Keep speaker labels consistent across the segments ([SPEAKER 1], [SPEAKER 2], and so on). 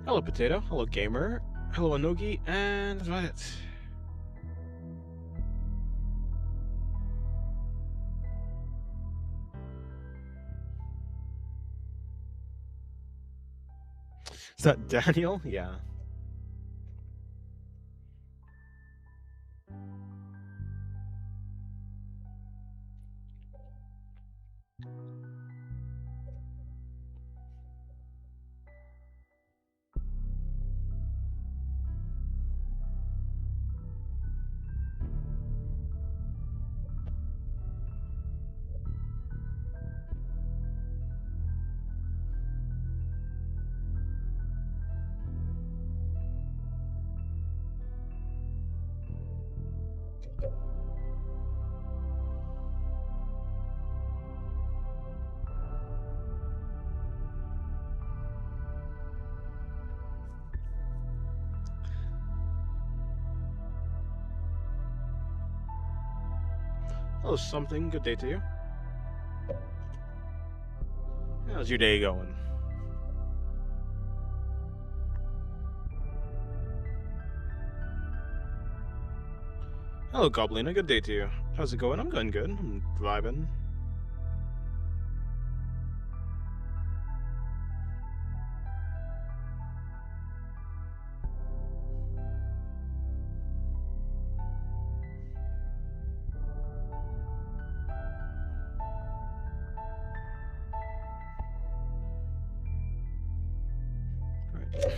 [SPEAKER 1] Hello, Potato. Hello, Gamer. Hello, Anogi, and that's about it. Is that Daniel? Yeah. Hello, something. Good day to you. How's your day going? Hello, Goblina. Good day to you. How's it going? I'm going good. I'm vibing. Right.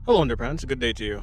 [SPEAKER 1] Hello, Underpants. Good day to you.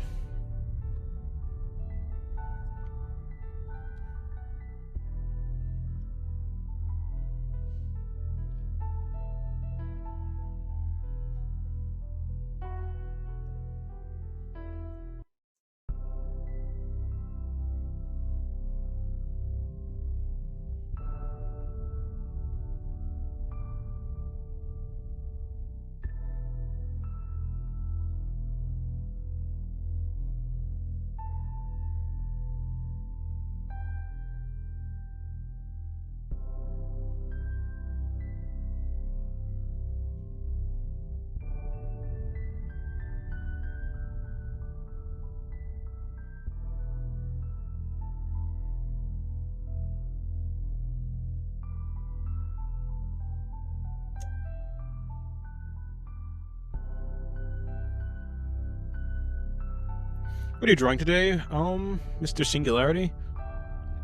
[SPEAKER 1] What are you drawing today, Mr. Singularity?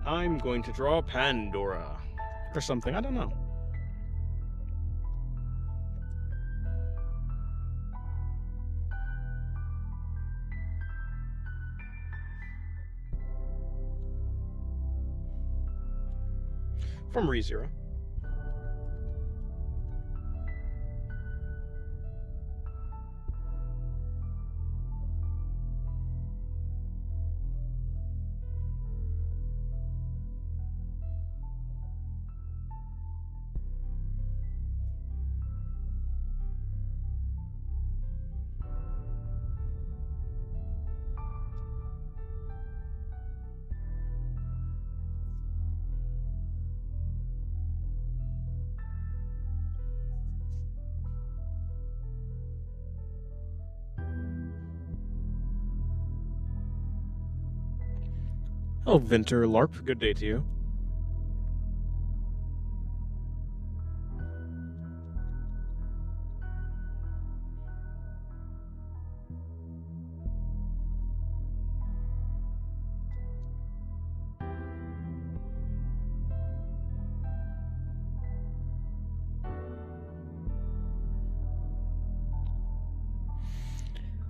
[SPEAKER 1] I'm going to draw Pandora. Or something, I don't know. From ReZero. Oh, Vinter LARP, good day to you.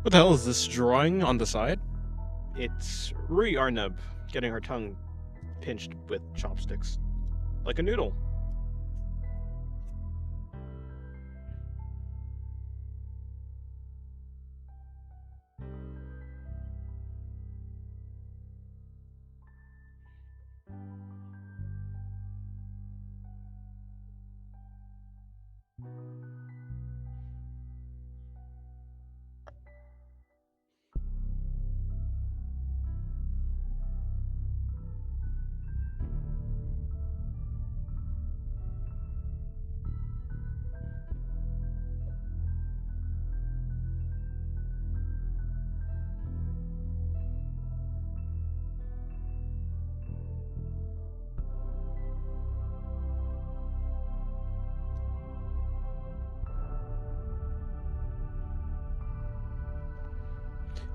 [SPEAKER 1] What the hell is this drawing on the side? It's Rui Arnab getting her tongue pinched with chopsticks. Like a noodle.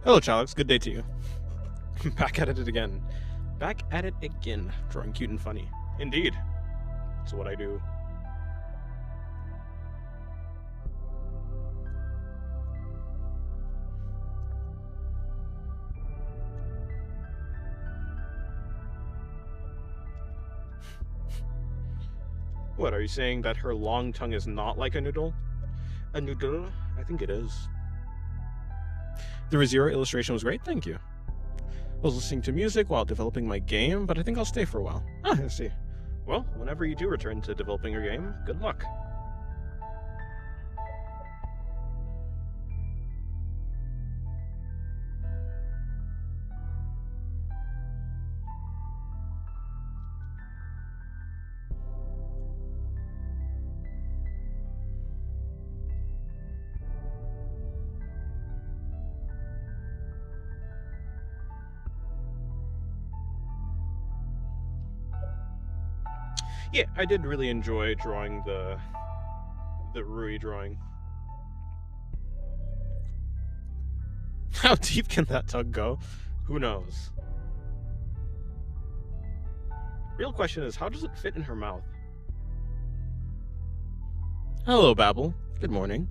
[SPEAKER 1] Hello, Chalex. Good day to you. Back at it again. Back at it again. Drawing cute and funny. Indeed. That's what I do. What, are you saying that her long tongue is not like a noodle? A noodle? I think it is. The ReZero illustration was great, thank you. I was listening to music while developing my game, but I think I'll stay for a while. Ah, I see. Well, whenever you do return to developing your game, good luck. Yeah, I did really enjoy drawing the Rui drawing. How deep can that tug go? Who knows? Real question is, how does it fit in her mouth? Hello, Babel. Good morning.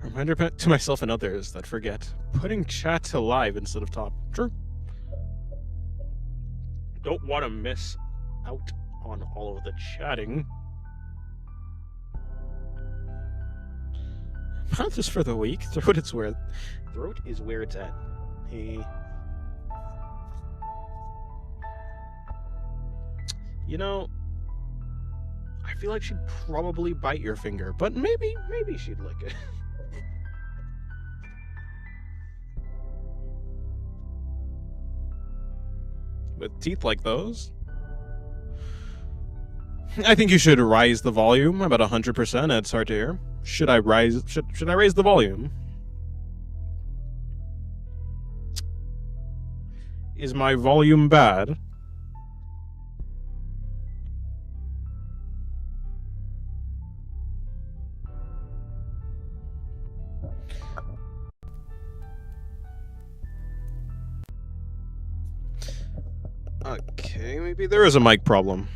[SPEAKER 1] Reminder to myself and others that forget. Putting chat to live instead of top. True. Don't want to miss out on all of the chatting. Mouth is for the weak. Throat is where it's at. Hey. You know, I feel like she'd probably bite your finger, but maybe she'd lick it. With teeth like those? I think you should raise the volume about 100%. It's hard to hear. Should I raise the volume? Is my volume bad? Okay, maybe there is a mic problem.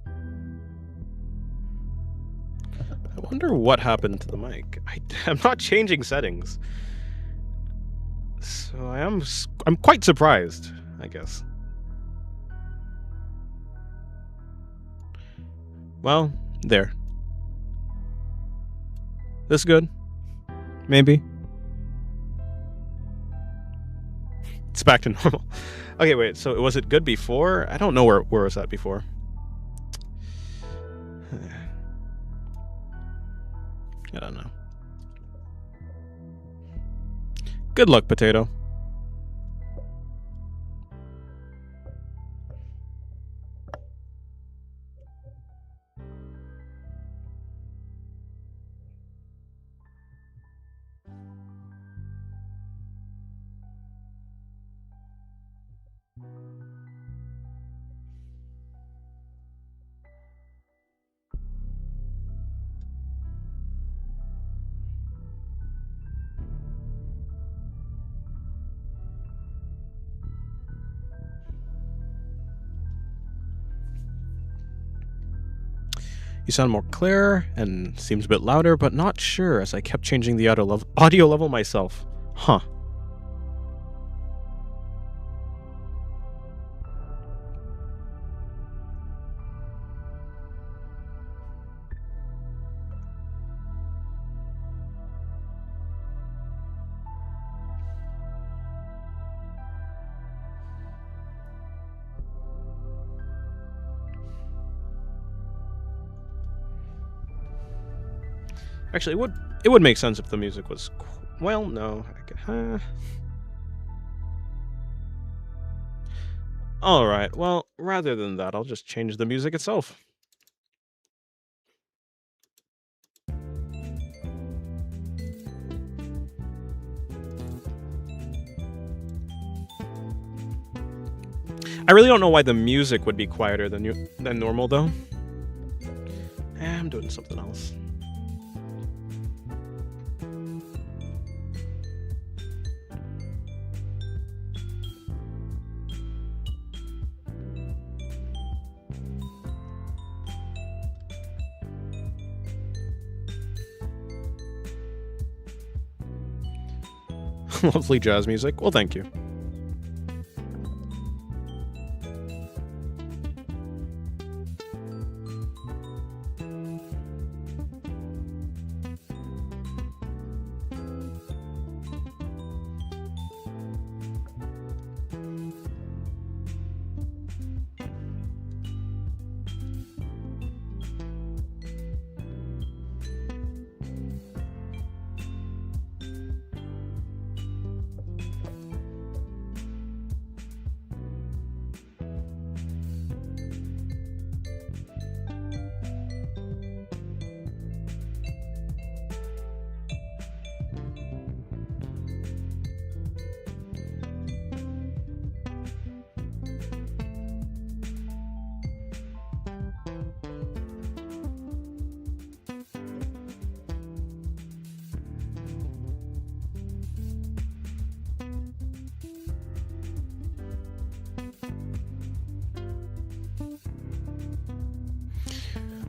[SPEAKER 1] I wonder what happened to the mic. I'm not changing settings. So I'm quite surprised, I guess. Well, there. This good? Maybe. It's back to normal. Okay, wait, so was it good before? I don't know where it was at before. I don't know. Good luck, Potato. You sound more clear and seems a bit louder, but not sure as I kept changing the audio level myself. Huh. Actually, it would make sense if the music was... Well, no. Alright, well, rather than that, I'll just change the music itself. I really don't know why the music would be quieter than normal, though. I'm doing something else. Lovely jazz music. Well, thank you.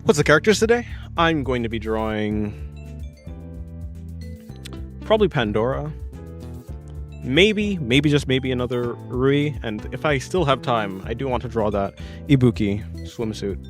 [SPEAKER 1] What's the characters today? I'm going to be drawing... probably Pandora. Maybe just maybe another Rui. And if I still have time, I do want to draw that Ibuki swimsuit.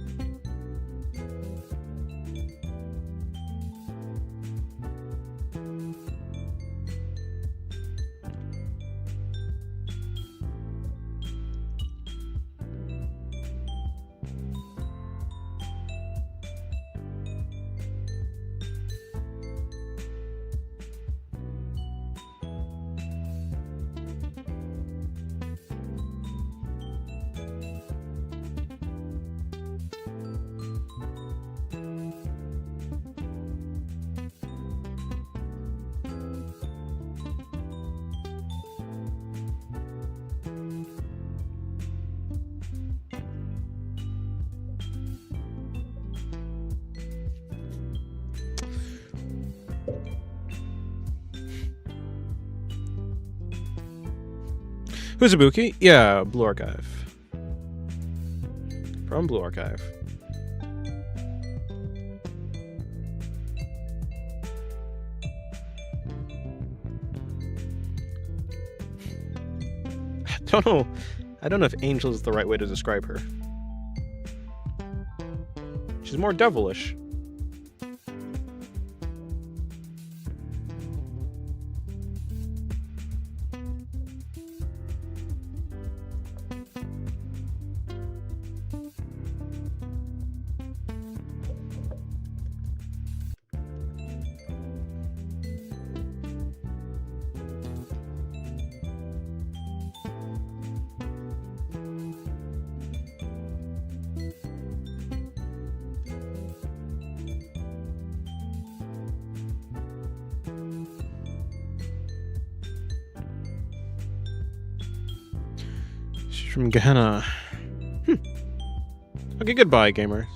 [SPEAKER 1] Who's Ibuki? Yeah, Blue Archive. From Blue Archive. I don't know if angel is the right way to describe her. She's more devilish. From Gehenna. Okay, goodbye, gamers.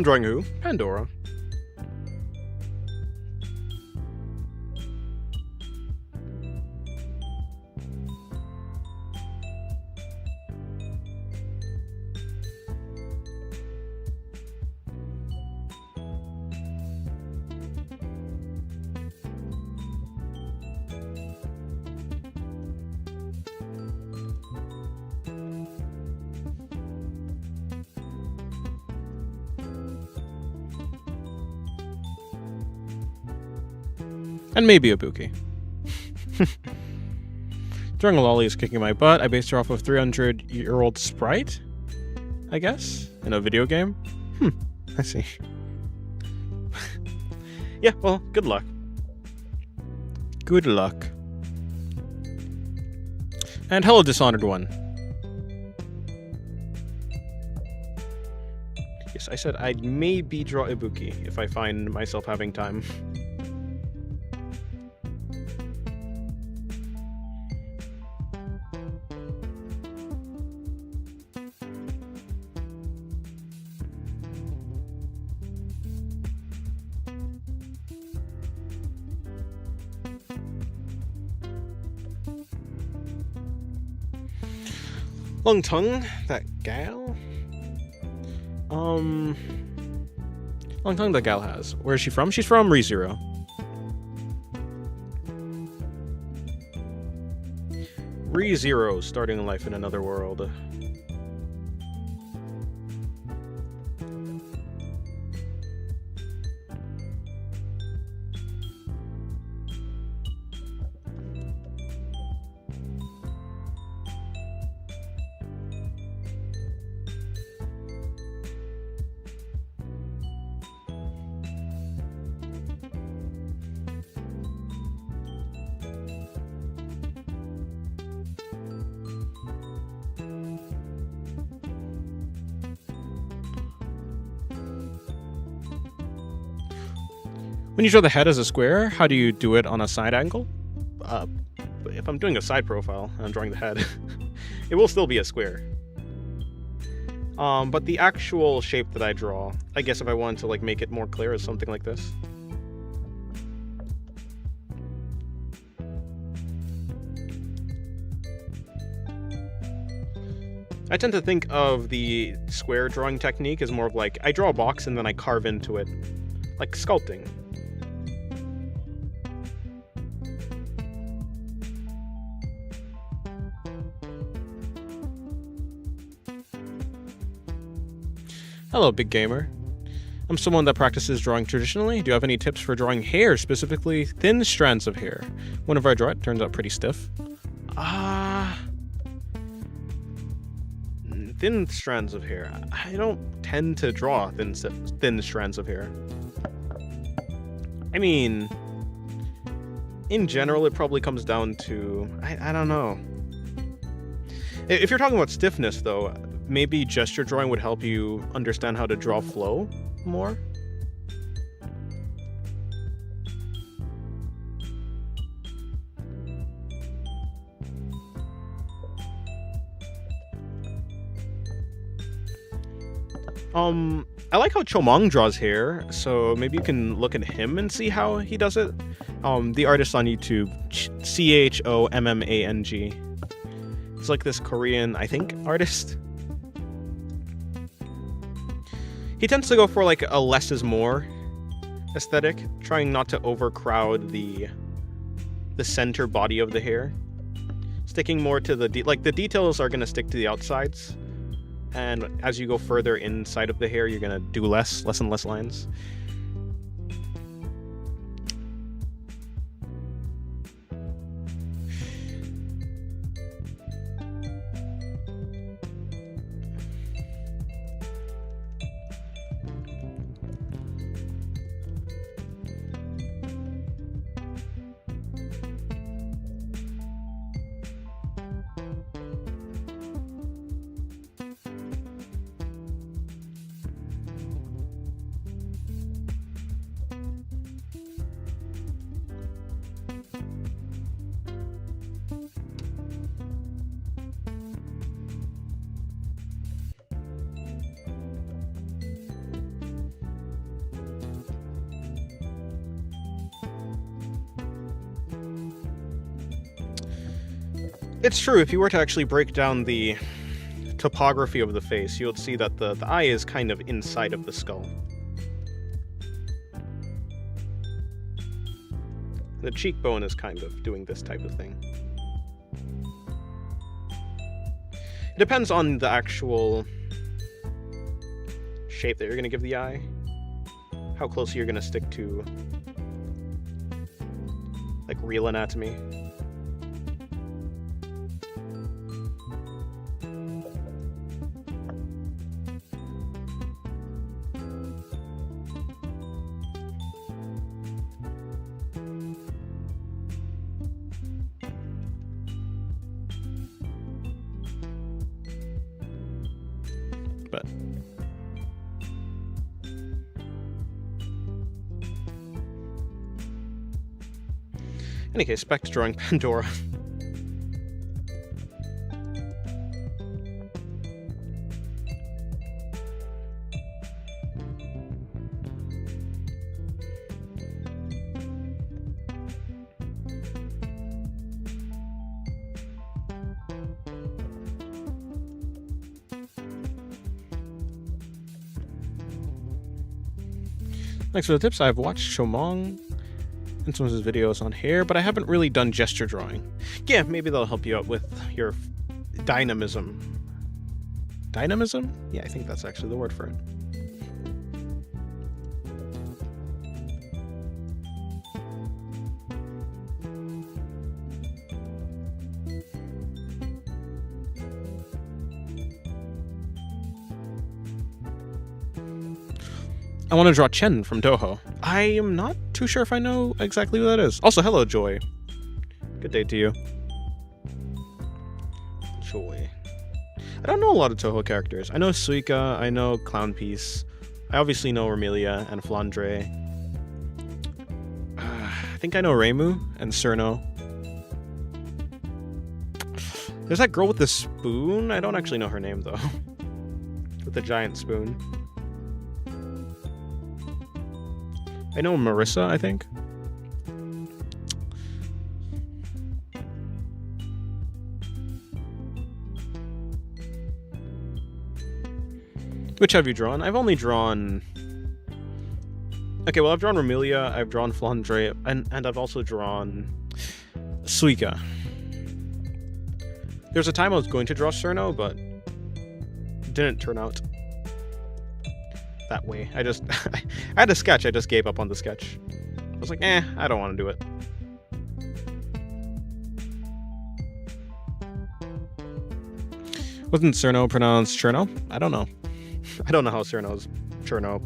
[SPEAKER 1] I'm drawing who? Pandora. And maybe Ibuki. Drawing a lolly is kicking my butt. I based her off of 300-year-old sprite, I guess, in a video game. I see. Yeah, well, good luck. Good luck. And hello, Dishonored One. Yes, I said I'd maybe draw Ibuki if I find myself having time. Long tongue, that gal? Long tongue that gal has. Where is she from? She's from ReZero. ReZero, starting life in another world. When you draw the head as a square, how do you do it on a side angle? If I'm doing a side profile and I'm drawing the head, it will still be a square. But the actual shape that I draw, I guess if I wanted to like make it more clear, is something like this. I tend to think of the square drawing technique as more of like, I draw a box and then I carve into it, like sculpting. Hello, big gamer. I'm someone that practices drawing traditionally. Do you have any tips for drawing hair, specifically thin strands of hair? Whenever I draw it, it turns out pretty stiff. Thin strands of hair. I don't tend to draw thin strands of hair. I mean, in general, it probably comes down to, I don't know. If you're talking about stiffness, though, maybe gesture drawing would help you understand how to draw flow more. I like how Chomong draws hair, so maybe you can look at him and see how he does it. The artist on YouTube, CHOMMANG. He's like this Korean, I think, artist. He tends to go for like a less is more aesthetic, trying not to overcrowd the center body of the hair, sticking more to the the details are gonna stick to the outsides, and as you go further inside of the hair, you're gonna do less and less lines. It's true, if you were to actually break down the topography of the face, you would see that the eye is kind of inside of the skull. The cheekbone is kind of doing this type of thing. It depends on the actual shape that you're going to give the eye. How close you're going to stick to, like, real anatomy. But in any case, back to drawing Pandora. Thanks for the tips. I've watched Shomong and some of his videos on hair, but I haven't really done gesture drawing. Yeah, maybe that'll help you out with your dynamism. Dynamism? Yeah, I think that's actually the word for it. I want to draw Chen from Toho. I am not too sure if I know exactly who that is. Also, hello, Joy. Good day to you. Joy. I don't know a lot of Toho characters. I know Suika, I know Clown Piece. I obviously know Romelia and Flandre. I think I know Reimu and Cerno. There's that girl with the spoon. I don't actually know her name, though. With the giant spoon. I know Marissa, I think. Which have you drawn? I've only drawn... Okay, well, I've drawn Romelia, I've drawn Flandre, and I've also drawn Suika. There's a time I was going to draw Cerno, but it didn't turn out that way. I had a sketch, I just gave up on the sketch. I was like, I don't want to do it. Wasn't Cerno pronounced Cherno? I don't know. I don't know how Cerno's Cherno.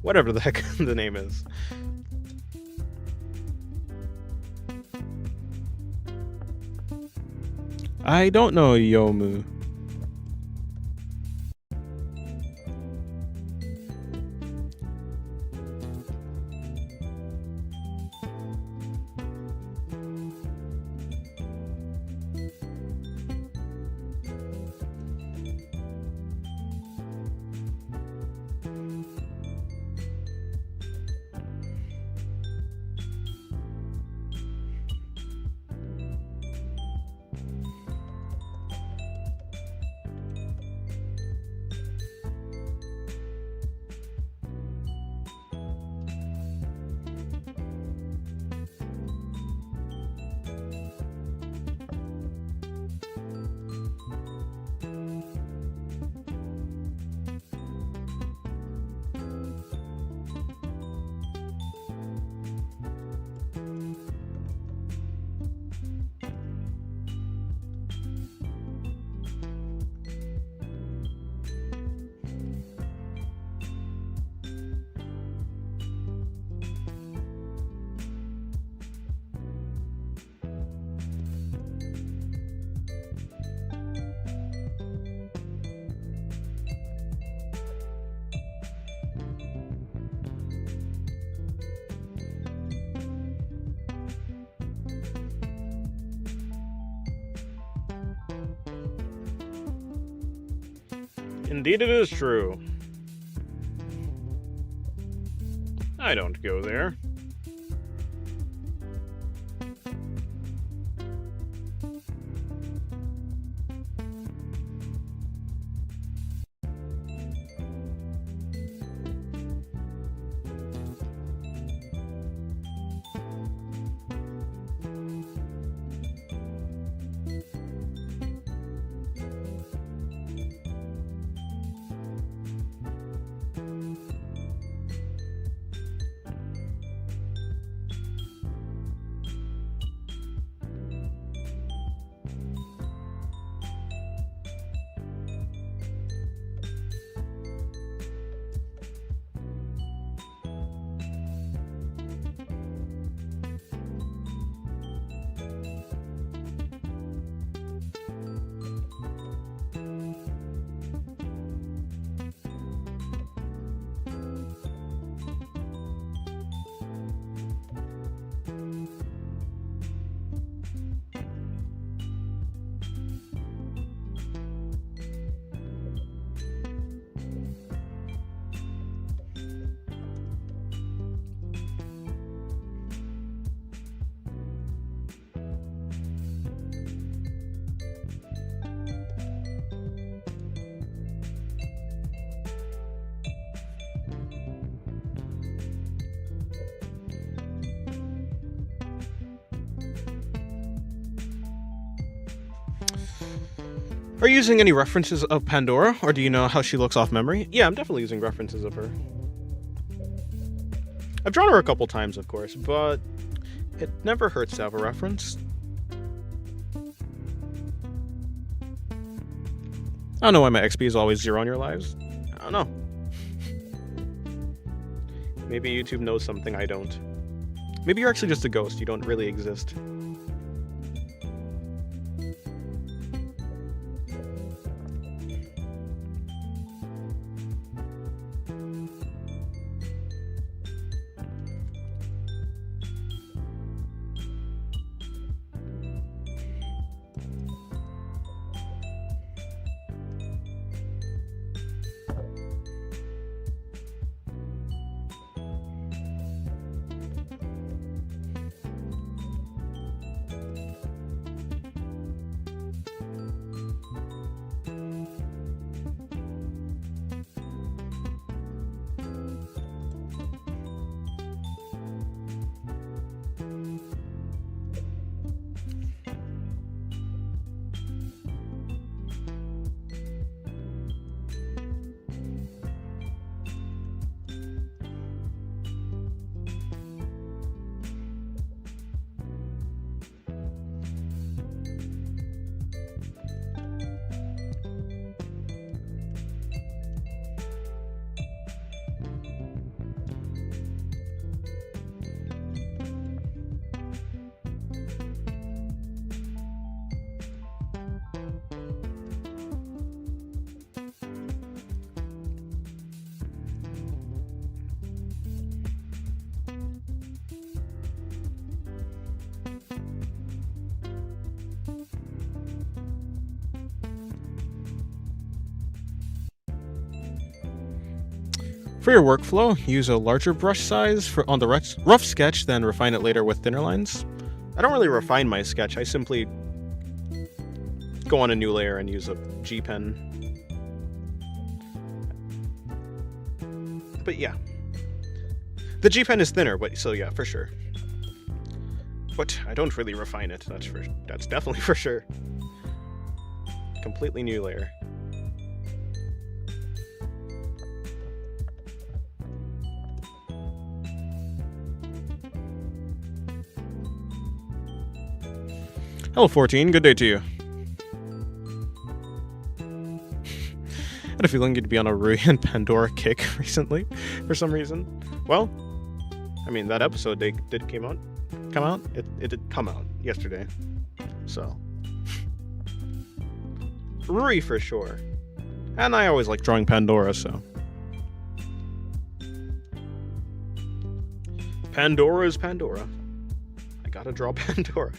[SPEAKER 1] Whatever the heck the name is. I don't know Yomu. Indeed it is true. I don't go there. Are you using any references of Pandora, or do you know how she looks off memory? Yeah, I'm definitely using references of her. I've drawn her a couple times, of course, but it never hurts to have a reference. I don't know why my XP is always 0 on your lives. I don't know. Maybe YouTube knows something I don't. Maybe you're actually just a ghost. You don't really exist. For your workflow, use a larger brush size on the rough sketch, then refine it later with thinner lines. I don't really refine my sketch, I simply go on a new layer and use a G pen. But yeah. The G pen is thinner, but so yeah, for sure. But I don't really refine it, that's definitely for sure. Completely new layer. Hello 14, good day to you. I had a feeling you'd be on a Rui and Pandora kick recently, for some reason. Well, I mean, that episode did come out? It did come out yesterday, so. Rui for sure. And I always like drawing Pandora, so. Pandora is Pandora. I gotta draw Pandora.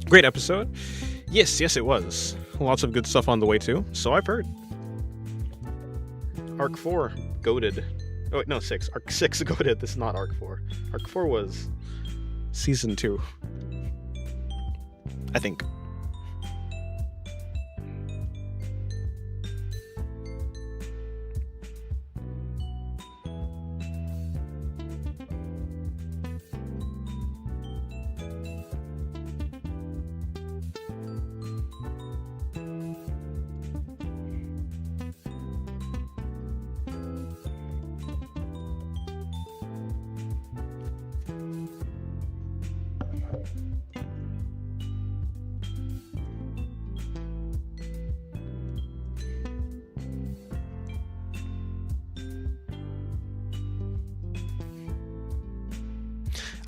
[SPEAKER 1] Great episode. Yes, it was. Lots of good stuff on the way too, so I've heard. Arc 4, goated. Oh wait, no, 6. Arc 6, goated. This is not Arc 4. Arc 4 was Season 2. I think.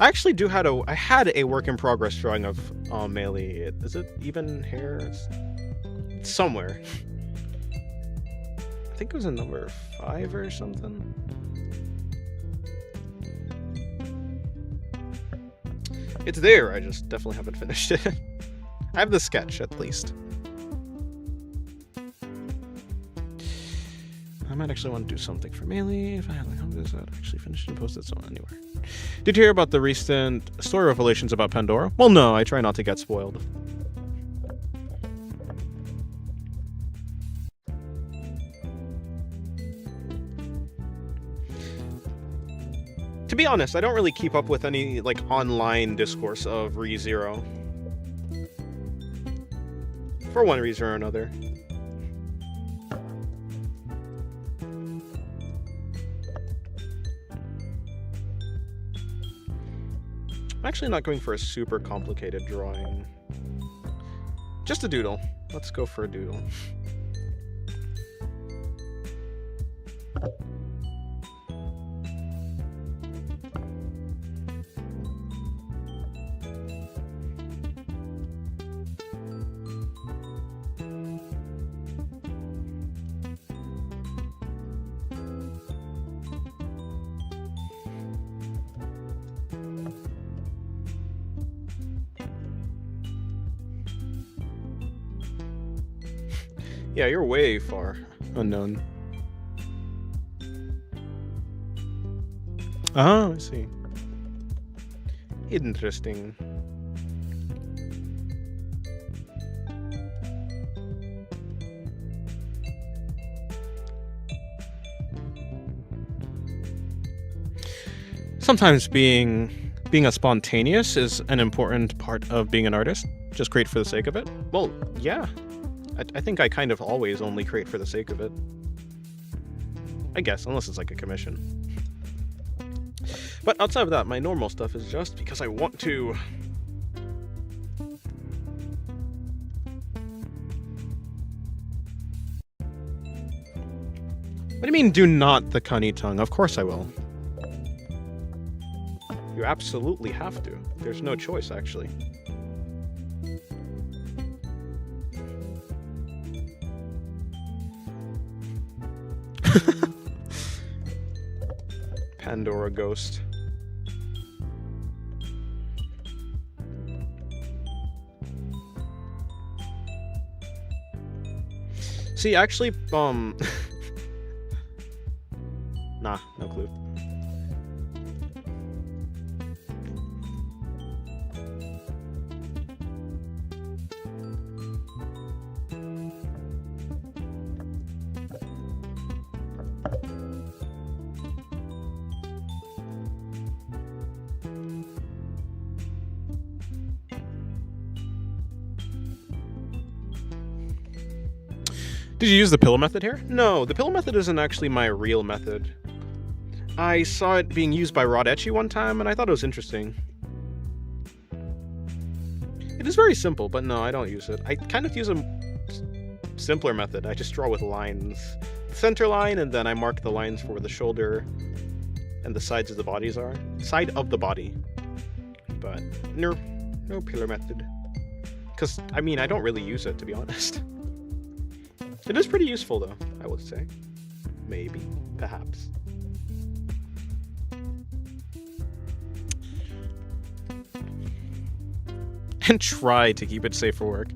[SPEAKER 1] I actually I had a work in progress drawing of Melee. Is it even hair? somewhere. I think it was in number 5 or something. It's there, I just definitely haven't finished it. I have the sketch, at least. I might actually want to do something for Melee if I had this actually finished and posted someone anywhere. Did you hear about the recent story revelations about Pandora? Well, no, I try not to get spoiled. To be honest, I don't really keep up with any like online discourse of ReZero. For one reason or another. I'm actually not going for a super complicated drawing. Just a doodle. Let's go for a doodle. Yeah, you're way far unknown. Oh, I see. Interesting. Sometimes being a spontaneous is an important part of being an artist. Just create for the sake of it. Well, yeah. I think I kind of always only create for the sake of it. I guess, unless it's like a commission. But outside of that, my normal stuff is just because I want to. What do you mean, do not the cunny tongue? Of course I will. You absolutely have to. There's no choice, actually. Pandora Ghost. See, actually, nah, no clue. Did you use the pillow method here? No, the pillow method isn't actually my real method. I saw it being used by Rod Etchy one time, and I thought it was interesting. It is very simple, but no, I don't use it. I kind of use a simpler method. I just draw with lines. The center line, and then I mark the lines for where the shoulder and the sides of the bodies are. Side of the body. But no pillar method. Because, I mean, I don't really use it, to be honest. It is pretty useful, though, I would say. Maybe. Perhaps. And try to keep it safe for work.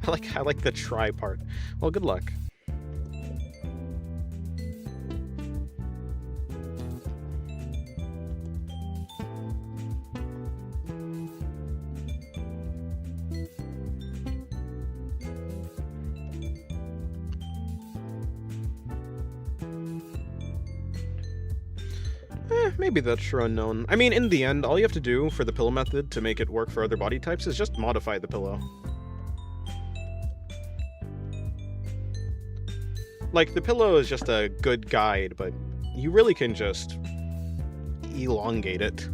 [SPEAKER 1] I like the try part. Well, good luck. Maybe that's sure unknown. I mean, in the end, all you have to do for the pillow method to make it work for other body types is just modify the pillow. Like, the pillow is just a good guide, but you really can just elongate it.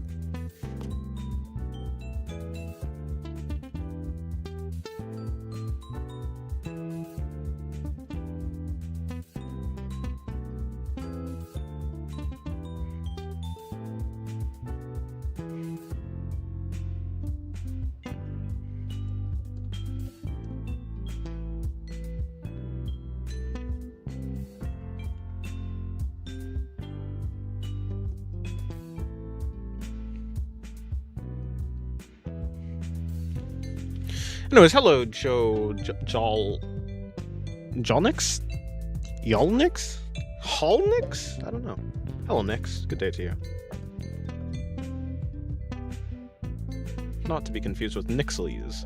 [SPEAKER 1] Anyways, hello, Joe Jolnix? Yolnix? Hallnix? I don't know. Hello, Nix. Good day to you. Not to be confused with Nixleys.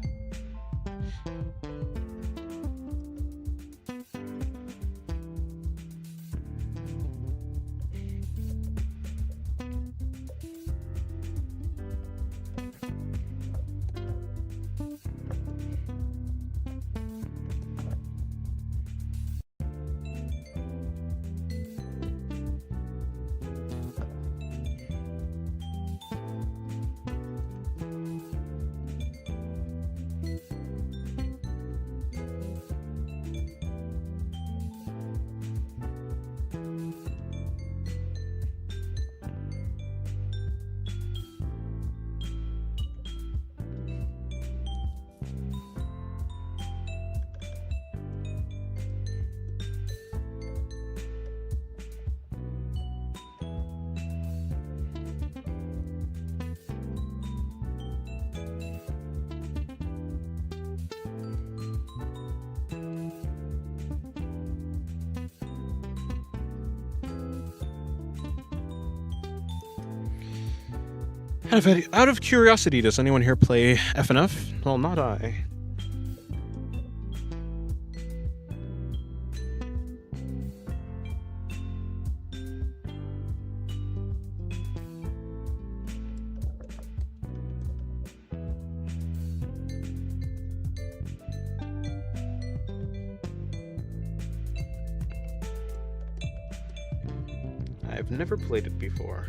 [SPEAKER 1] Out of curiosity, does anyone here play FNF? Well, not I. I've never played it before.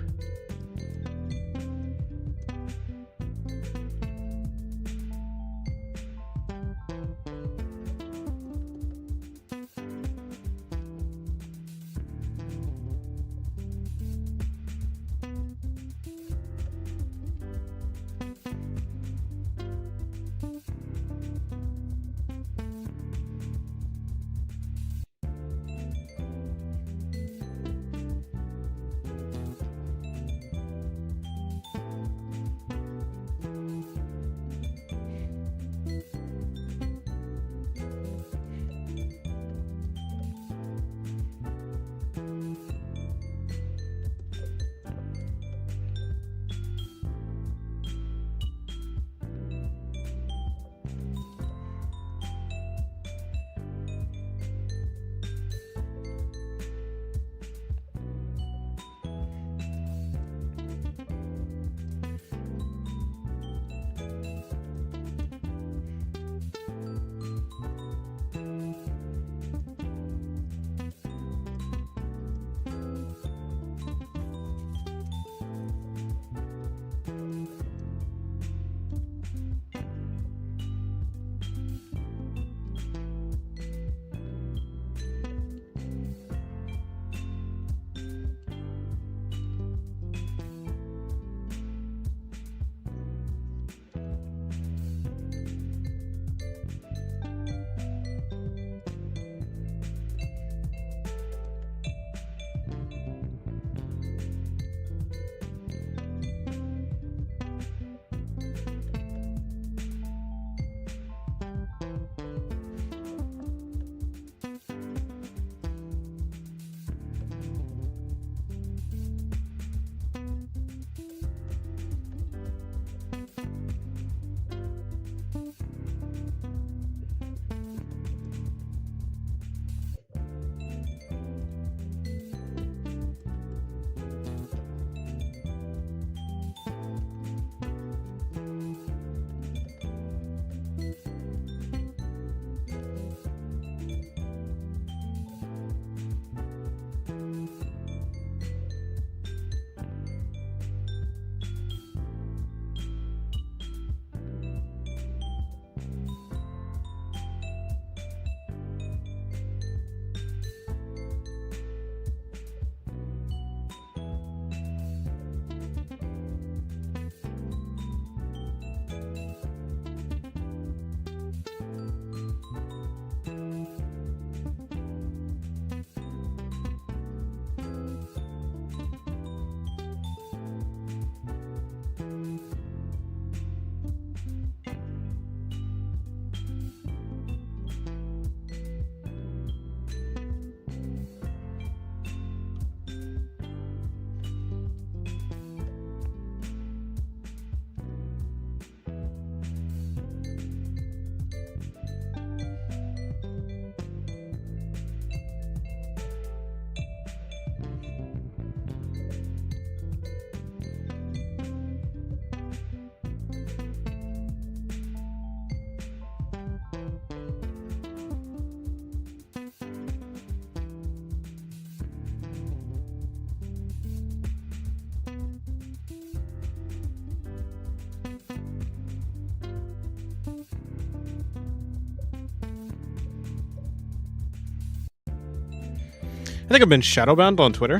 [SPEAKER 1] I think I've been shadow banned on Twitter.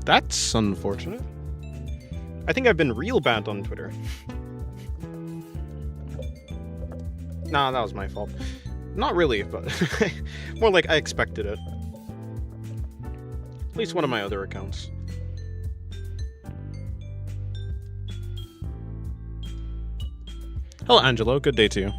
[SPEAKER 1] That's unfortunate. I think I've been real banned on Twitter. Nah, that was my fault. Not really, but more like I expected it. At least one of my other accounts. Hello, Angelo. Good day to you.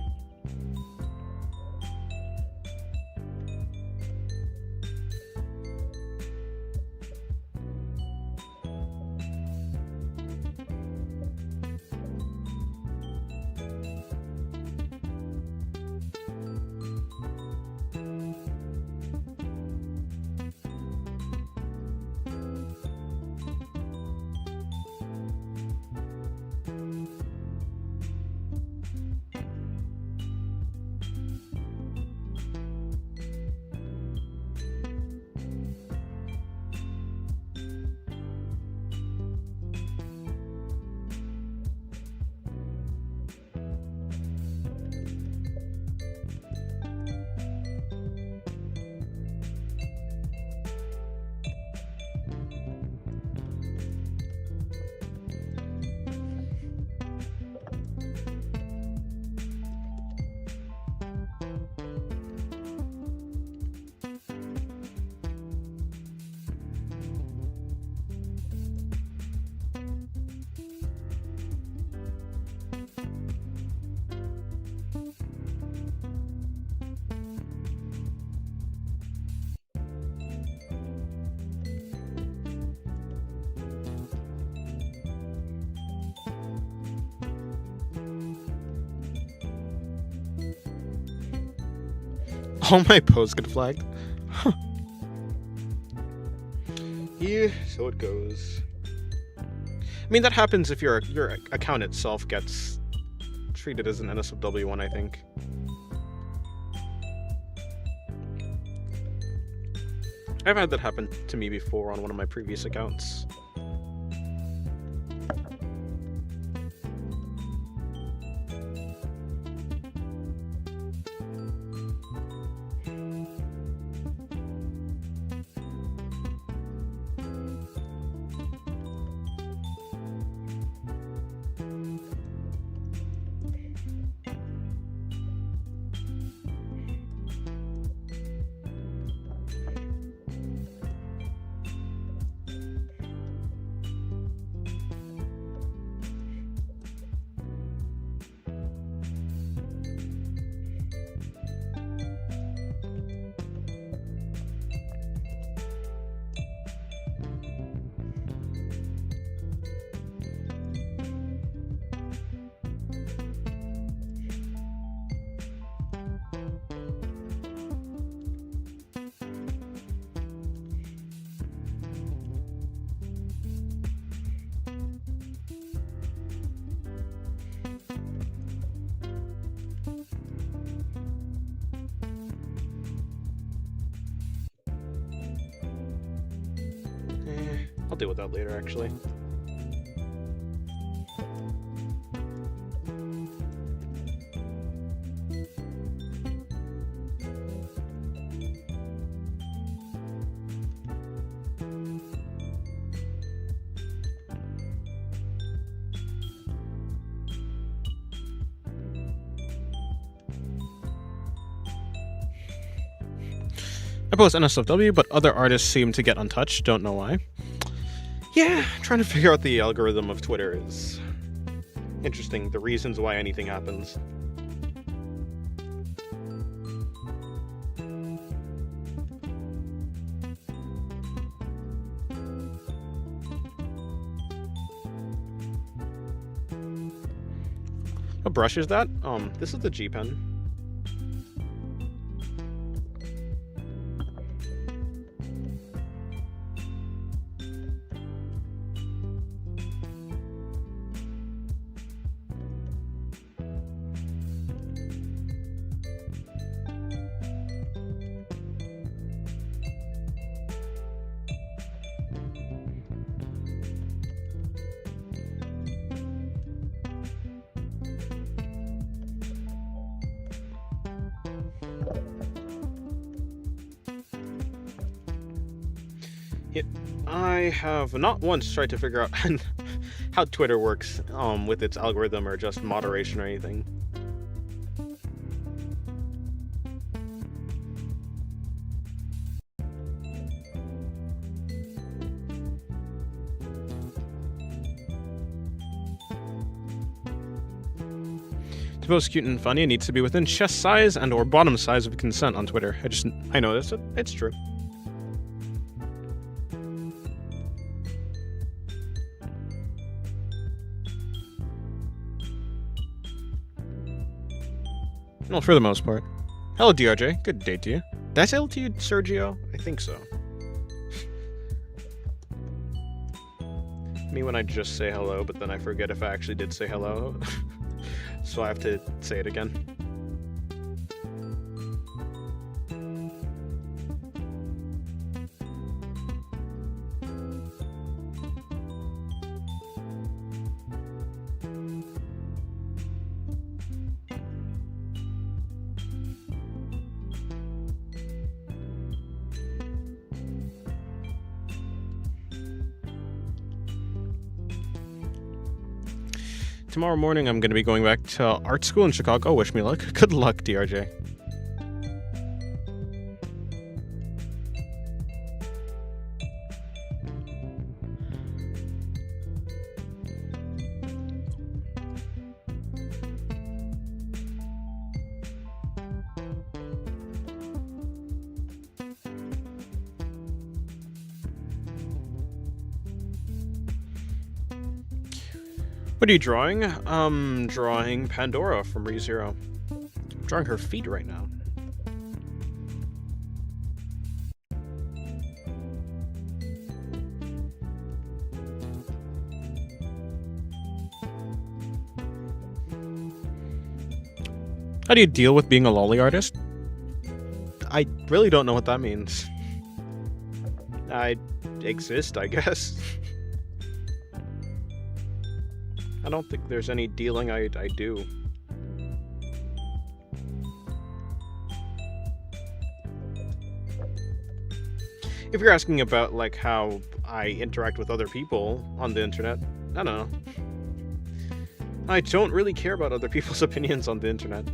[SPEAKER 1] All my posts get flagged. Huh. Yeah, so it goes. I mean, that happens if your account itself gets treated as an NSFW one, I think. I've had that happen to me before on one of my previous accounts. I'll deal with that later, actually. I post NSFW, but other artists seem to get untouched. Don't know why. Yeah, trying to figure out the algorithm of Twitter is interesting. The reasons why anything happens. What brush is that? This is the G pen. Yeah, I have not once tried to figure out how Twitter works with its algorithm or just moderation or anything. To post cute and funny, it needs to be within chest size and or bottom size of consent on Twitter. I noticed it. It's true. Well, for the most part. Hello, DRJ. Good day to you. Did I say hello to you, Sergio? I think so. Me when I just say hello, but then I forget if I actually did say hello. So I have to say it again. Tomorrow morning, I'm going to be going back to art school in Chicago. Wish me luck. Good luck, DRJ. What are you drawing? Drawing Pandora from ReZero. I'm drawing her feet right now. How do you deal with being a lolly artist? I really don't know what that means. I exist, I guess. I don't think there's any dealing I do. If you're asking about like how I interact with other people on the internet, I don't know. I don't really care about other people's opinions on the internet.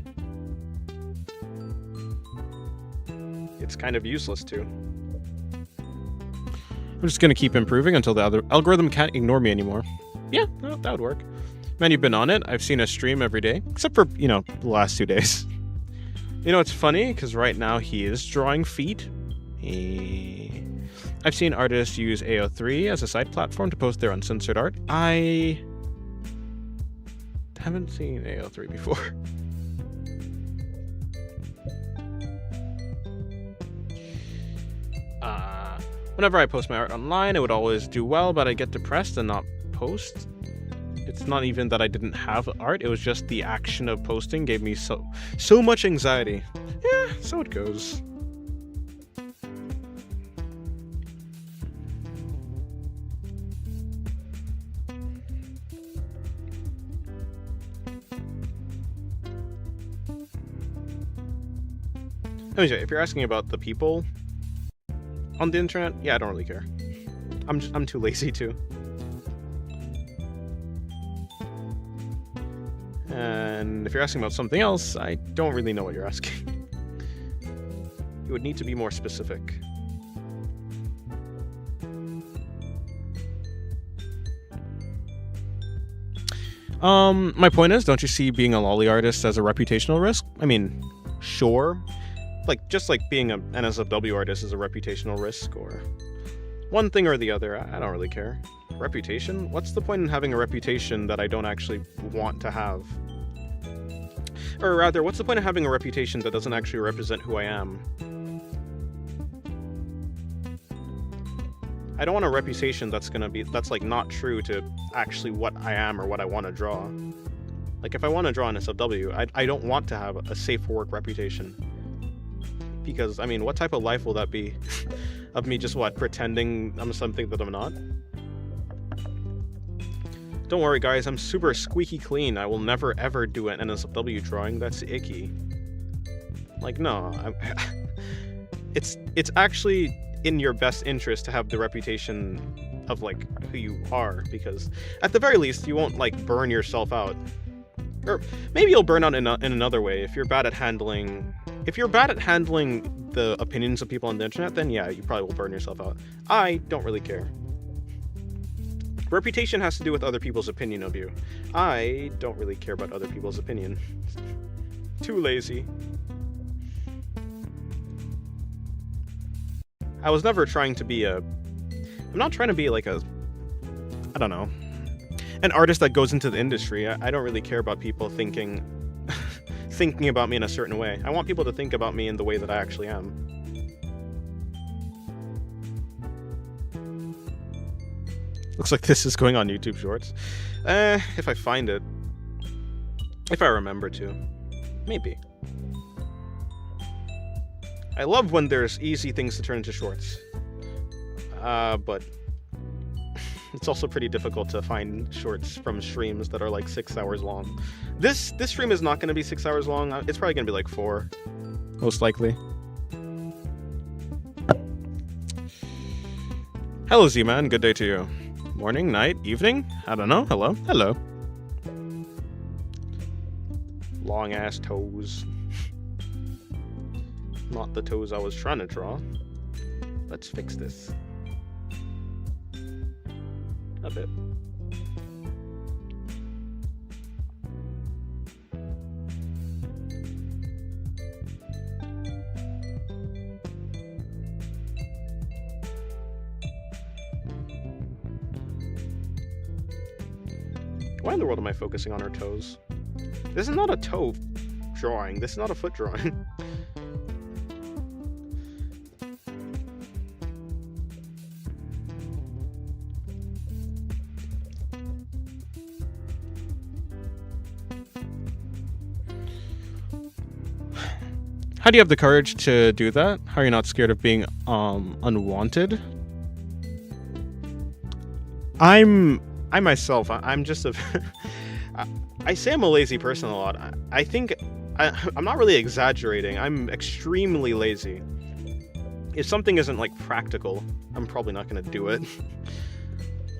[SPEAKER 1] It's kind of useless too. I'm just gonna keep improving until the other algorithm can't ignore me anymore. Yeah, no, that would work. Man, you've been on it. I've seen a stream every day, except for, the last 2 days. It's funny, because right now he is drawing feet. I've seen artists use AO3 as a side platform to post their uncensored art. I haven't seen AO3 before. Whenever I post my art online, it would always do well, but I get depressed and not post. It's not even that I didn't have art, it was just the action of posting gave me so much anxiety. Yeah, so it goes. Anyway, if you're asking about the people on the internet, yeah, I don't really care. I'm too lazy to. And if you're asking about something else, I don't really know what you're asking. You would need to be more specific. My point is, don't you see being a lolly artist as a reputational risk? I mean, sure. Just like being an NSFW artist is a reputational risk, or one thing or the other, I don't really care. Reputation? What's the point in having a reputation that I don't actually want to have? Or rather, what's the point of having a reputation that doesn't actually represent who I am? I don't want a reputation that's like not true to actually what I am or what I want to draw. Like if I want to draw an SFW, I don't want to have a safe for work reputation. Because, I mean, what type of life will that be? Of me just, pretending I'm something that I'm not? Don't worry, guys, I'm super squeaky clean. I will never, ever do an NSFW drawing. That's icky. No, it's actually in your best interest to have the reputation of like who you are, because at the very least you won't like burn yourself out. Or maybe you'll burn out in another way. If you're bad at handling the opinions of people on the internet, then yeah, you probably will burn yourself out. I don't really care. Reputation has to do with other people's opinion of you. I don't really care about other people's opinion. Too lazy. I was never trying to be I'm not trying to be like I don't know, an artist that goes into the industry. I don't really care about people thinking about me in a certain way. I want people to think about me in the way that I actually am. Looks like this is going on YouTube Shorts. If I find it. If I remember to. Maybe. I love when there's easy things to turn into shorts. But it's also pretty difficult to find shorts from streams that are like 6 hours long. This stream is not going to be 6 hours long. It's probably going to be like 4. Most likely. Hello, Z-Man. Good day to you. Morning, night, evening? I don't know. Hello. Hello. Long ass toes. Not the toes I was trying to draw. Let's fix this. A bit. Why in the world am I focusing on her toes? This is not a toe drawing. This is not a foot drawing. How do you have the courage to do that? How are you not scared of being unwanted? I myself, I'm just a... I say I'm a lazy person a lot. I think... I'm not really exaggerating. I'm extremely lazy. If something isn't, like, practical, I'm probably not going to do it.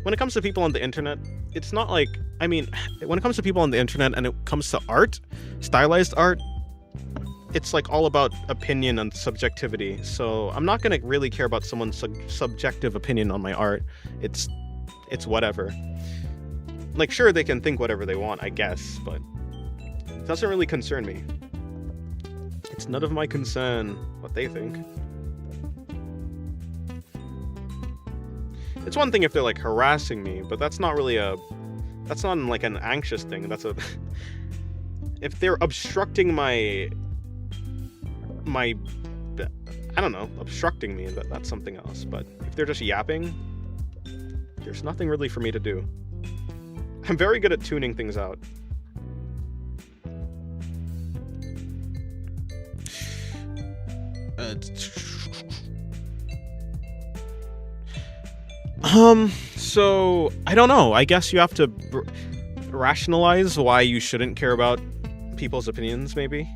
[SPEAKER 1] When it comes to people on the internet, it's not like... I mean, when it comes to people on the internet and it comes to art, stylized art, it's like all about opinion and subjectivity. So I'm not going to really care about someone's subjective opinion on my art. It's whatever. Like, sure, they can think whatever they want, I guess, but it doesn't really concern me. It's none of my concern what they think. It's one thing if they're, like, harassing me, but that's not really that's not, like, an anxious thing. That's a... If they're obstructing my... I don't know, obstructing me, that's something else. But if they're just yapping, there's nothing really for me to do. I'm very good at tuning things out. So I don't know. I guess you have to rationalize why you shouldn't care about people's opinions, maybe.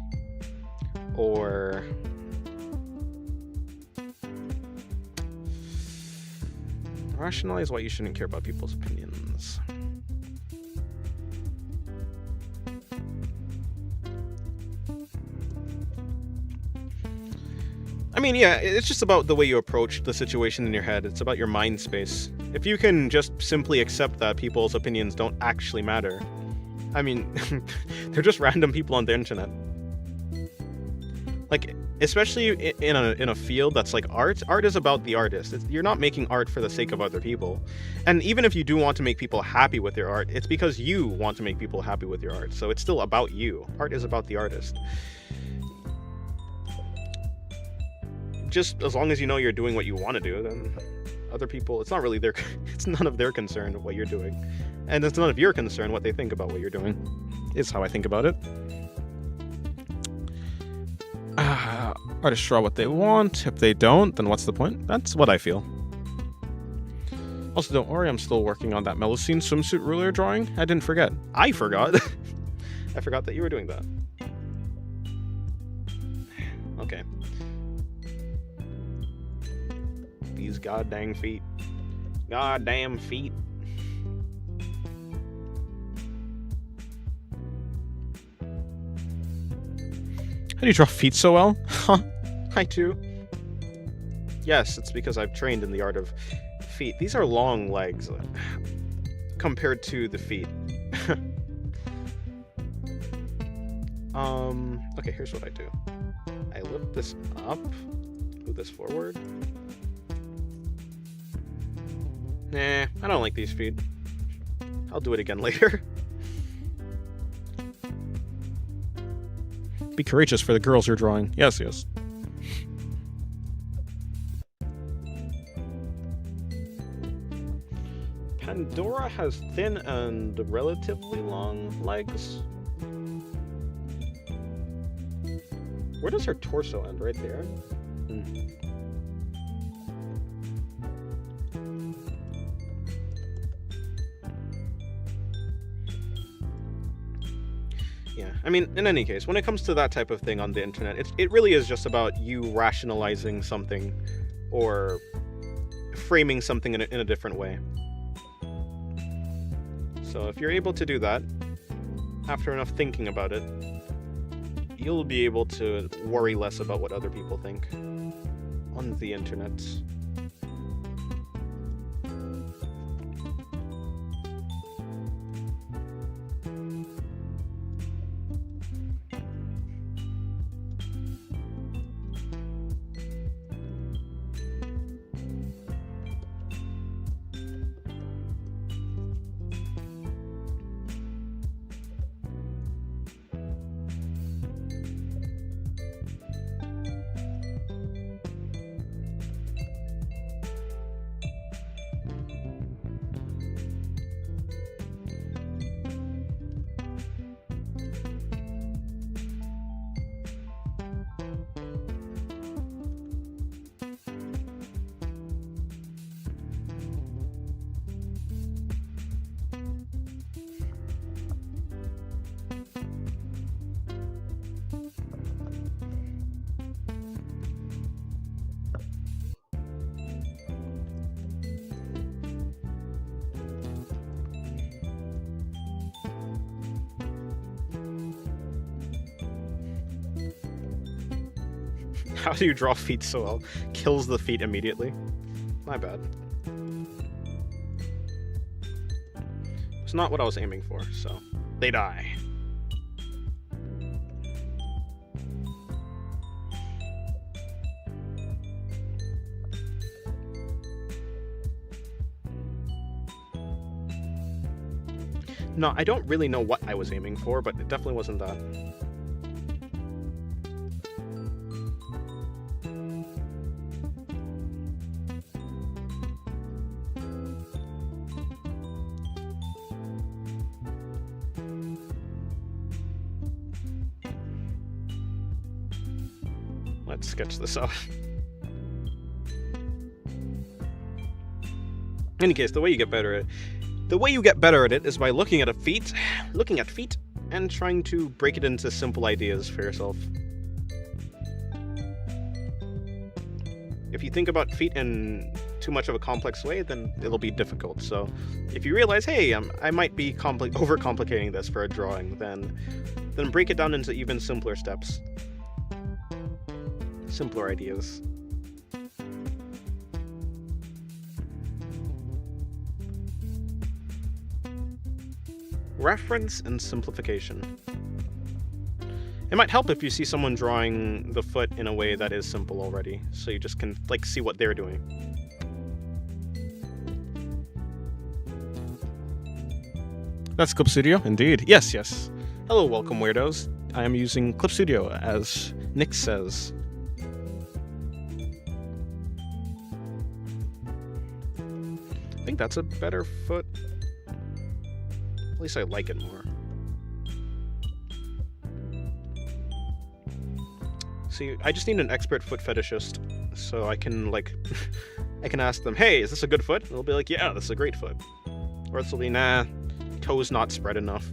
[SPEAKER 1] Or rationalize why you shouldn't care about people's opinions. I mean, yeah, it's just about the way you approach the situation in your head. It's about your mind space. If you can just simply accept that people's opinions don't actually matter. I mean, they're just random people on the internet. Like, especially in a field that's like art is about the artist. You're not making art for the sake of other people. And even if you do want to make people happy with your art, it's because you want to make people happy with your art. So it's still about you. Art is about the artist. Just as long as you know you're doing what you want to do, then other people, it's not really it's none of their concern what you're doing. And it's none of your concern what they think about what you're doing, is how I think about it. Artists draw what they want. If they don't, then what's the point? That's what I feel. Also, don't worry, I'm still working on that Melocene swimsuit ruler drawing. I didn't forget. I forgot. I forgot that you were doing that. Okay. these goddamn feet. Goddamn feet. How do you draw feet so well? Huh? I too. Yes, it's because I've trained in the art of feet. These are long legs compared to the feet. Okay, here's what I do. I lift this up, move this forward. Nah, I don't like these feet. I'll do it again later. Be courageous for the girls you're drawing. Yes, yes. Pandora has thin and relatively long legs. Where does her torso end? Right there? Yeah, I mean, in any case, when it comes to that type of thing on the internet, it really is just about you rationalizing something or framing something in a different way. So if you're able to do that, after enough thinking about it, you'll be able to worry less about what other people think on the internet. How do you draw feet so well? Kills the feet immediately. My bad. It's not what I was aiming for, so they die. No, I don't really know what I was aiming for, but it definitely wasn't that. Let's sketch this out. In any case, the way you get better at it is by looking at feet, and trying to break it into simple ideas for yourself. If you think about feet in too much of a complex way, then it'll be difficult. So if you realize, hey, I might be overcomplicating this for a drawing, then break it down into even simpler steps. Simpler ideas. Reference and simplification. It might help if you see someone drawing the foot in a way that is simple already, so you just can see what they're doing. That's Clip Studio, indeed. Yes. Hello, welcome weirdos. I am using Clip Studio, as Nick says. I think that's a better foot. At least I like it more. See, I just need an expert foot fetishist, so I can I can ask them, hey, is this a good foot? And they'll be like, yeah, this is a great foot. Or else they'll be, nah, toe's not spread enough.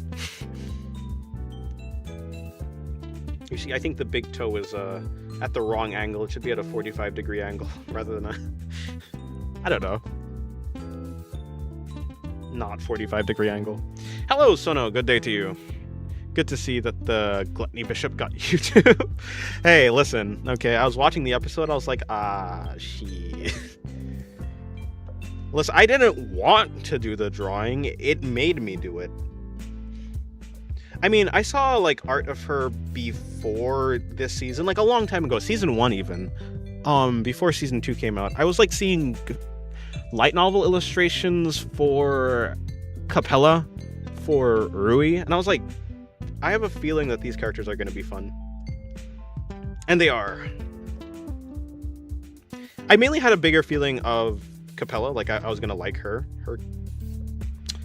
[SPEAKER 1] You see, I think the big toe is at the wrong angle. It should be at a 45-degree angle rather than a I don't know. Not 45-degree angle. Hello, Sono. Good day to you. Good to see that the Gluttony Bishop got you too. Hey, listen. Okay, I was watching the episode. I was like, she. Listen, I didn't want to do the drawing. It made me do it. I mean, I saw like art of her before this season, like a long time ago, season 1 even. Before season 2 came out. I was like seeing light novel illustrations for Capella, for Rui, and I was like, I have a feeling that these characters are going to be fun. And they are. I mainly had a bigger feeling of Capella, like I was going to like her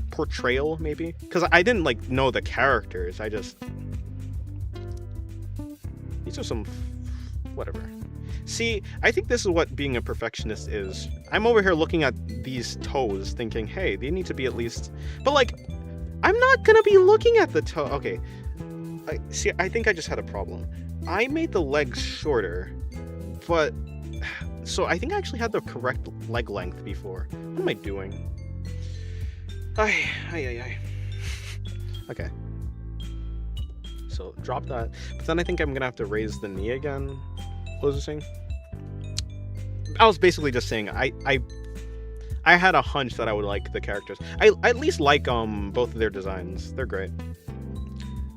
[SPEAKER 1] portrayal, maybe. Because I didn't, like, know the characters. I just... These are some... whatever. See, I think this is what being a perfectionist is. I'm over here looking at these toes, thinking, hey, they need to be at least... But, like, I'm not going to be looking at the toe... Okay. See, I think I just had a problem. I made the legs shorter, but... So I think I actually had the correct leg length before. What am I doing? Ay. Okay. So drop that. But then I think I'm gonna have to raise the knee again. What was I saying? I was basically just saying I had a hunch that I would like the characters. I at least like both of their designs. They're great.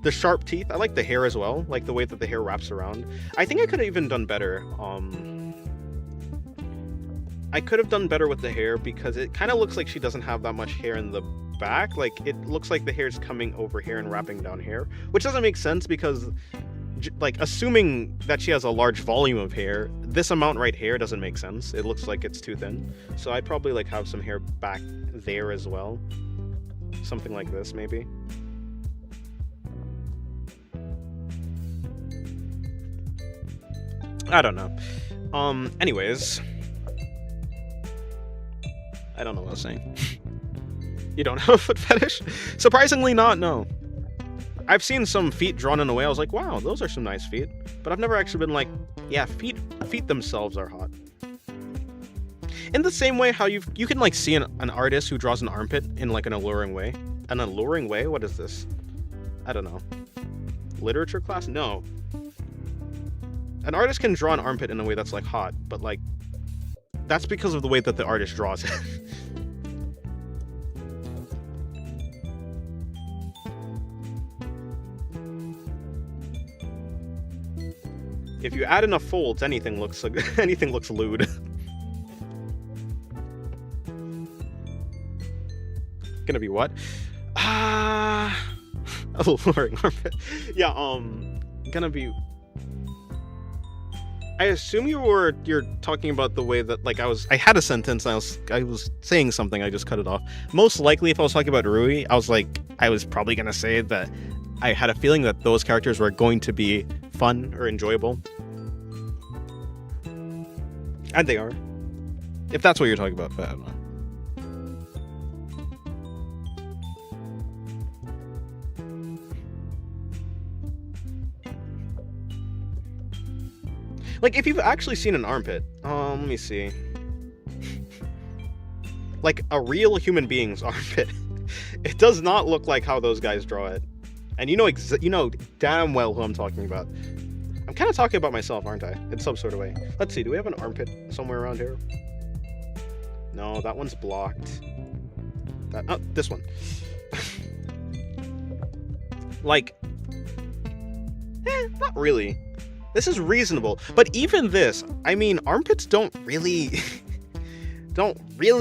[SPEAKER 1] The sharp teeth. I like the hair as well. Like the way that the hair wraps around. I think I could have even done better. I could have done better with the hair because it kind of looks like she doesn't have that much hair in the back. Like it looks like the hair's coming over here and wrapping down here, which doesn't make sense because, like, assuming that she has a large volume of hair, this amount right here doesn't make sense. It looks like it's too thin. So I'd probably like have some hair back there as well. Something like this, maybe. I don't know. Anyways. I don't know what I was saying. You don't have a foot fetish? Surprisingly not, no. I've seen some feet drawn in a way I was like, wow, those are some nice feet. But I've never actually been like, yeah, feet themselves are hot. In the same way how you can like see an artist who draws an armpit in like an alluring way. An alluring way? What is this? I don't know. Literature class? No. An artist can draw an armpit in a way that's like hot, but like that's because of the way that the artist draws it. If you add enough folds, anything looks lewd. Gonna be what? Alluring armpit. Yeah, gonna be. I assume you're talking about the way that, like, I had a sentence and I was saying something, I just cut it off. Most likely if I was talking about Rui, I was probably gonna say that I had a feeling that those characters were going to be fun or enjoyable. And they are. If that's what you're talking about, but I don't know. Like, if you've actually seen an armpit, let me see. Like, a real human being's armpit. It does not look like how those guys draw it. And you know damn well who I'm talking about. I'm kind of talking about myself, aren't I? In some sort of way. Let's see, do we have an armpit somewhere around here? No, that one's blocked. This one. Like, not really. This is reasonable, but even this, I mean, armpits don't really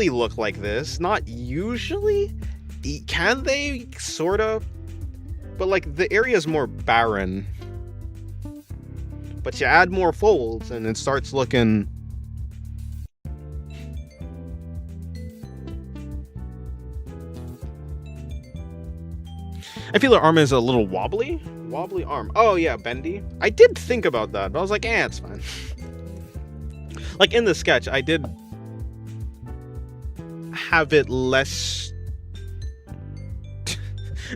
[SPEAKER 1] look like this. Not usually. Can they? Sort of. But like the area is more barren. But you add more folds and it starts looking. I feel her arm is a little wobbly. Wobbly arm. Oh yeah, bendy. I did think about that, but I was like, it's fine. Like in the sketch, I did have it less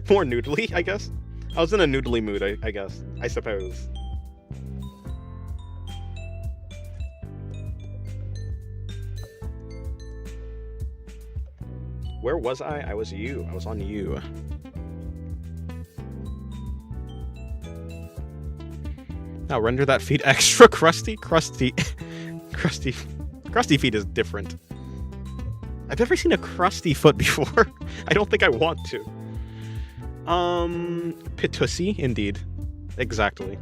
[SPEAKER 1] more noodly, I guess. I was in a noodly mood, I guess. I suppose. Where was I? I was you. I was on you. Now render that feet extra crusty. Crusty feet is different. I've never seen a crusty foot before. I don't think I want to. Pitussy, indeed. Exactly.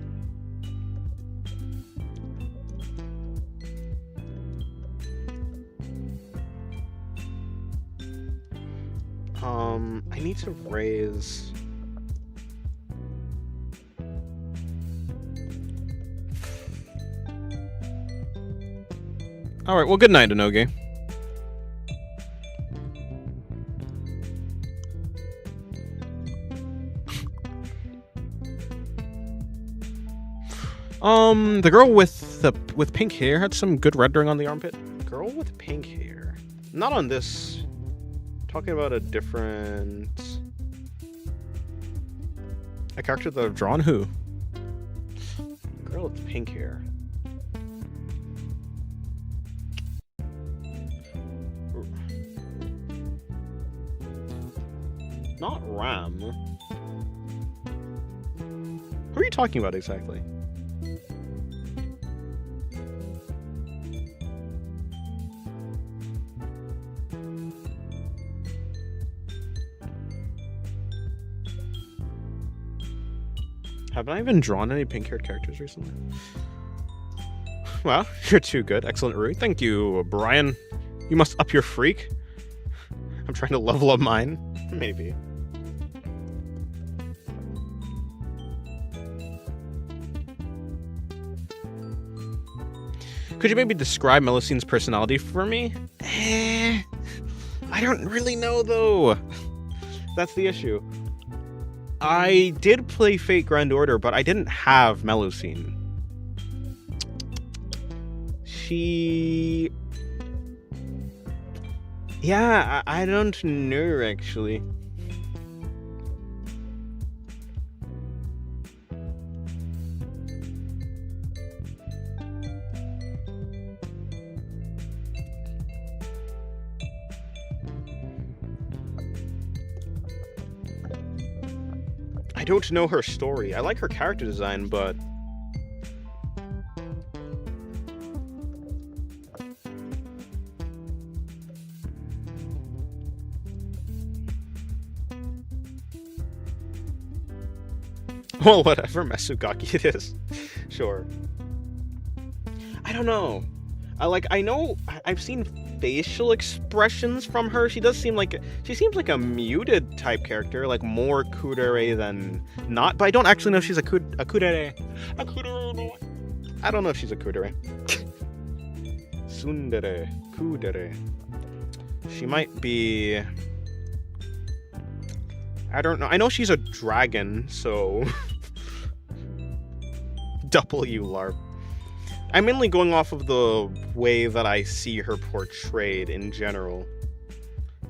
[SPEAKER 1] I need to raise... Alright, well, good night, Inogi. The girl with pink hair had some good rendering on the armpit. Girl with pink hair. Not on this. Talking about a different... A character that I've drawn? Who? Girl with pink hair. Not Ram. Who are you talking about exactly? Haven't I even drawn any pink-haired characters recently? Well, you're too good. Excellent, Rui. Thank you, Brian. You must up your freak. I'm trying to level up mine. Maybe. Could you maybe describe Melusine's personality for me? I don't really know, though. That's the issue. I did play Fate Grand Order, but I didn't have Melusine. Yeah, I don't know, actually. I don't know her story. I like her character design, but... Well, whatever, Mesugaki it is. Sure. I don't know. I know I've seen facial expressions from her. She seems like a muted type character, like more kudere than not, but I don't actually know if she's a kudere. I don't know if she's a kudere. Tsundere, kudere. She might be... I don't know. I know she's a dragon, so... W LARP. I'm mainly going off of the way that I see her portrayed in general.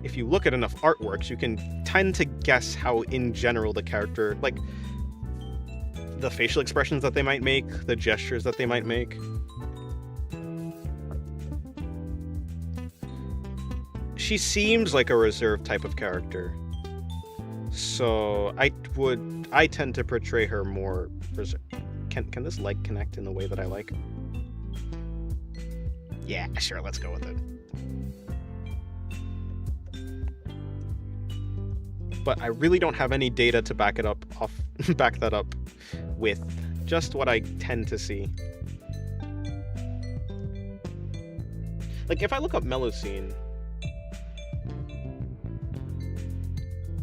[SPEAKER 1] If you look at enough artworks, you can tend to guess how, in general, the character... Like, the facial expressions that they might make, the gestures that they might make. She seems like a reserved type of character. So, I tend to portray her more reserved. Can this leg connect in the way that I like? Yeah, sure, let's go with it. But I really don't have any data to back that up with. Just what I tend to see. Like, if I look up Melusine...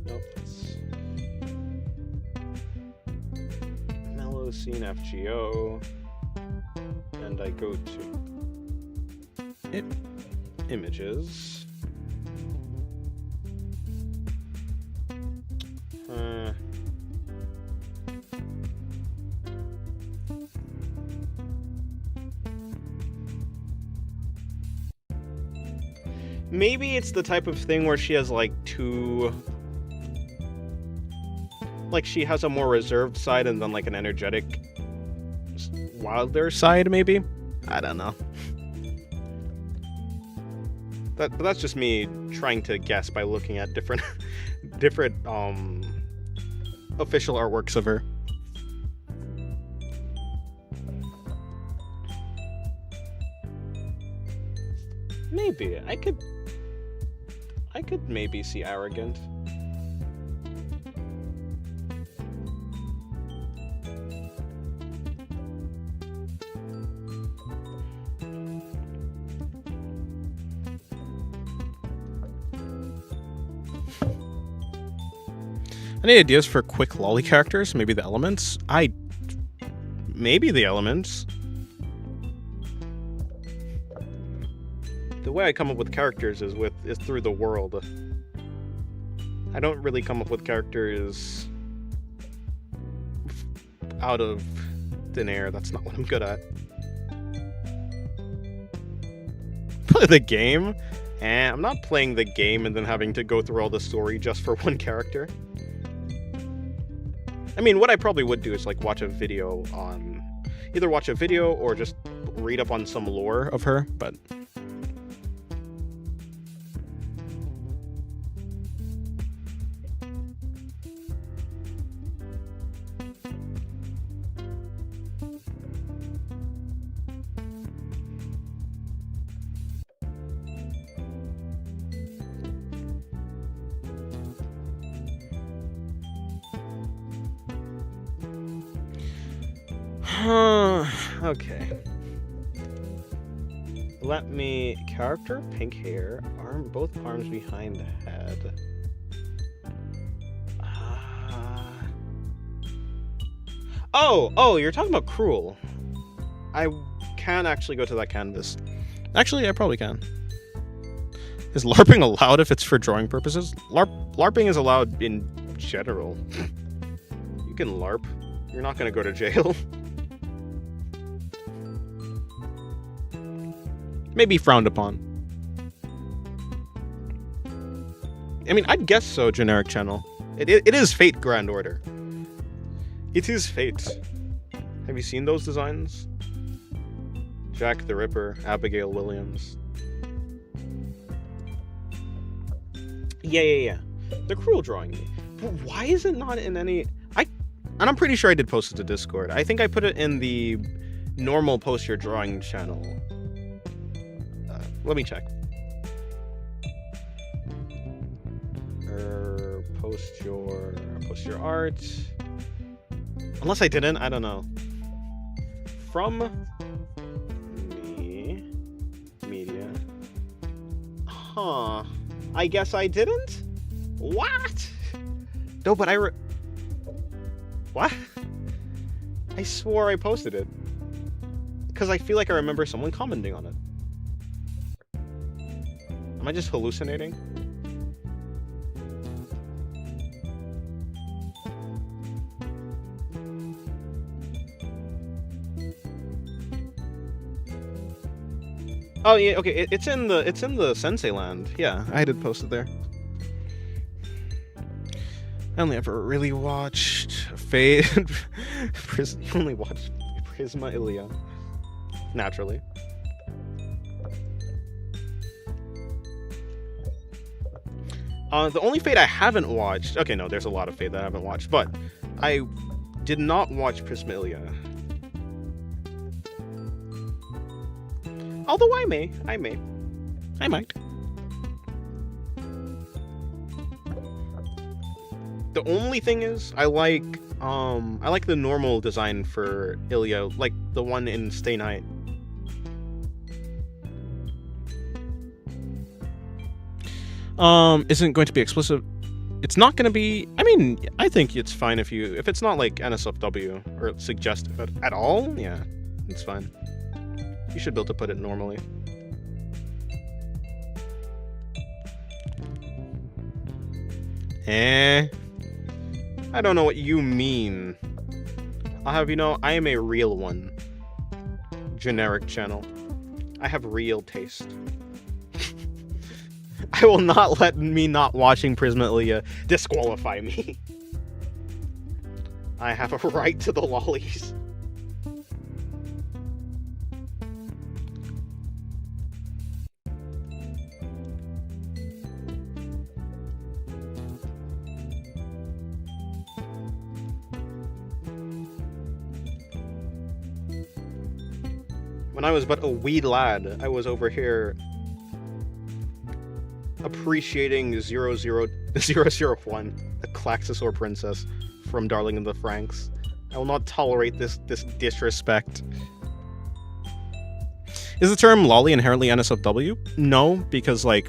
[SPEAKER 1] Nope. Melusine FGO. And I go to... images. Maybe it's the type of thing where she has like two... Like she has a more reserved side and then like an energetic, wilder side, maybe? I don't know. But that's just me trying to guess by looking at different different official artworks of her. Maybe I could maybe see arrogant. Any ideas for quick lolly characters? Maybe the elements? Maybe the elements. The way I come up with characters is through the world. I don't really come up with characters out of thin air. That's not what I'm good at. Play the game? I'm not playing the game and then having to go through all the story just for one character. I mean, what I probably would do is like watch a video on... Either watch a video or just read up on some lore of her, but... Okay. Let me... Character, pink hair, both arms behind the head. Oh, you're talking about Cruel. I can actually go to that canvas. Actually, I probably can. Is LARPing allowed if it's for drawing purposes? LARPing is allowed in general. You can LARP. You're not gonna go to jail. Maybe frowned upon. I mean, I'd guess so, generic channel. It is Fate Grand Order. It is Fate. Have you seen those designs? Jack the Ripper, Abigail Williams. Yeah. The Cruel drawing me. But why is it not in any... And I'm pretty sure I did post it to Discord. I think I put it in the normal post your drawing channel. Let me check. Post your art. Unless I didn't, I don't know. From me, media. Huh. I guess I didn't? What? No, but what? I swore I posted it. Because I feel like I remember someone commenting on it. Am I just hallucinating? Oh yeah, okay. It's in the Sensei land. Yeah, I did post it there. I only ever really watched Fate. You only watched Prisma Ilia. Naturally. The only Fate I haven't watched... Okay, no, there's a lot of Fate that I haven't watched, but I did not watch Prisma Ilia. Although I might. The only thing is, I like the normal design for Ilia, like the one in Stay Night. Isn't going to be explicit. It's not going to be. I mean, I think it's fine if it's not like NSFW or suggestive at all. Yeah, it's fine. You should be able to put it normally. I don't know what you mean. I'll have you know, I am a real one. Generic channel. I have real taste. I will not let me not watching Prisma Ilia disqualify me. I have a right to the lollies. When I was but a wee lad, I was over here appreciating 00001, the Klaxosaur princess from Darling in the Franxx. I will not tolerate this disrespect. Is the term lolly inherently NSFW? No, because, like,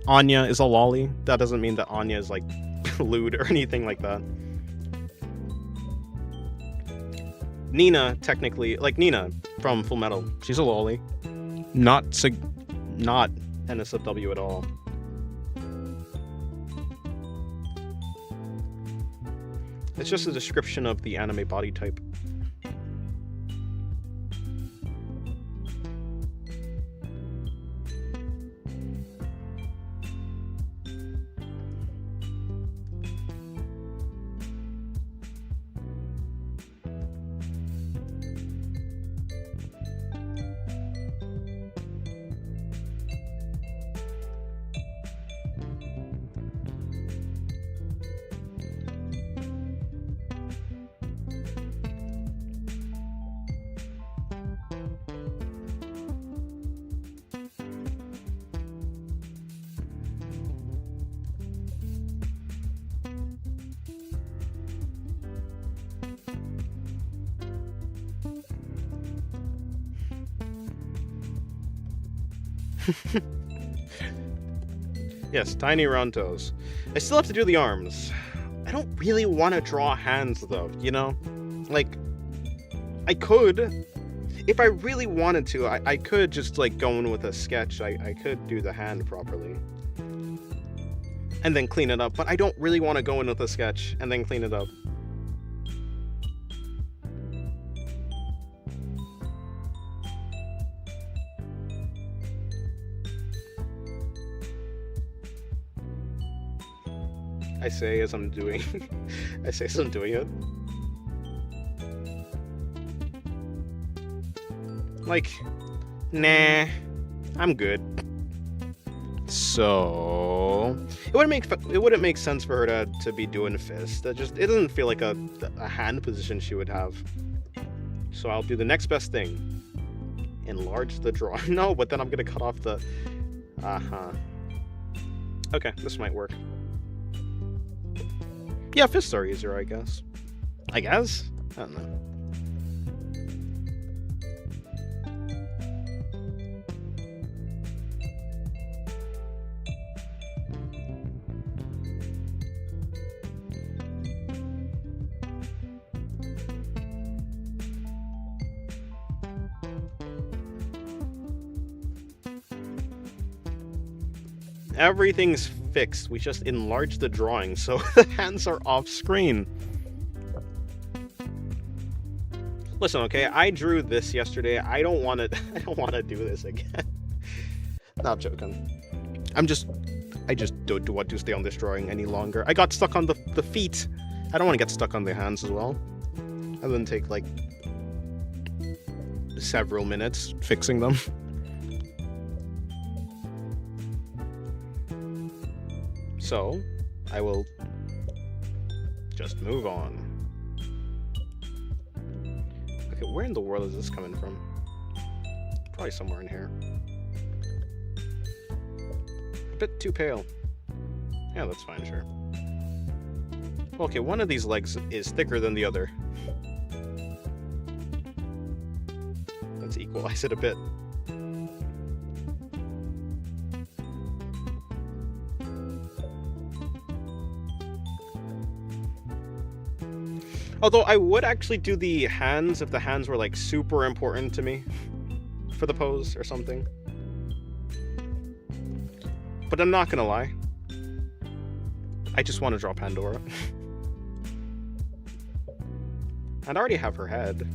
[SPEAKER 1] Anya is a lolly. That doesn't mean that Anya is, like, lewd or anything like that. Nina, technically, like Nina from Full Metal, she's a lolly. Not NSFW at all. It's just a description of the anime body type. Yes, tiny round toes. I still have to do the arms. I don't really want to draw hands though, you know? Like, I could. If I really wanted to, I could just like go in with a sketch. I could do the hand properly. And then clean it up, but I don't really want to go in with a sketch and then clean it up. I say as I'm doing it. Like, nah, I'm good. So it wouldn't make sense for her to be doing fist. It doesn't feel like a hand position she would have. So I'll do the next best thing. Enlarge the drawing. No, but then I'm gonna cut off the. Okay, this might work. Yeah, fists are easier, I guess. I don't know. Everything's fixed. We just enlarged the drawing, so the hands are off screen. Listen, okay, I drew this yesterday. I don't want to do this again. No, I'm joking. I just don't want to stay on this drawing any longer. I got stuck on the feet. I don't want to get stuck on the hands as well. And then take like several minutes fixing them. So, I will just move on. Okay, where in the world is this coming from? Probably somewhere in here. A bit too pale. Yeah, that's fine, sure. Okay, one of these legs is thicker than the other. Let's equalize it a bit. Although I would actually do the hands if the hands were like super important to me for the pose or something. But I'm not gonna lie. I just want to draw Pandora. And I already have her head.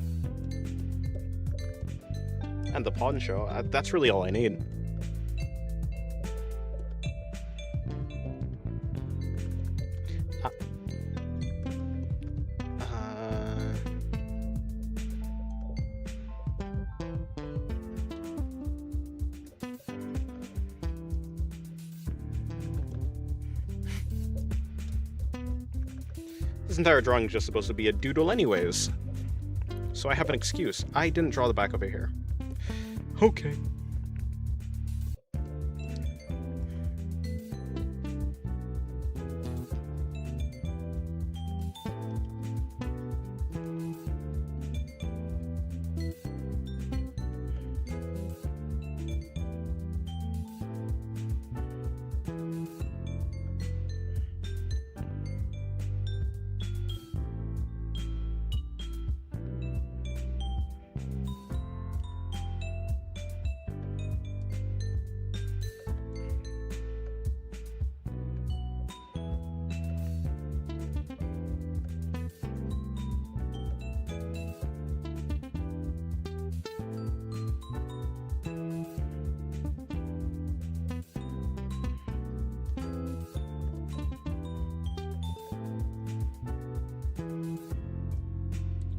[SPEAKER 1] And the poncho. That's really all I need. This entire drawing is just supposed to be a doodle anyways. So I have an excuse. I didn't draw the back of her hair. Okay.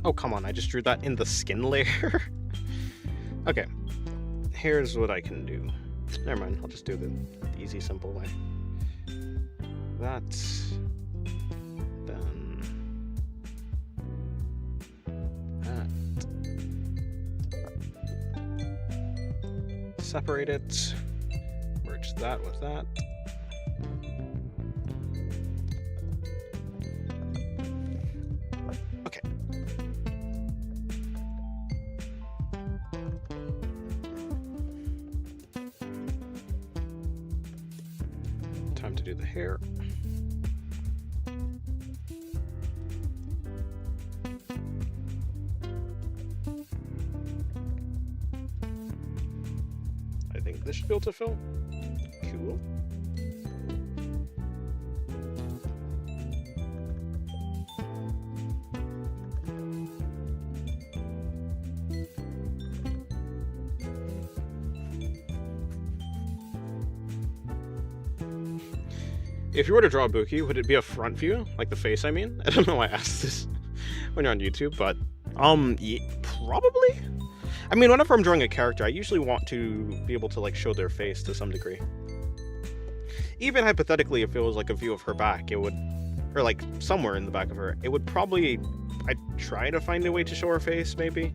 [SPEAKER 1] Oh, come on, I just drew that in the skin layer. Okay, here's what I can do. Never mind, I'll just do the easy, simple way. That's... then... that. Separate it. Merge that with that. Okay. Time to do the hair. I think this should be able to fill. Cool. If you were to draw a Buki, would it be a front view? Like the face, I mean? I don't know why I asked this when you're on YouTube, but, yeah, probably? I mean, whenever I'm drawing a character, I usually want to be able to, like, show their face to some degree. Even hypothetically, if it was, like, a view of her back, it would, or, like, somewhere in the back of her, it would probably, I'd try to find a way to show her face, maybe?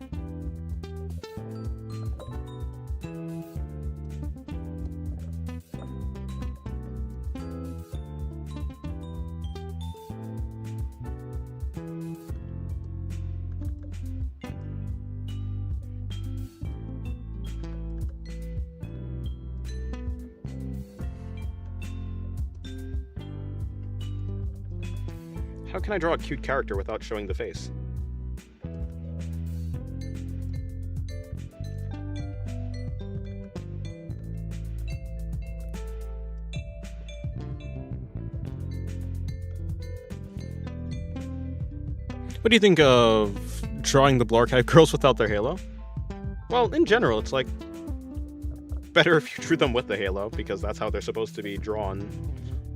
[SPEAKER 1] How can I draw a cute character without showing the face? What do you think of drawing the Blue Archive girls without their halo? Well, in general, it's like better if you drew them with the halo, because that's how they're supposed to be drawn.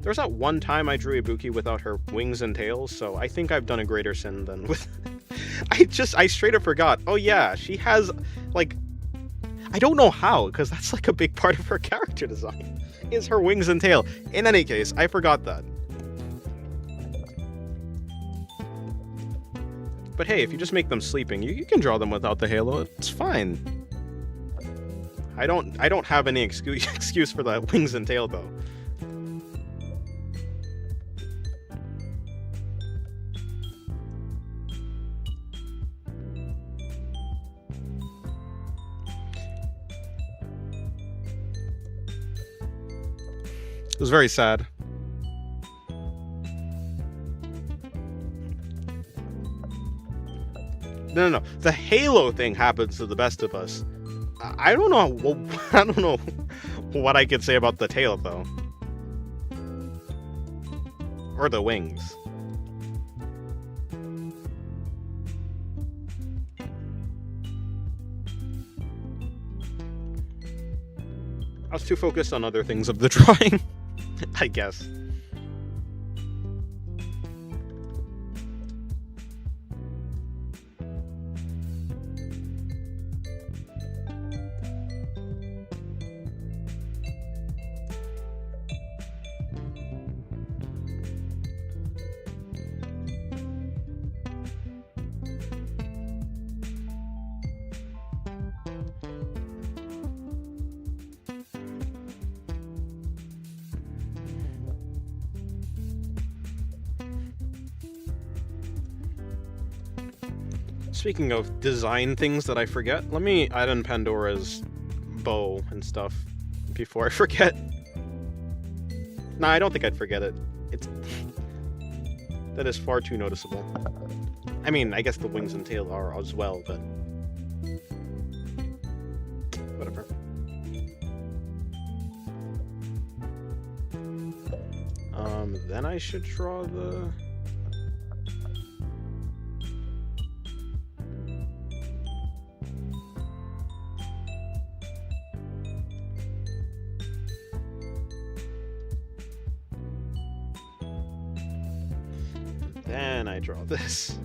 [SPEAKER 1] There was that one time I drew a Buki without her wings and tails, so I think I've done a greater sin than with... I straight up forgot. Oh yeah, she has, like... I don't know how, because that's like a big part of her character design, is her wings and tail. In any case, I forgot that. But hey, if you just make them sleeping, you can draw them without the halo, it's fine. I don't have any excuse for the wings and tail, though. It was very sad. No. The halo thing happens to the best of us. I don't know. I don't know what I could say about the tail, though, or the wings. I was too focused on other things of the drawing. I guess. Speaking of design things that I forget, let me add in Pandora's bow and stuff before I forget. Nah, I don't think I'd forget it. It's that is far too noticeable. I mean, I guess the wings and tail are as well, but whatever. Then I should draw the... Then I draw this.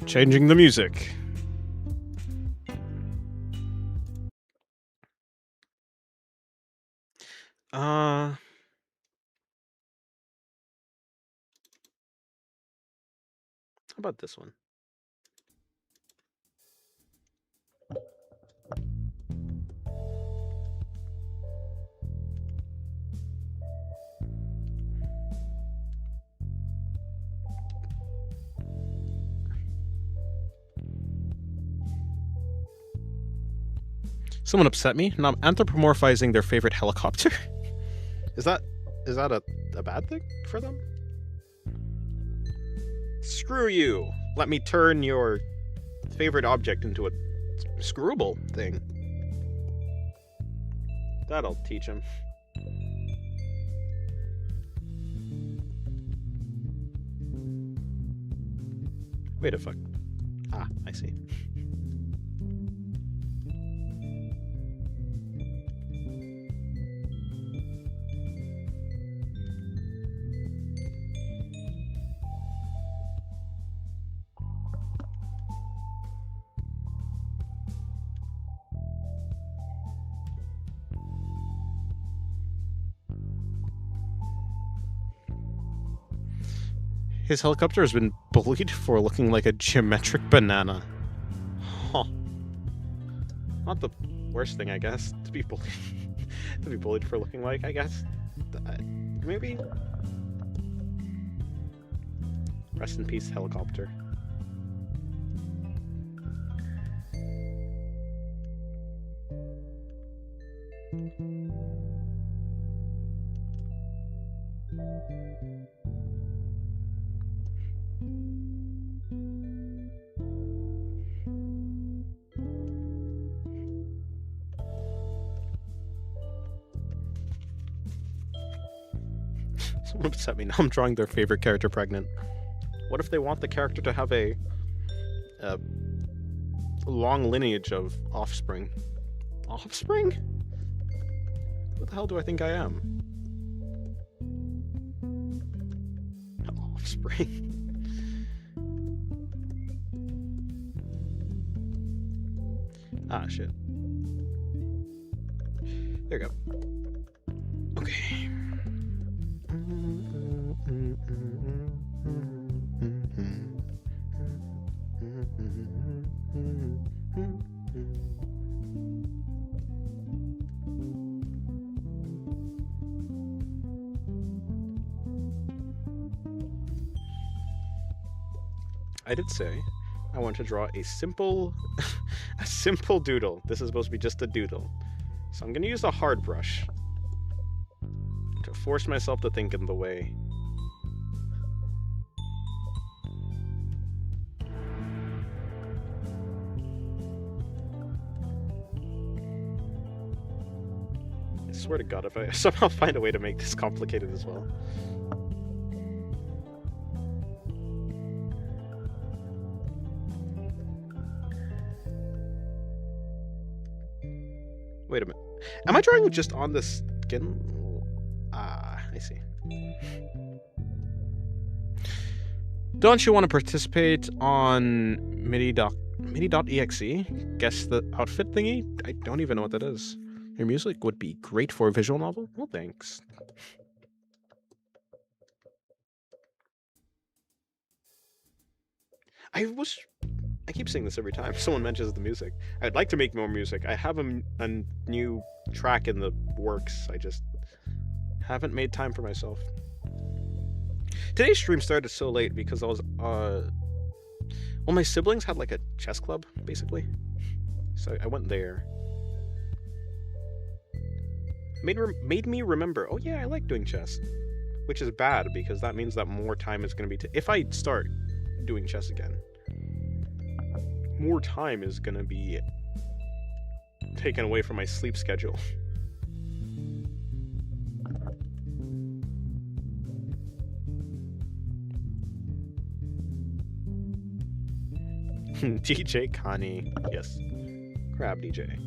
[SPEAKER 1] Changing the music. How about this one? Someone upset me, and I'm anthropomorphizing their favorite helicopter. Is that a bad thing for them? Screw you! Let me turn your favorite object into a screwable thing. That'll teach him. Wait a fuck. Ah, I see. His helicopter has been bullied for looking like a geometric banana. Huh. Not the worst thing, I guess, to be bullied. To be bullied for looking like, I guess. Maybe? Rest in peace, helicopter. Someone upset me. Now I'm drawing their favorite character pregnant. What if they want the character to have a long lineage of offspring? Offspring? What the hell do I think I am? Offspring. Ah, shit. There you go. Okay. I did say I want to draw a simple a simple doodle. This is supposed to be just a doodle. So I'm going to use a hard brush to force myself to think in the way. I swear to God, if I somehow find a way to make this complicated as well. Wait a minute. Am I drawing just on the skin? Ah, I see. Don't you want to participate on MIDI.exe? Guess the outfit thingy? I don't even know what that is. Your music would be great for a visual novel? Well, thanks. I I keep saying this every time someone mentions the music. I'd like to make more music. I have a new track in the works. I just haven't made time for myself. Today's stream started so late because I was, well, my siblings had like a chess club, basically. So I went there. Made me remember, oh yeah, I like doing chess. Which is bad, because that means that more time is going to be... if I start doing chess again, more time is going to be taken away from my sleep schedule. DJ Connie. Yes. Crab DJ.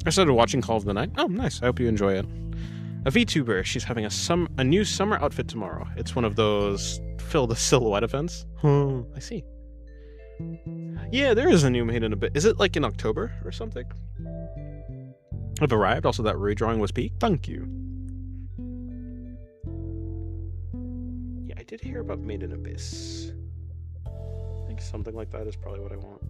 [SPEAKER 1] I started watching Call of the Night. Oh, nice. I hope you enjoy it. A VTuber. She's having a new summer outfit tomorrow. It's one of those fill the silhouette events. Oh, I see. Yeah, there is a new Made in a Bit. Is it like in October or something? I've arrived. Also, that redrawing was peak. Thank you. Yeah, I did hear about Made in Abyss. I think something like that is probably what I want.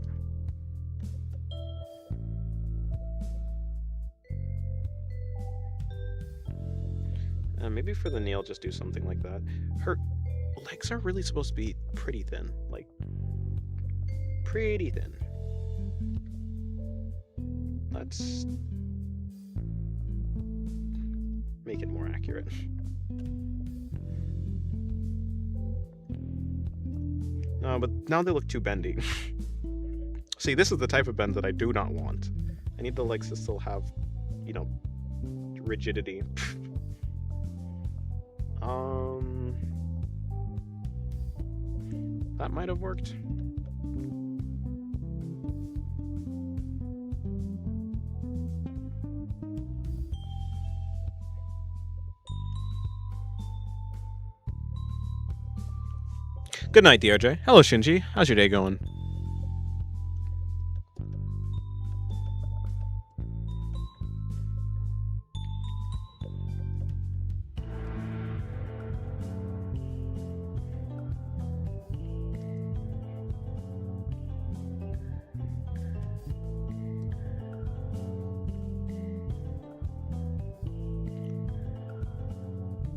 [SPEAKER 1] Maybe for the nail, just do something like that. Her legs are really supposed to be pretty thin. Like, pretty thin. Let's make it more accurate. No, but now they look too bendy. See, this is the type of bend that I do not want. I need the legs to still have, you know, rigidity. That might have worked. Good night, DRJ. Hello, Shinji. How's your day going?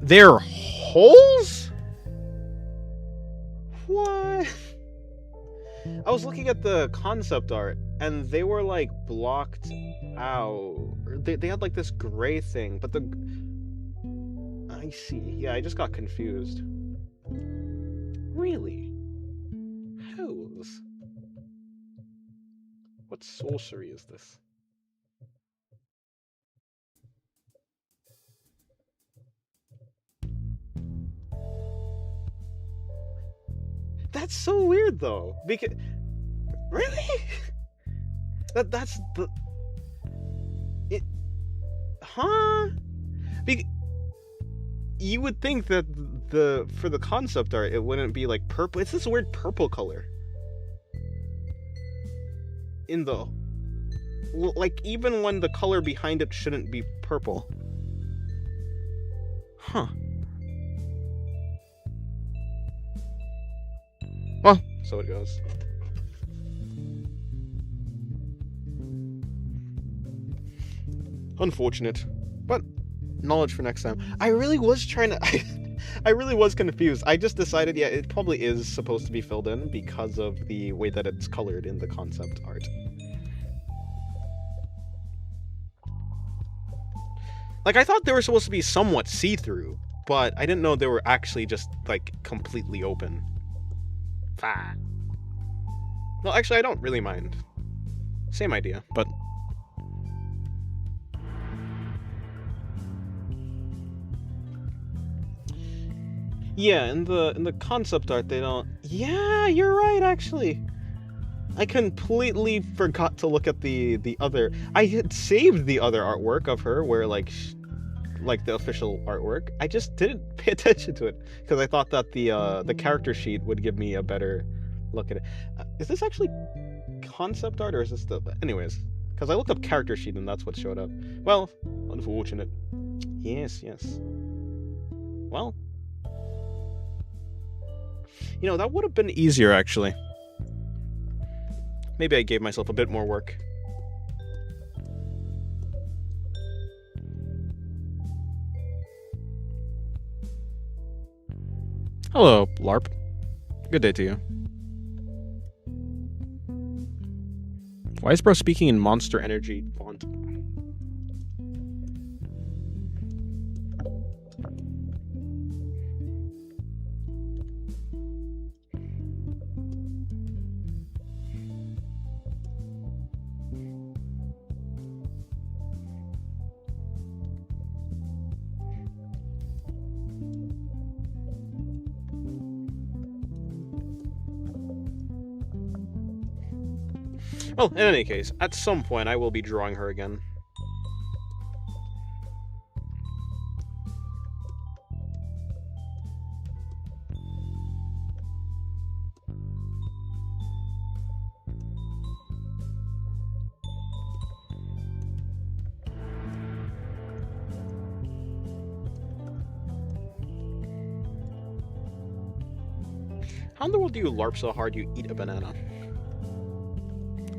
[SPEAKER 1] They're holes? What? I was looking at the concept art, and they were like blocked out. They had like this gray thing, but the... I see. Yeah, I just got confused. Really? Holes? What sorcery is this? That's so weird, though. Because really, that's the it, huh? You would think that for the concept art, it wouldn't be like purple. It's this weird purple color in the like even when the color behind it shouldn't be purple. Huh. Well, so it goes. Unfortunate, but knowledge for next time. I really was trying to... I really was confused. I just decided, yeah, it probably is supposed to be filled in because of the way that it's colored in the concept art. Like, I thought they were supposed to be somewhat see-through, but I didn't know they were actually just, like, completely open. Well, actually, I don't really mind. Same idea, but... Yeah, in the concept art, they don't. Yeah, you're right. Actually, I completely forgot to look at the other. I had saved the other artwork of her, where like the official artwork. I just didn't pay attention to it because I thought that the character sheet would give me a better look at it. Is this actually concept art or is this the? Anyways, because I looked up character sheet and that's what showed up. Well, unfortunate. Yes, yes. Well, that would have been easier actually. Maybe I gave myself a bit more work. Hello, LARP. Good day to you. Why is bro speaking in Monster Energy font? Well, in any case, at some point I will be drawing her again. How in the world do you LARP so hard you eat a banana?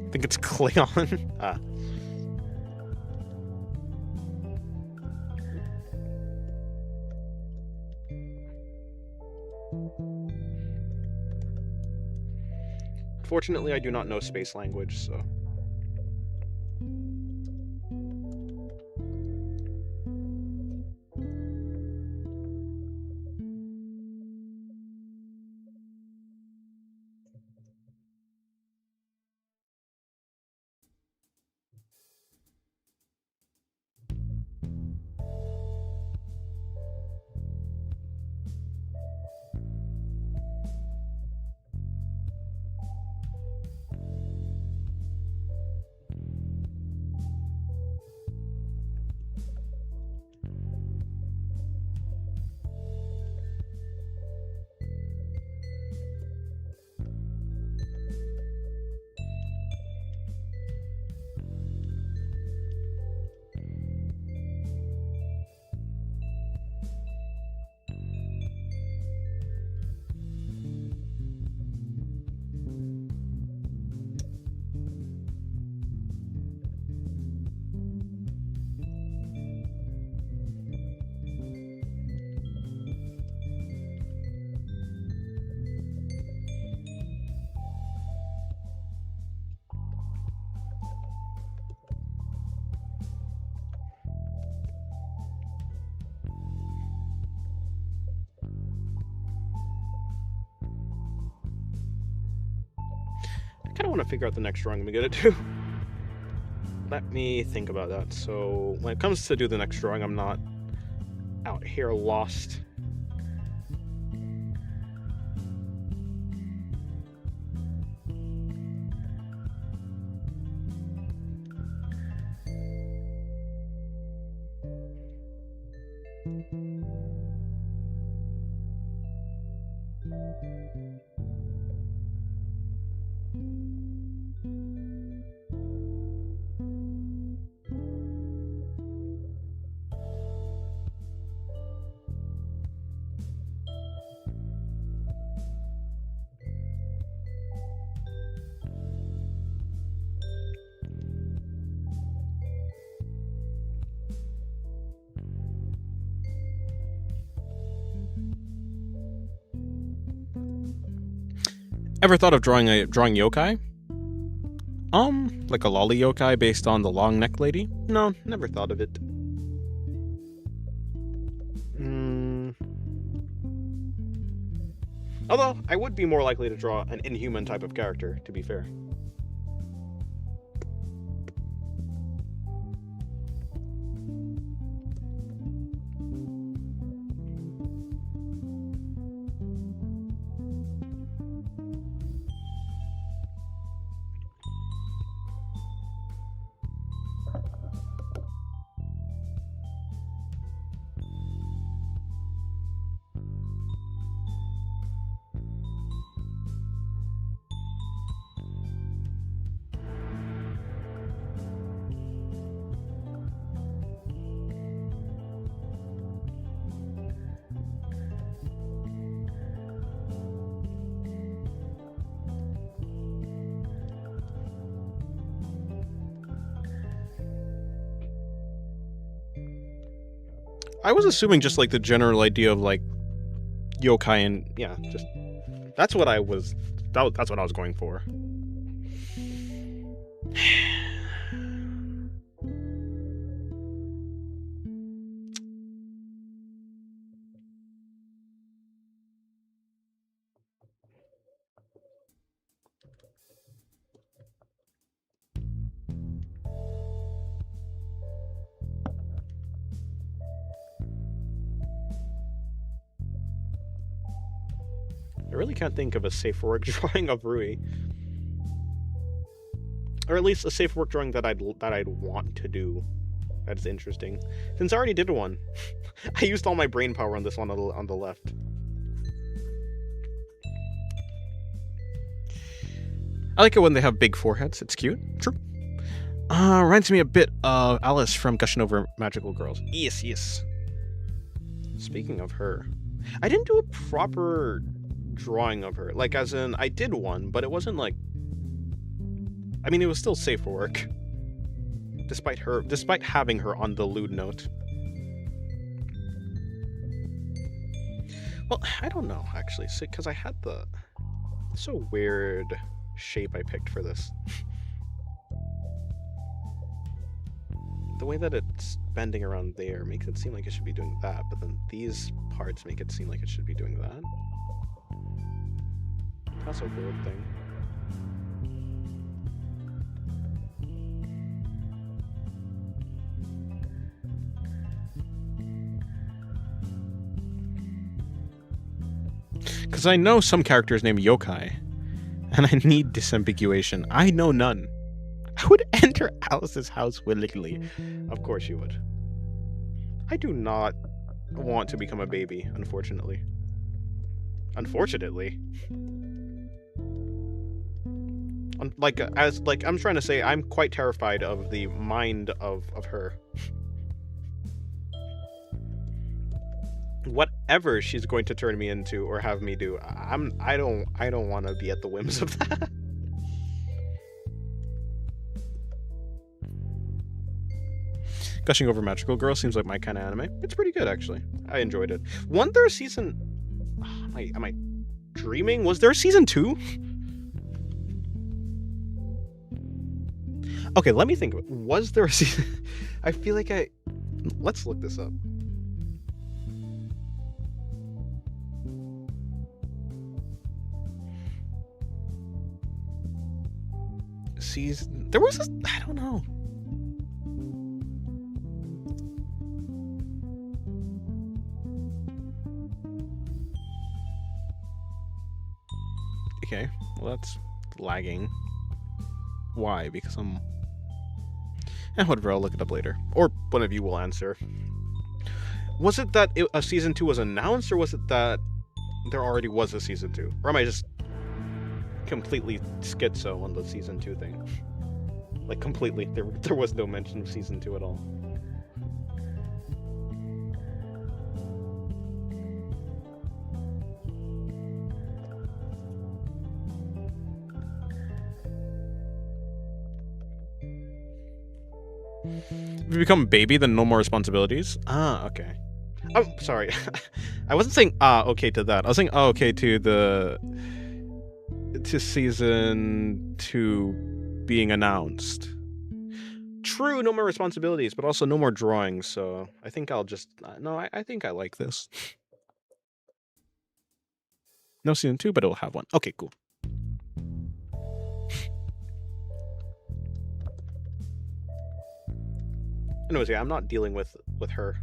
[SPEAKER 1] I think it's Klingon. Ah. Fortunately, I do not know space language, so... I kind of want to figure out the next drawing I'm gonna do. Let me think about that. So when it comes to do the next drawing, I'm not out here lost. Ever thought of drawing yokai? Like a lolly yokai based on the long neck lady? No, never thought of it. Although, I would be more likely to draw an inhuman type of character, to be fair. I was assuming just like the general idea of like yokai and yeah, just that's what I was going for. I really can't think of a safe for work drawing of Rui. Or at least a safe work drawing that I'd want to do. That's interesting. Since I already did one. I used all my brain power on this one on the left. I like it when they have big foreheads. It's cute. True. Reminds me a bit of Alice from Gushing Over Magical Girls. Yes, yes. Speaking of her, I didn't do a proper drawing of her. Like, as in, I did one, but it wasn't like... I mean, it was still safe for work. Despite having her on the lewd note. Well, I don't know, actually, because I had the... It's a weird shape I picked for this. The way that it's bending around there makes it seem like it should be doing that, but then these parts make it seem like it should be doing that. That's a weird thing. Because I know some characters named yokai, and I need disambiguation. I know none. I would enter Alice's house willingly. Of course you would. I do not want to become a baby, unfortunately. Unfortunately. I'm trying to say, I'm quite terrified of the mind of her. Whatever she's going to turn me into or have me do, I don't want to be at the whims of that. Gushing Over Magical Girl seems like my kind of anime. It's pretty good, actually. I enjoyed it. Wasn't there a season... Am I dreaming? Was there a season 2? Okay, let me think of it. Was there a season... I feel like Let's look this up. Season... There was a... I don't know. Okay, well that's lagging. Why? Because I'm... whatever, I'll look it up later. Or one of you will answer. Was it that a season 2 was announced, or was it that there already was a season 2? Or am I just completely schizo on the season 2 thing? Like, completely. There was no mention of season 2 at all. If you become a baby, then no more responsibilities? Ah, okay. Oh, sorry. I wasn't saying okay to that. I was saying okay to season 2 being announced. True, no more responsibilities, but also no more drawings, so I think I'll just... no, I think I like this. No season 2, but it'll have one. Okay, cool. Anyways, yeah, I'm not dealing with her.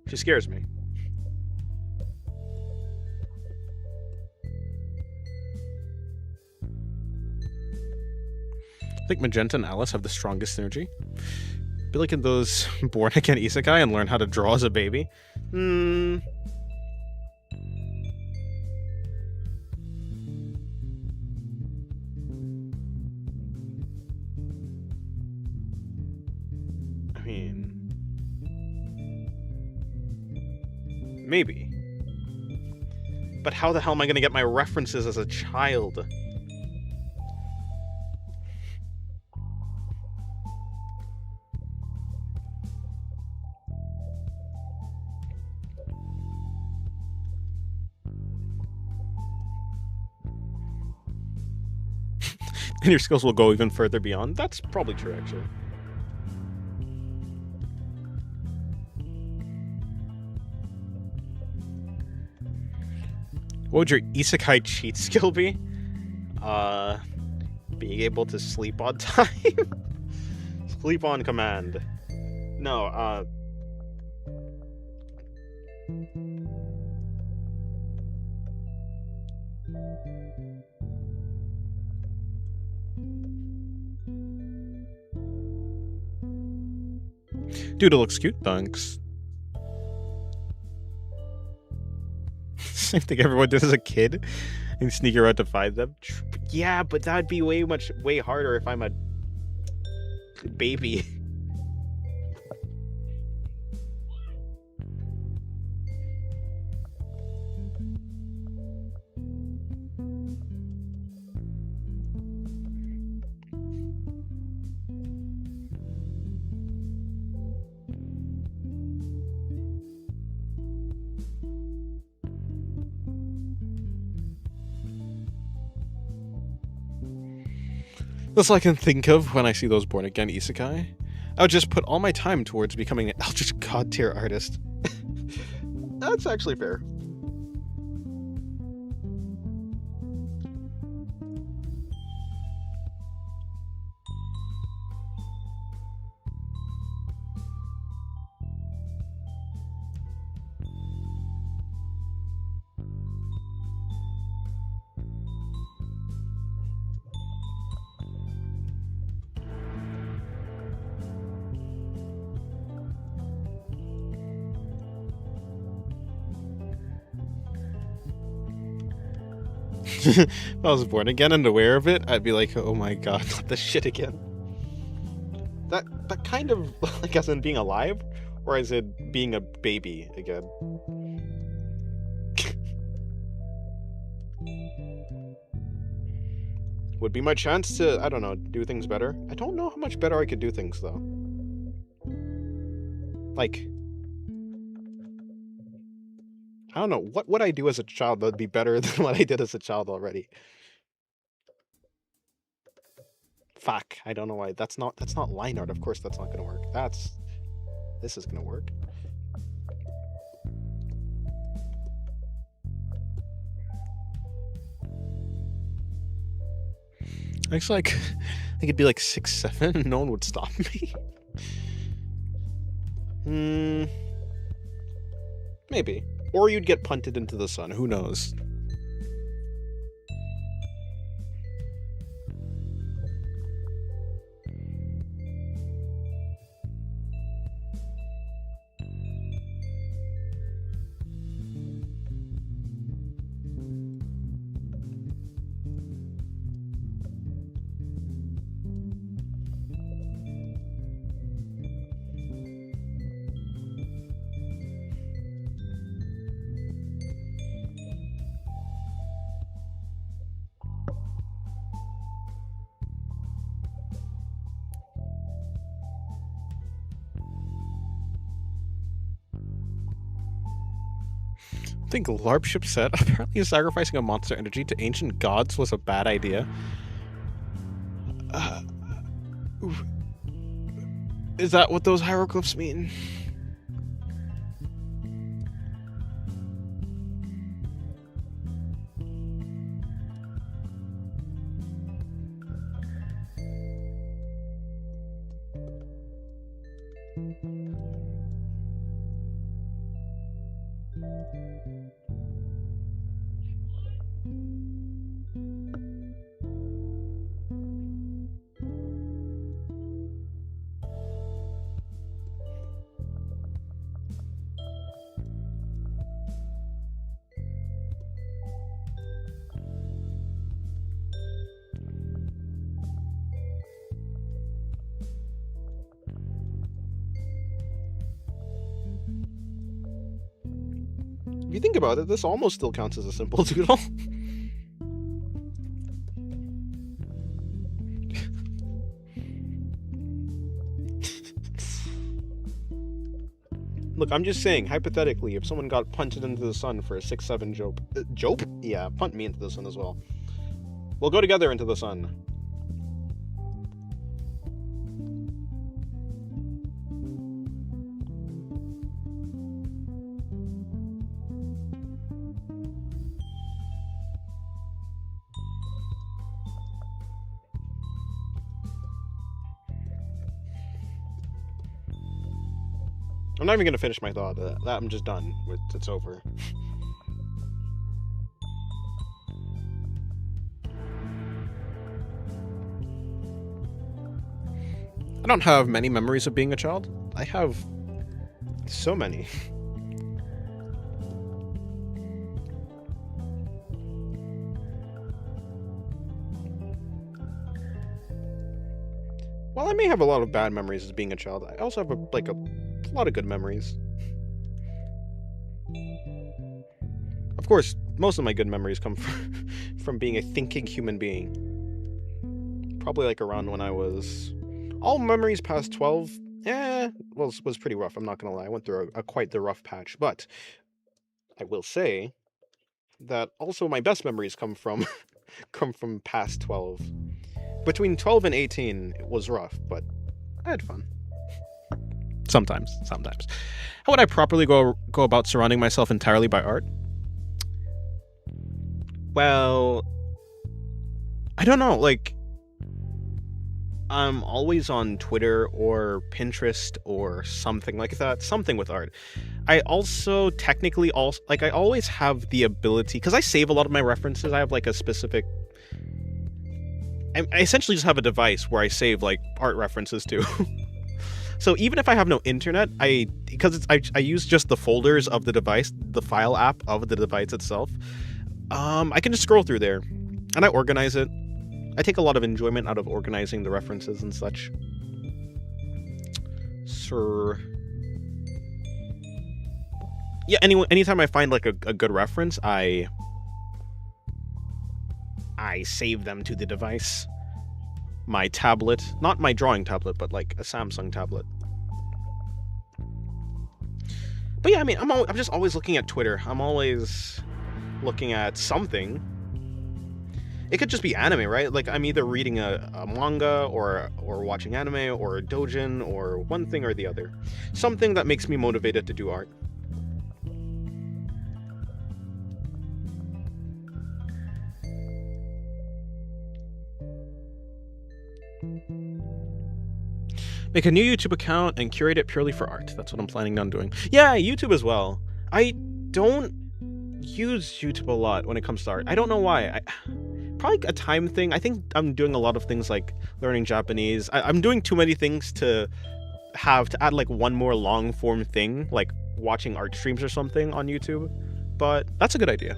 [SPEAKER 1] She scares me. I think Magenta and Alice have the strongest synergy. Be like in those Born Again Isekai and learn how to draw as a baby. I mean... maybe. But how the hell am I going to get my references as a child? And your skills will go even further beyond. That's probably true, actually. What would your isekai cheat skill be? Being able to sleep on time? Sleep on command. No, Dude, it looks cute, thanks. Same thing everyone did as a kid and sneak around to find them. Yeah, but that'd be way harder if I'm a baby. That's all I can think of when I see those born again isekai. I would just put all my time towards becoming an Eldritch God tier artist. That's actually fair. If I was born again and aware of it, I'd be like, oh my god, not this shit again. That kind of, like, as in being alive, or as in being a baby again? Would be my chance to, I don't know, do things better. I don't know how much better I could do things, though. Like, I don't know, what would I do as a child that would be better than what I did as a child already? Fuck, I don't know why. That's not line art. Of course that's not gonna work. This is gonna work. Actually, like, I could be like 6'7", no one would stop me. Maybe. Or you'd get punted into the sun, who knows? Think LARP ship said apparently sacrificing a monster energy to ancient gods was a bad idea. Is that what those hieroglyphs mean? If you think about it, this almost still counts as a simple doodle. Look, I'm just saying, hypothetically, if someone got punted into the sun for a 6'7" jope? Jope? Yeah, punt me into the sun as well. We'll go together into the sun. I'm not even gonna finish my thought. That I'm just done with. It's over. I don't have many memories of being a child. I have so many. While I may have a lot of bad memories as being a child, I also have a lot of good memories. Of course, most of my good memories come from being a thinking human being. Probably like around when I was... All memories past 12, was pretty rough, I'm not gonna lie. I went through a quite the rough patch, but I will say that also my best memories come from past 12. Between 12 and 18, it was rough, but I had fun. Sometimes. How would I properly go about surrounding myself entirely by art? Well, I don't know, like, I'm always on Twitter or Pinterest or something like that, something with art. I also technically I always have the ability, because I save a lot of my references, I have like a specific... I essentially just have a device where I save like art references to. So even if I have no internet, I use just the folders of the device, the file app of the device itself. I can just scroll through there, and I organize it. I take a lot of enjoyment out of organizing the references and such. Sir. Yeah. Anytime I find like a good reference, I save them to the device. My tablet, not my drawing tablet, but like a Samsung tablet. But yeah, I mean, I'm just always looking at Twitter. I'm always looking at something. It could just be anime, right? Like I'm either reading a manga or watching anime or a doujin or one thing or the other. Something that makes me motivated to do art. Make a new YouTube account and curate it purely for art. That's what I'm planning on doing. Yeah, YouTube as well. I don't use YouTube a lot when it comes to art. I don't know why. Probably a time thing. I think I'm doing a lot of things like learning Japanese. I'm doing too many things to have to add like one more long form thing, like watching art streams or something on YouTube. But that's a good idea.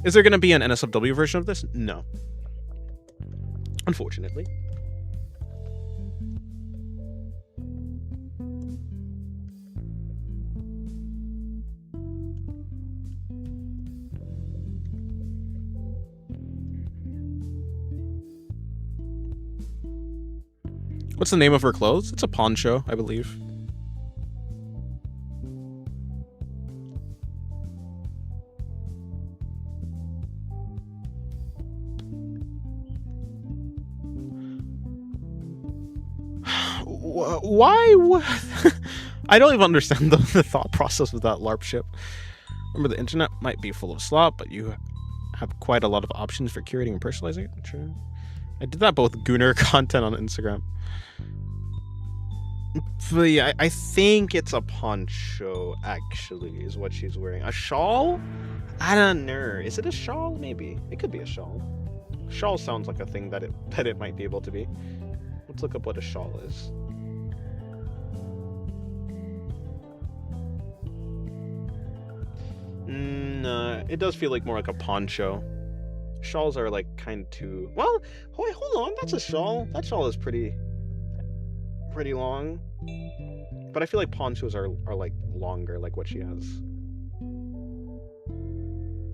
[SPEAKER 1] Is there going to be an NSFW version of this? No. Unfortunately. What's the name of her clothes? It's a poncho, I believe. Why? I don't even understand the thought process of that LARP ship. Remember, the internet might be full of slop, but you have quite a lot of options for curating and personalizing it. True. I did that both Gooner content on Instagram. But yeah, I think it's a poncho, actually, is what she's wearing. A shawl? I don't know. Is it a shawl? Maybe. It could be a shawl. Shawl sounds like a thing that it might be able to be. Let's look up what a shawl is. No, it does feel like more like a poncho. Shawls are like kind of too... Well, wait, hold on. That's a shawl. That shawl is pretty long. But I feel like ponchos are like longer, like what she has.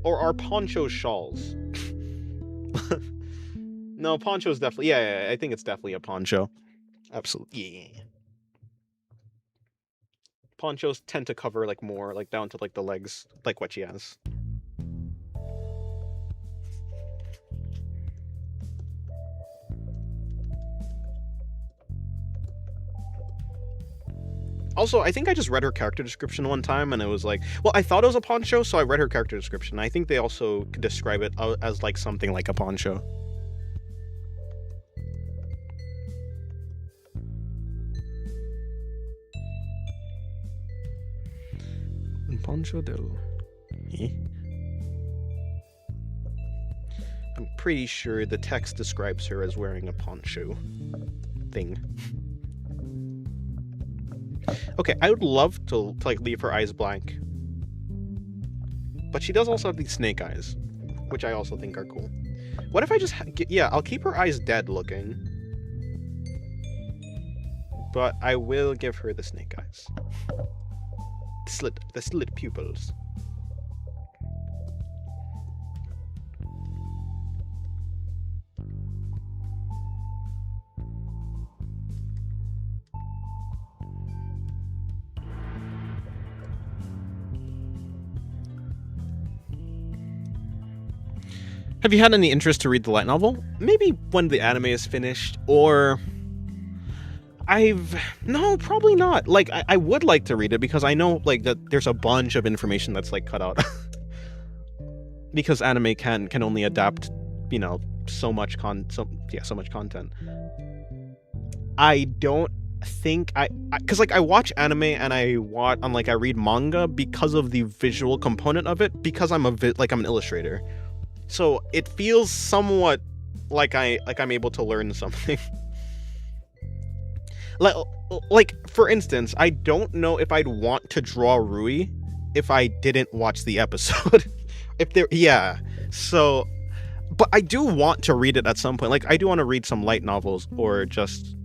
[SPEAKER 1] Or are ponchos shawls? No, poncho's definitely... Yeah, I think it's definitely a poncho. Absolutely. Yeah. Ponchos tend to cover like more, like down to like the legs, like what she has. Also, I think I just read her character description one time, and it was like, well, I thought it was a poncho, so I read her character description. I think they also describe it as like something like a poncho. Poncho del... Eh? I'm pretty sure the text describes her as wearing a poncho thing. Okay, I would love to like leave her eyes blank. But she does also have these snake eyes, which I also think are cool. What if I just... yeah, I'll keep her eyes dead looking. But I will give her the snake eyes. The slit pupils. Have you had any interest to read the light novel? Maybe when the anime is finished, or... No, probably not. Like, I would like to read it because I know, like, that there's a bunch of information that's, like, cut out. Because anime can only adapt, you know, so much content. I don't think because like I watch anime and I read manga because of the visual component of it, because I'm an illustrator. So it feels somewhat like I'm able to learn something. Like for instance, I don't know if I'd want to draw Rui if I didn't watch the episode. So, but I do want to read it at some point. Like I do want to read some light novels or just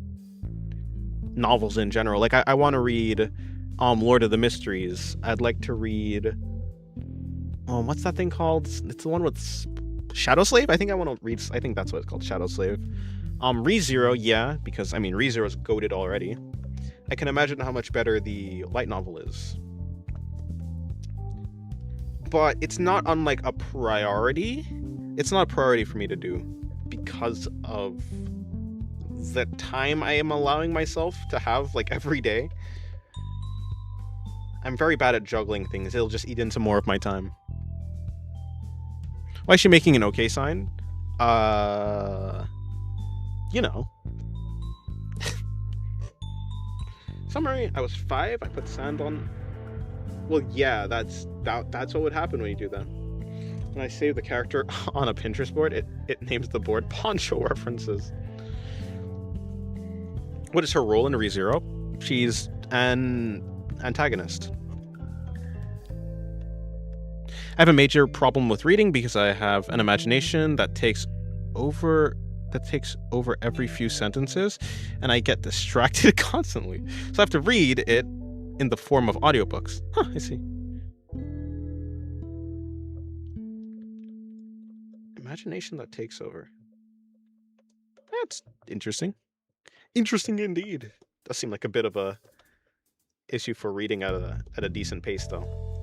[SPEAKER 1] novels in general. Like I want to read Lord of the Mysteries. I'd like to read what's that thing called? It's the one with Shadow Slave? I think that's what it's called, Shadow Slave. ReZero, yeah, because I mean ReZero is goated already. I can imagine how much better the light novel is. But it's not on like a priority. It's not a priority for me to do because of the time I am allowing myself to have like every day. I'm very bad at juggling things. It'll just eat into more of my time. Why is she making an okay sign? You know. Summary, I was 5, I put sand on... Well, yeah, that's what would happen when you do that. When I save the character on a Pinterest board, it names the board Poncho References. What is her role in ReZero? She's an antagonist. I have a major problem with reading because I have an imagination that takes over every few sentences, and I get distracted constantly. So I have to read it in the form of audiobooks. Huh, I see. Imagination that takes over. That's interesting. Interesting indeed. Does seem like a bit of a issue for reading at a decent pace, though.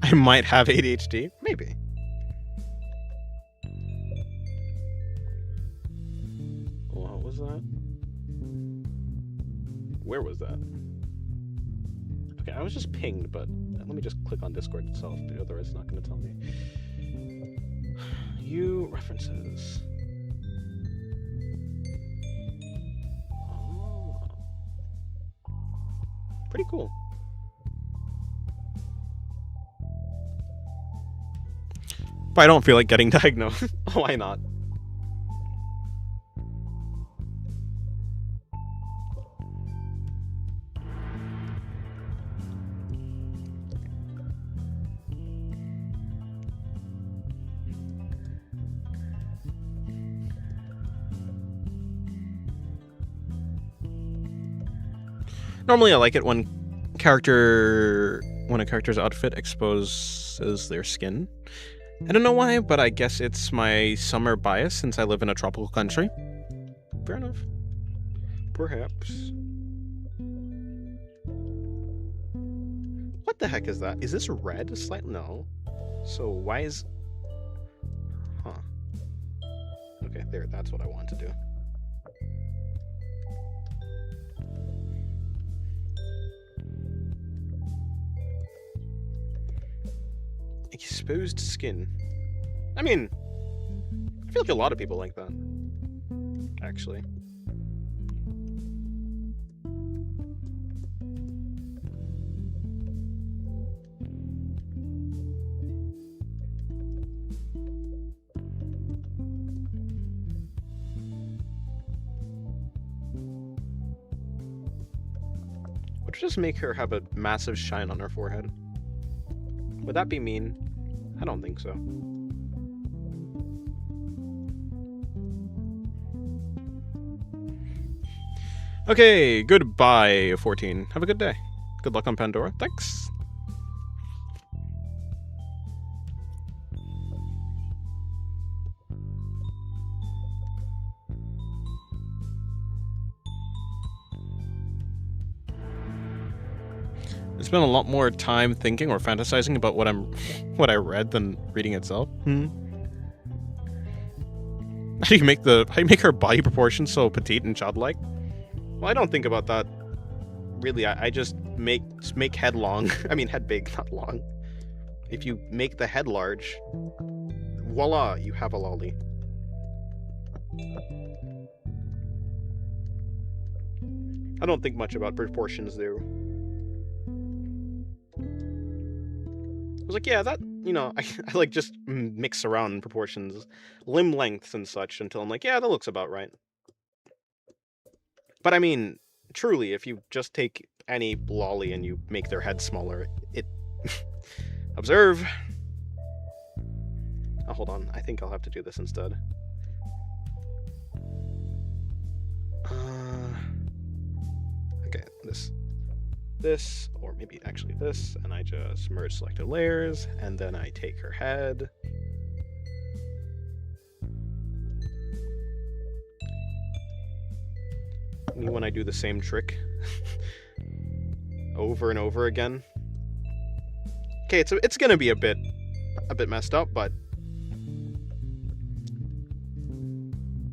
[SPEAKER 1] I might have ADHD. Maybe. What was that? Where was that? Okay, I was just pinged, but let me just click on Discord itself, otherwise it's not going to tell me. You references. Oh. Pretty cool. But I don't feel like getting diagnosed. Why not? Normally I like it when a character's outfit exposes their skin. I don't know why, but I guess it's my summer bias since I live in a tropical country. Fair enough. Perhaps. What the heck is that? Is this red? No. So why is... Huh. Okay, there, that's what I want to do. Exposed skin. I mean, I feel like a lot of people like that, actually. Would just make her have a massive shine on her forehead? Would that be mean? I don't think so. Okay, goodbye, 14. Have a good day. Good luck on Pandora. Thanks. I spent a lot more time thinking or fantasizing about what I read than reading itself. How do you make her body proportions so petite and childlike? Well, I don't think about that. Really, I just make head long. I mean, head big, not long. If you make the head large, voila, you have a lolly. I don't think much about proportions there. I was like, yeah, that, you know, I like just mix around proportions, limb lengths and such until I'm like, yeah, that looks about right. But I mean, truly, if you just take any lolly and you make their head smaller, it... Observe! Oh, hold on. I think I'll have to do this instead. Okay, this, or maybe actually this, and I just merge selected layers, and then I take her head. Me when I do the same trick over and over again. Okay, it's gonna be a bit messed up, but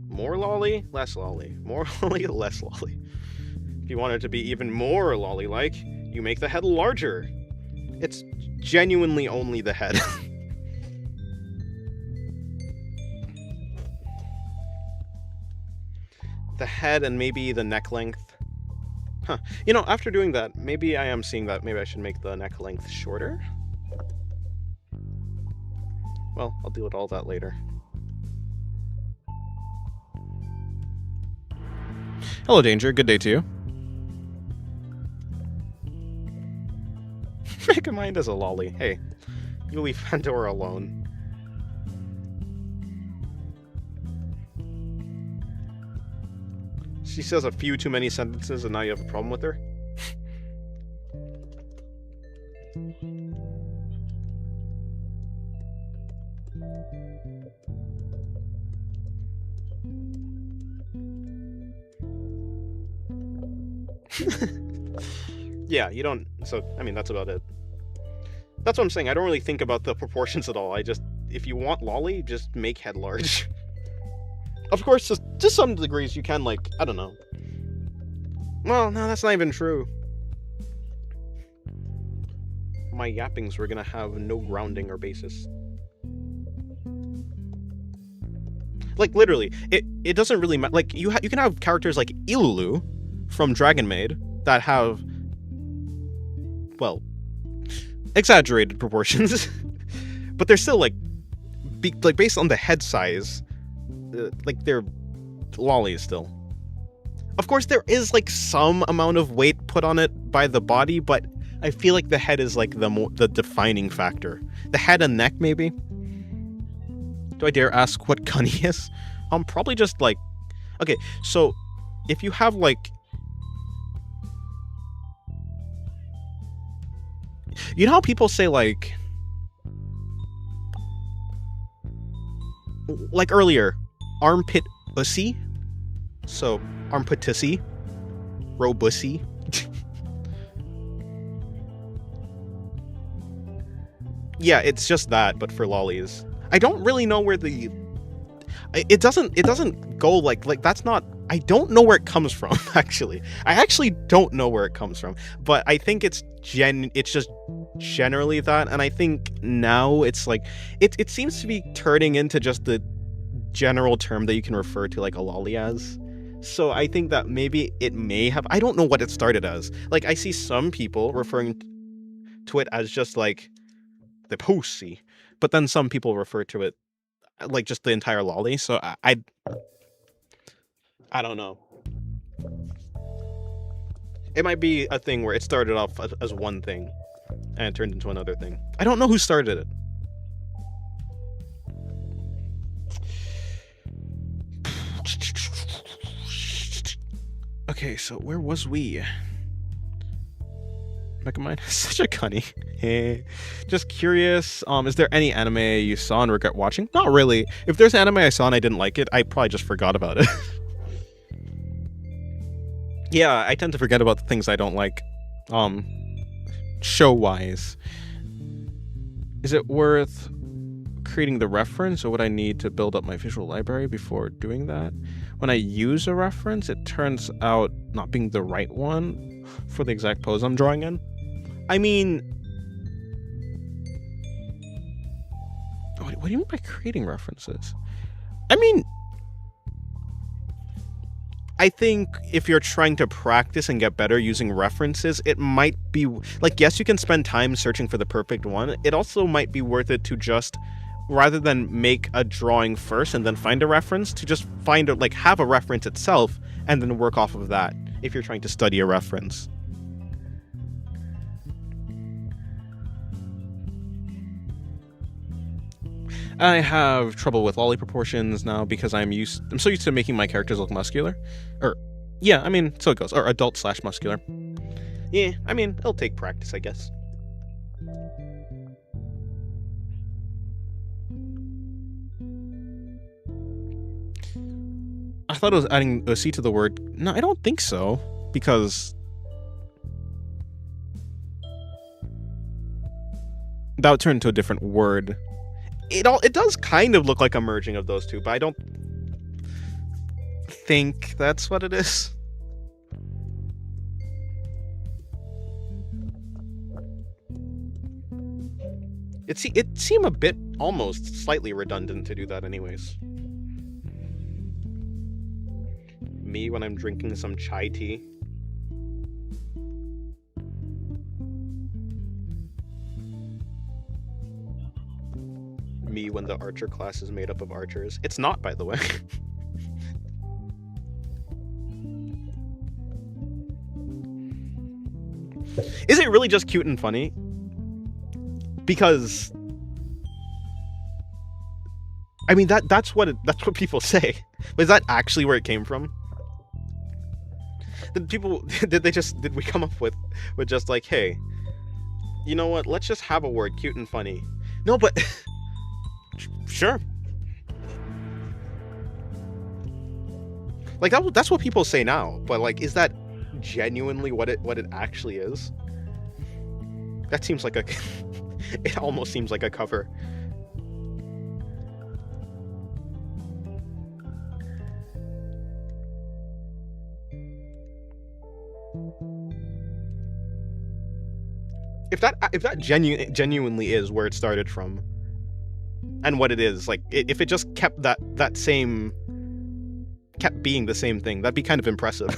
[SPEAKER 1] more lolly, less lolly, more lolly, less lolly. If you want it to be even more lolly-like, you make the head larger. It's genuinely only the head. The head and maybe the neck length. Huh. You know, after doing that, maybe I am seeing that maybe I should make the neck length shorter. Well, I'll deal with all that later. Hello, Danger. Good day to you. Make a mind as a lolly. Hey, you leave Pandora alone. She says a few too many sentences and now you have a problem with her? Yeah, you don't... So, I mean, that's about it. That's what I'm saying. I don't really think about the proportions at all. I just... If you want lolly, just make head large. Of course, to some degrees, you can, like, I don't know. Well, no, that's not even true. My yappings were gonna have no grounding or basis. Like, literally, it doesn't really matter. Like, you can have characters like Ilulu from Dragon Maid that have, well, exaggerated proportions, but they're still, like, based on the head size, like, they're lollies still. Of course, there is, like, some amount of weight put on it by the body, but I feel like the head is, like, the defining factor. The head and neck, maybe? Do I dare ask what Gunny is? Probably just, like... Okay, so, if you have, like... You know how people say, like earlier, armpit ussy? So, armpit tussy? Robussy? Yeah, it's just that, but for lollies. I don't really know where the it doesn't go like that's not. I don't know where it comes from. Actually, I actually don't know where it comes from, but I think it's just generally that, and I think now it's like it seems to be turning into just the general term that you can refer to like a lolly as. So I think that maybe it may have. I don't know what it started as. Like I see some people referring to it as just like the pussy, but then some people refer to it like just the entire lolly. So I don't know. It might be a thing where it started off as one thing and it turned into another thing. I don't know who started it. Okay, so where was we? Megamind is such a cunny. Just curious, is there any anime you saw and regret watching? Not really. If there's anime I saw and I didn't like it, I probably just forgot about it. Yeah, I tend to forget about the things I don't like. Show-wise. Is it worth creating the reference, or would I need to build up my visual library before doing that? When I use a reference, it turns out not being the right one for the exact pose I'm drawing in. I mean, what do you mean by creating references? I mean, I think if you're trying to practice and get better using references, it might be like, yes, you can spend time searching for the perfect one. It also might be worth it to just, rather than make a drawing first and then find a reference, to just have a reference itself and then work off of that if you're trying to study a reference. I have trouble with lolly proportions now because I'm so used to making my characters look muscular. Or, yeah, I mean, so it goes. Or adult/muscular. Yeah, I mean, it'll take practice, I guess. I thought it was adding a C to the word. No, I don't think so. Because that would turn into a different word. It does kind of look like a merging of those two, but I don't think that's what it is. It seemed a bit almost slightly redundant to do that anyways. Me when I'm drinking some chai tea. Me when the archer class is made up of archers. It's not, by the way. Is it really just cute and funny? Because I mean that's what people say. But is that actually where it came from? Did we come up with just like, hey, you know what? Let's just have a word, cute and funny. No, but sure. Like that's what people say now, but like, is that genuinely what it actually is? That seems like it almost seems like a cover. If that genuinely is where it started from, and what it is, like, if it just kept kept being the same thing, that'd be kind of impressive.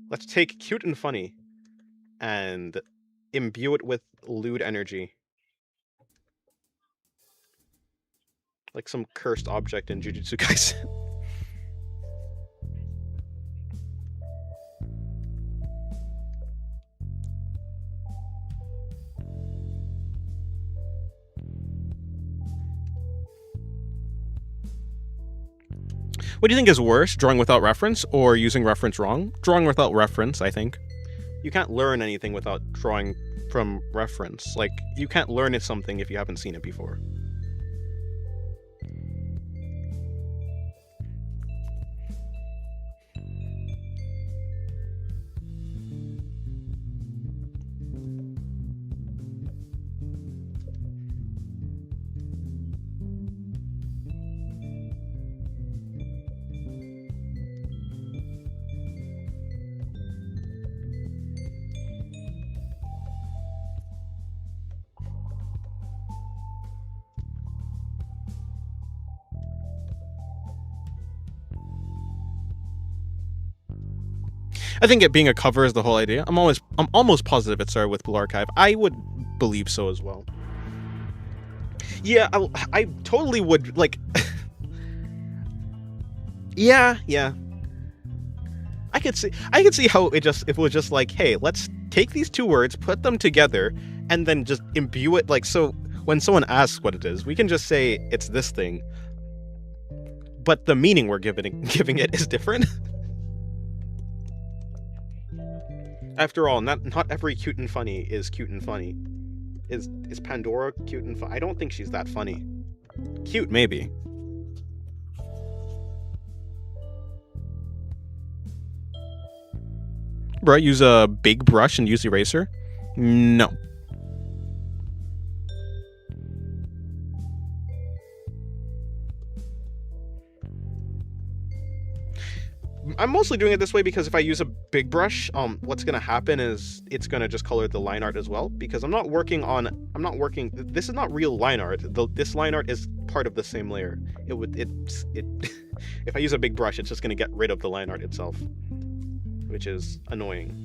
[SPEAKER 1] Let's take cute and funny and imbue it with lewd energy. Like some cursed object in Jujutsu Kaisen. What do you think is worse, drawing without reference or using reference wrong? Drawing without reference, I think. You can't learn anything without drawing from reference. Like, you can't learn something if you haven't seen it before. I think it being a cover is the whole idea. I'm almost positive it started with Blue Archive. I would believe so as well. Yeah, I totally would, like... yeah. I could see how it was just like, hey, let's take these two words, put them together, and then just imbue it, like, so when someone asks what it is, we can just say it's this thing, but the meaning we're giving it is different. After all, not every cute and funny is cute and funny. Is Pandora cute and funny? I don't think she's that funny. Cute, maybe. Bro, use a big brush and use eraser? No. I'm mostly doing it this way because if I use a big brush, what's gonna happen is it's gonna just color the line art as well, because this is not real line art. This line art is part of the same layer. If I use a big brush, it's just gonna get rid of the line art itself, which is annoying.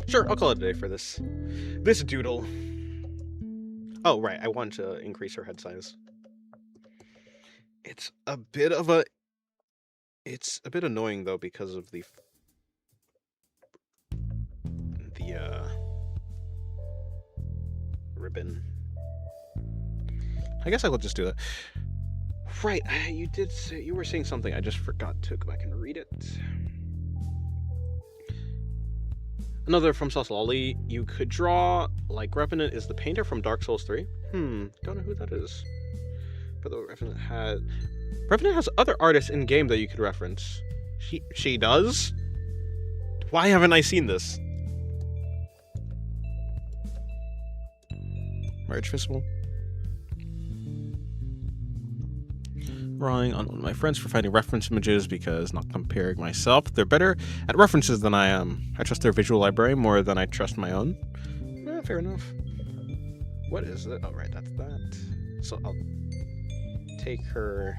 [SPEAKER 1] Sure, I'll call it a day for this doodle. Oh, right, I want to increase her head size. It's a bit annoying though because of the ribbon. I guess I will just do that. Right, you were saying something. I just forgot to go back and read it. Another from Sauce you could draw like Revenant is the painter from Dark Souls 3. Don't know who that is. But the Revenant has other artists in game that you could reference. She does? Why haven't I seen this? Marriage Festival. Relying on one of my friends for finding reference images because not comparing myself. They're better at references than I am. I trust their visual library more than I trust my own. Fair enough. What is it? Oh, right, that's that. So I'll take her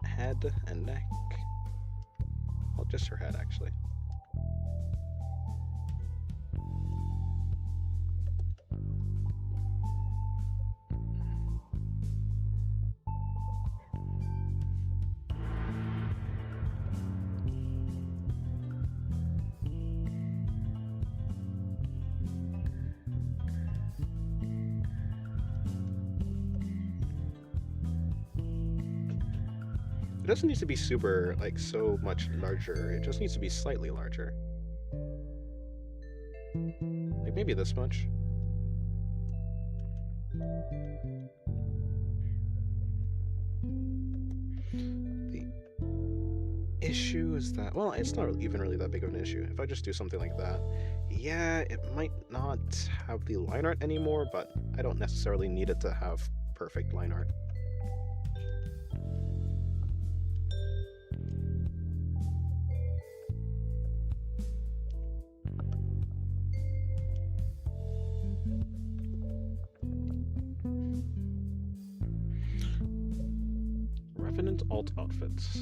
[SPEAKER 1] head and neck. Well, just her head, actually. It doesn't need to be super, like, so much larger. It just needs to be slightly larger. Like, maybe this much. The issue is that, well, it's not even really that big of an issue. If I just do something like that, yeah, it might not have the line art anymore, but I don't necessarily need it to have perfect line art. Revenant alt outfits.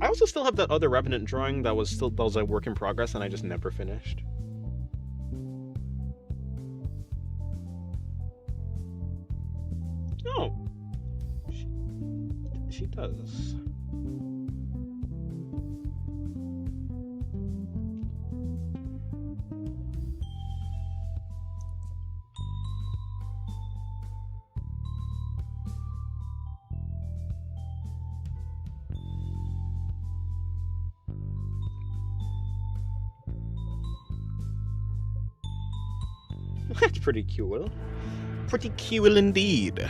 [SPEAKER 1] I also still have that other Revenant drawing that was a work in progress and I just never finished. Oh, she does. That's pretty cool. Pretty cool indeed.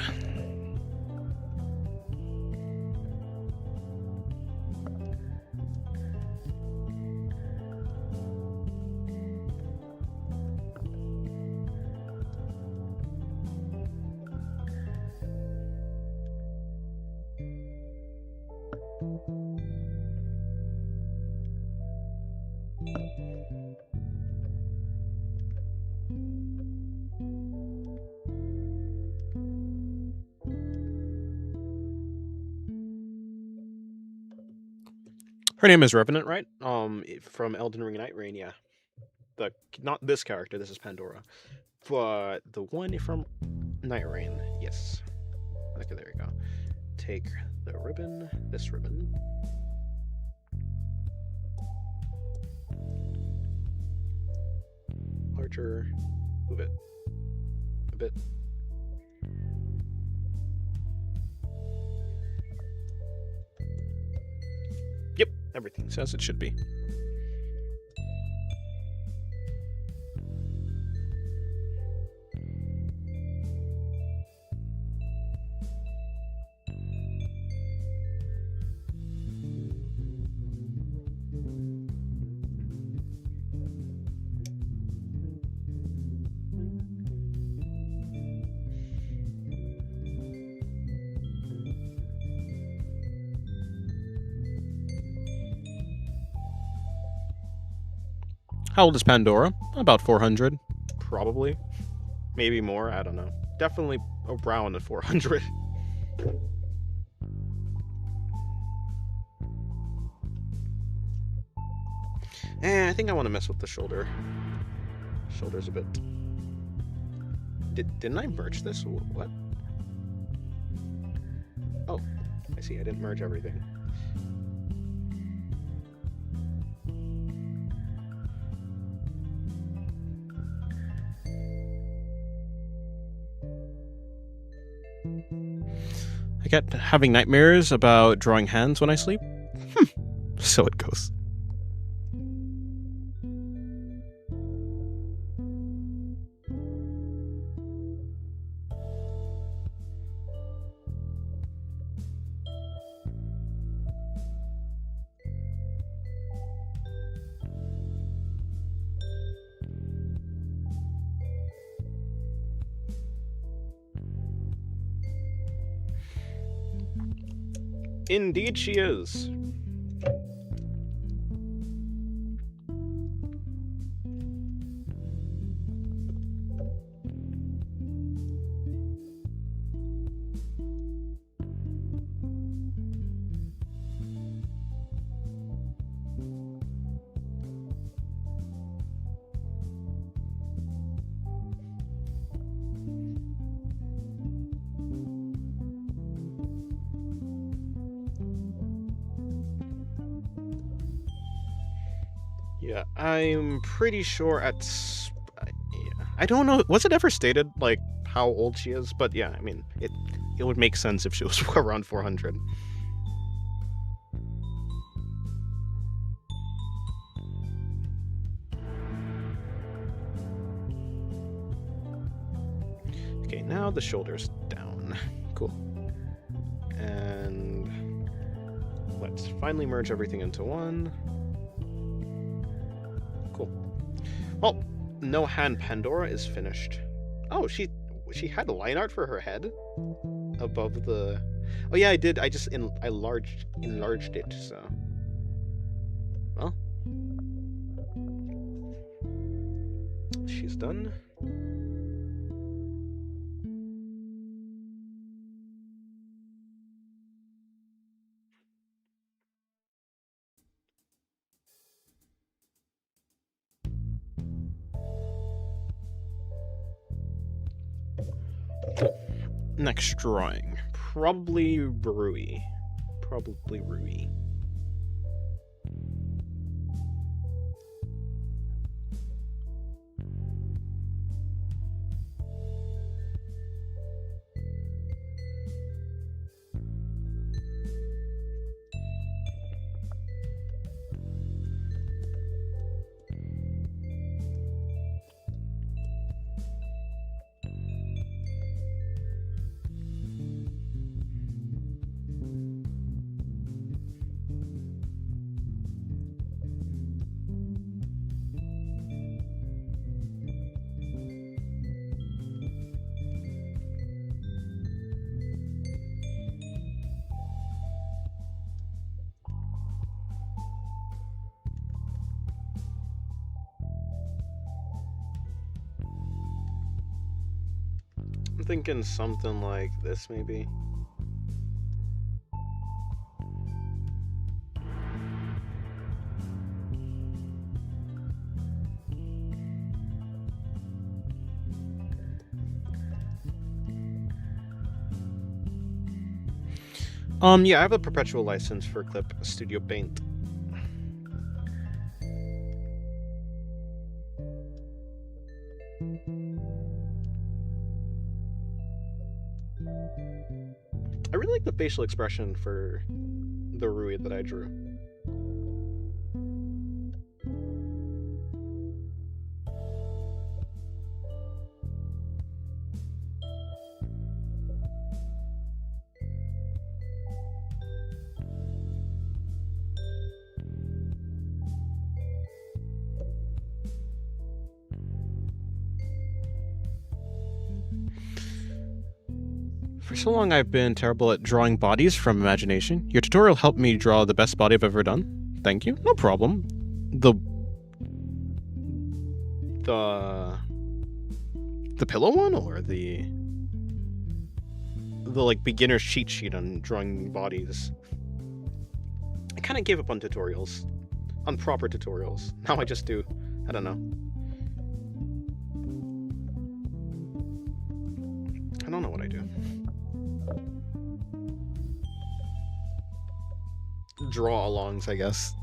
[SPEAKER 1] Her name is Revenant, right? From Elden Ring Night Rain, yeah. Not this character. This is Pandora, but the one from Night Rain. Yes. Okay, there you go. Take the ribbon. This ribbon. Larger. Move it a bit. Yep, everything's as it should be. How old is Pandora? About 400. Probably. Maybe more, I don't know. Definitely around the 400. I think I want to mess with the shoulder. Shoulder's a bit... Didn't I merge this? What? Oh, I see. I didn't merge everything. I get having nightmares about drawing hands when I sleep. So it goes. Indeed she is. Yeah, I'm pretty sure I don't know. Was it ever stated, like, how old she is? But yeah, I mean, it would make sense if she was around 400. Okay, now the shoulder's down. Cool. And let's finally merge everything into one. Cool. Well, no hand Pandora is finished. Oh, she had line art for her head above the... Oh yeah, I did. I just enlarged it, so... Well. She's done. Next drawing. Probably Rui. Probably Rui. I'm thinking something like this, maybe. Yeah, I have a perpetual license for Clip Studio Paint. I really like the facial expression for the Rui that I drew. For so long I've been terrible at drawing bodies from imagination. Your tutorial helped me draw the best body I've ever done. Thank you. No problem. The pillow one, or the like beginner's cheat sheet on drawing bodies? I kind of gave up on tutorials. On proper tutorials. Now I just do, I don't know. I don't know what I do. Draw alongs, I guess.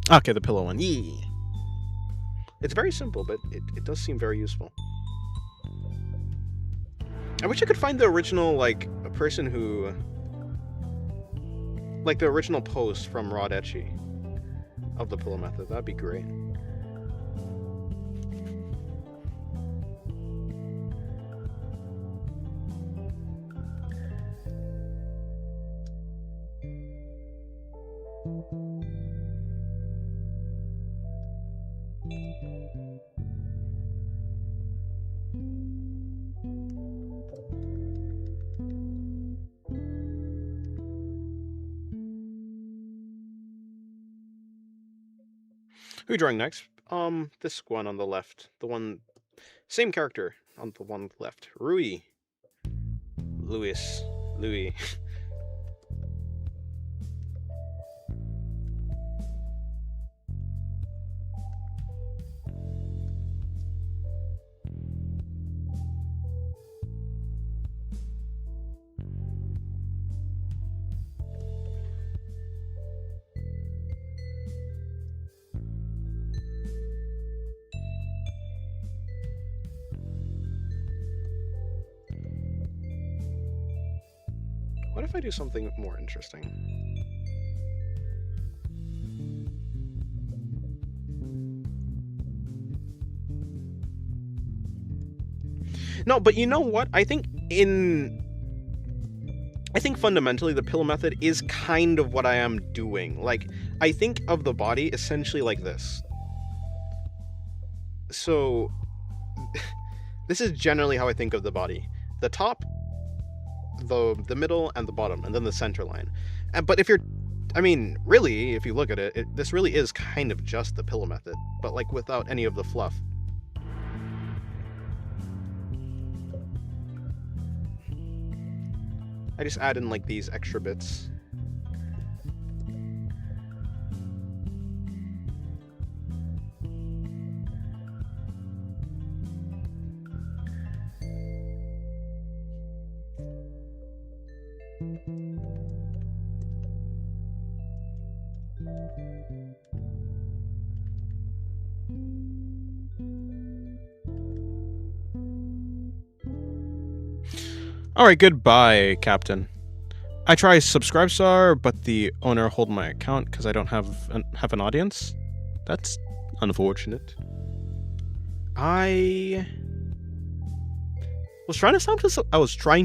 [SPEAKER 1] Okay, the pillow one. Yeah. It's very simple, but it does seem very useful. I wish I could find the original, like, a person who... Like, the original post from Rod Etchy of the pillow method. That'd be great. Who are you drawing next? This one on the left. The one... Same character on the one left. Rui. Louis. What if I do something more interesting? No, but you know what? I think fundamentally the pillow method is kind of what I am doing. Like, I think of the body essentially like this. So, this is generally how I think of the body. The top, the middle, and the bottom, and then the center line. But if you're... I mean, really, if you look at it, this really is kind of just the pillow method, but like without any of the fluff. I just add in like these extra bits. Alright, goodbye, Captain. I try subscribe star, but the owner hold my account because I don't have an audience. That's unfortunate. I was trying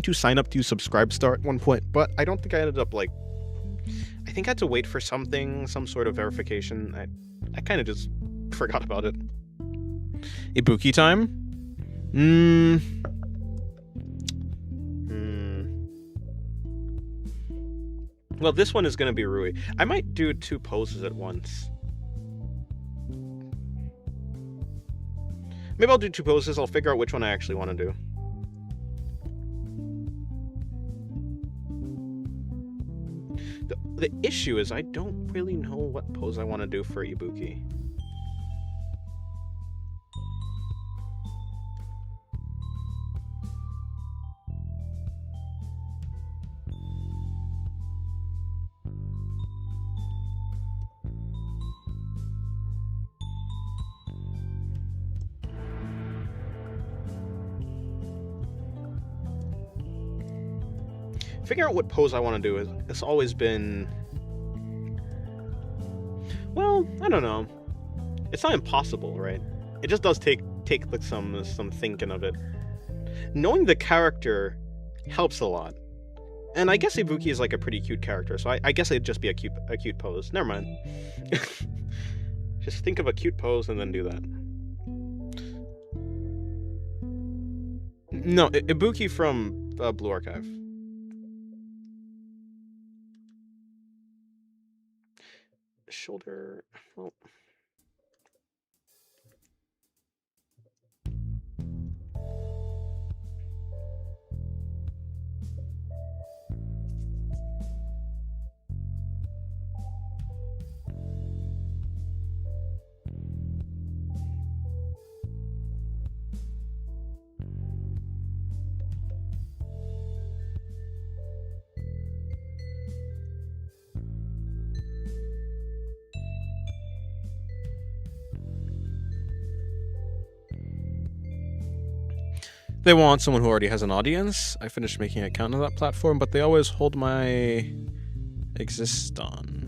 [SPEAKER 1] to sign up to subscribe star at one point, but I don't think I ended up I think I had to wait for some sort of verification. I kind of just forgot about it. Ibuki time? Well, this one is going to be Rui. I might do 2 poses at once. Maybe I'll do 2 poses. I'll figure out which one I actually want to do. The issue is I don't really know what pose I want to do for Ibuki. Figuring out what pose I want to do it's always been, well, I don't know. It's not impossible, right? It just does take like some thinking of it. Knowing the character helps a lot. And I guess Ibuki is like a pretty cute character, so I guess it'd just be a cute pose. Never mind. Just think of a cute pose and then do that. No, Ibuki from Blue Archive. Shoulder. Well. They want someone who already has an audience. I finished making an account on that platform, but they always hold my exist on.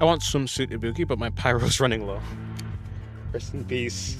[SPEAKER 1] I want swimsuit Ibuki, but my pyro's running low. Rest in peace.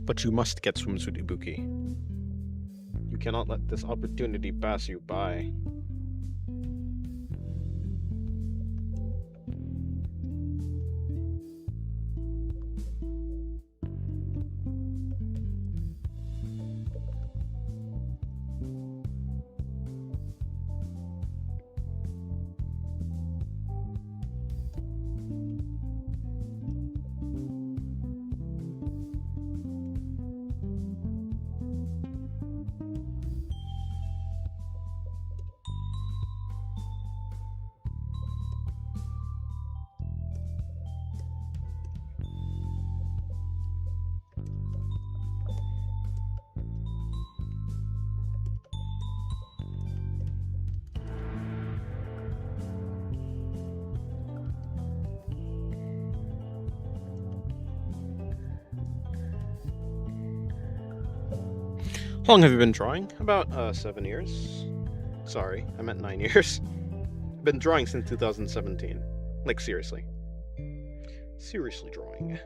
[SPEAKER 1] But you must get swimsuit Ibuki. You cannot let this opportunity pass you by. How long have you been drawing? About 7 years. Sorry, I meant 9 years. I've been drawing since 2017. Like, seriously. Seriously drawing.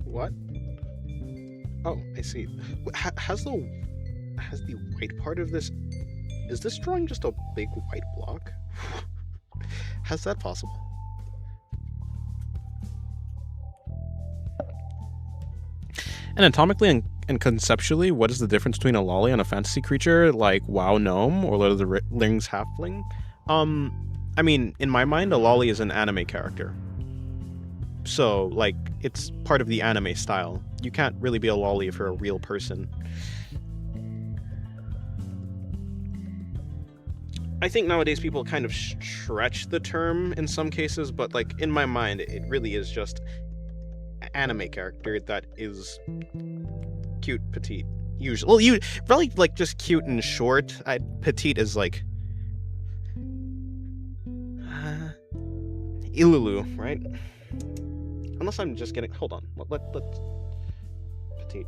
[SPEAKER 1] What? Oh, I see. Has the white part of this... Is this drawing just a big white block? How's that possible? Anatomically and conceptually, what is the difference between a lolly and a fantasy creature like WoW Gnome or Lord of the Rings Halfling? I mean, in my mind, a lolly is an anime character. So, like, it's part of the anime style. You can't really be a lolly if you're a real person. I think nowadays people kind of stretch the term in some cases, but, like, in my mind, it really is just an anime character that is cute, petite. Usually, well, you probably like just cute and short. Petite is like Ilulu, right? Unless I'm just getting... Hold on. Let's... Petite.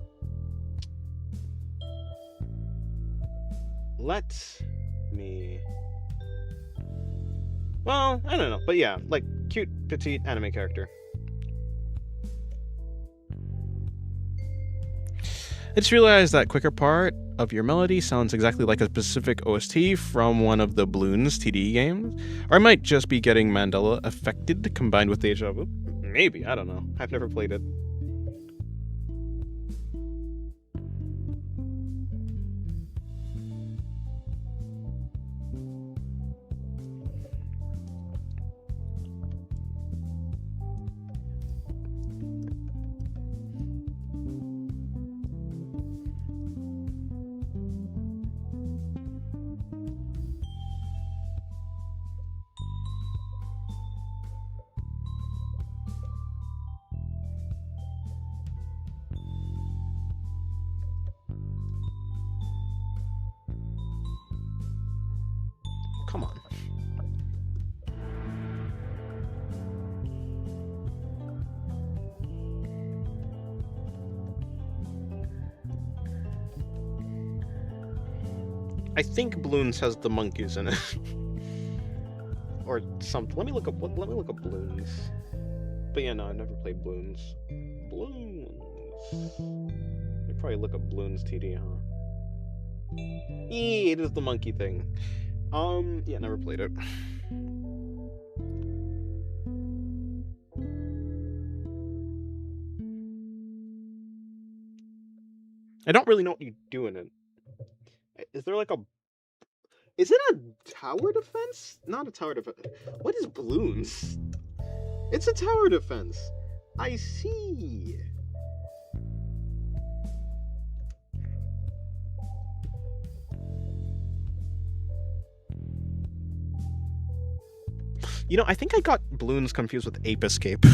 [SPEAKER 1] Let me... Well, I don't know. But yeah, like, cute, petite anime character. I just realized that quicker part of your melody sounds exactly like a specific OST from one of the Bloons TD games. Or I might just be getting Mandela affected combined with Deja Vu. Maybe, I don't know. I've never played it. Come on. I think Bloons has the monkeys in it. Or something. Let me look up Bloons. But yeah, no, I've never played Bloons. Bloons. I probably look up Bloons TD, huh? It is the monkey thing. Yeah, never played it. I don't really know what you do in it. Is there like a... Is it a tower defense? Not a tower defense. What is Bloons? It's a tower defense. I see. You know, I think I got Bloons confused with Ape Escape.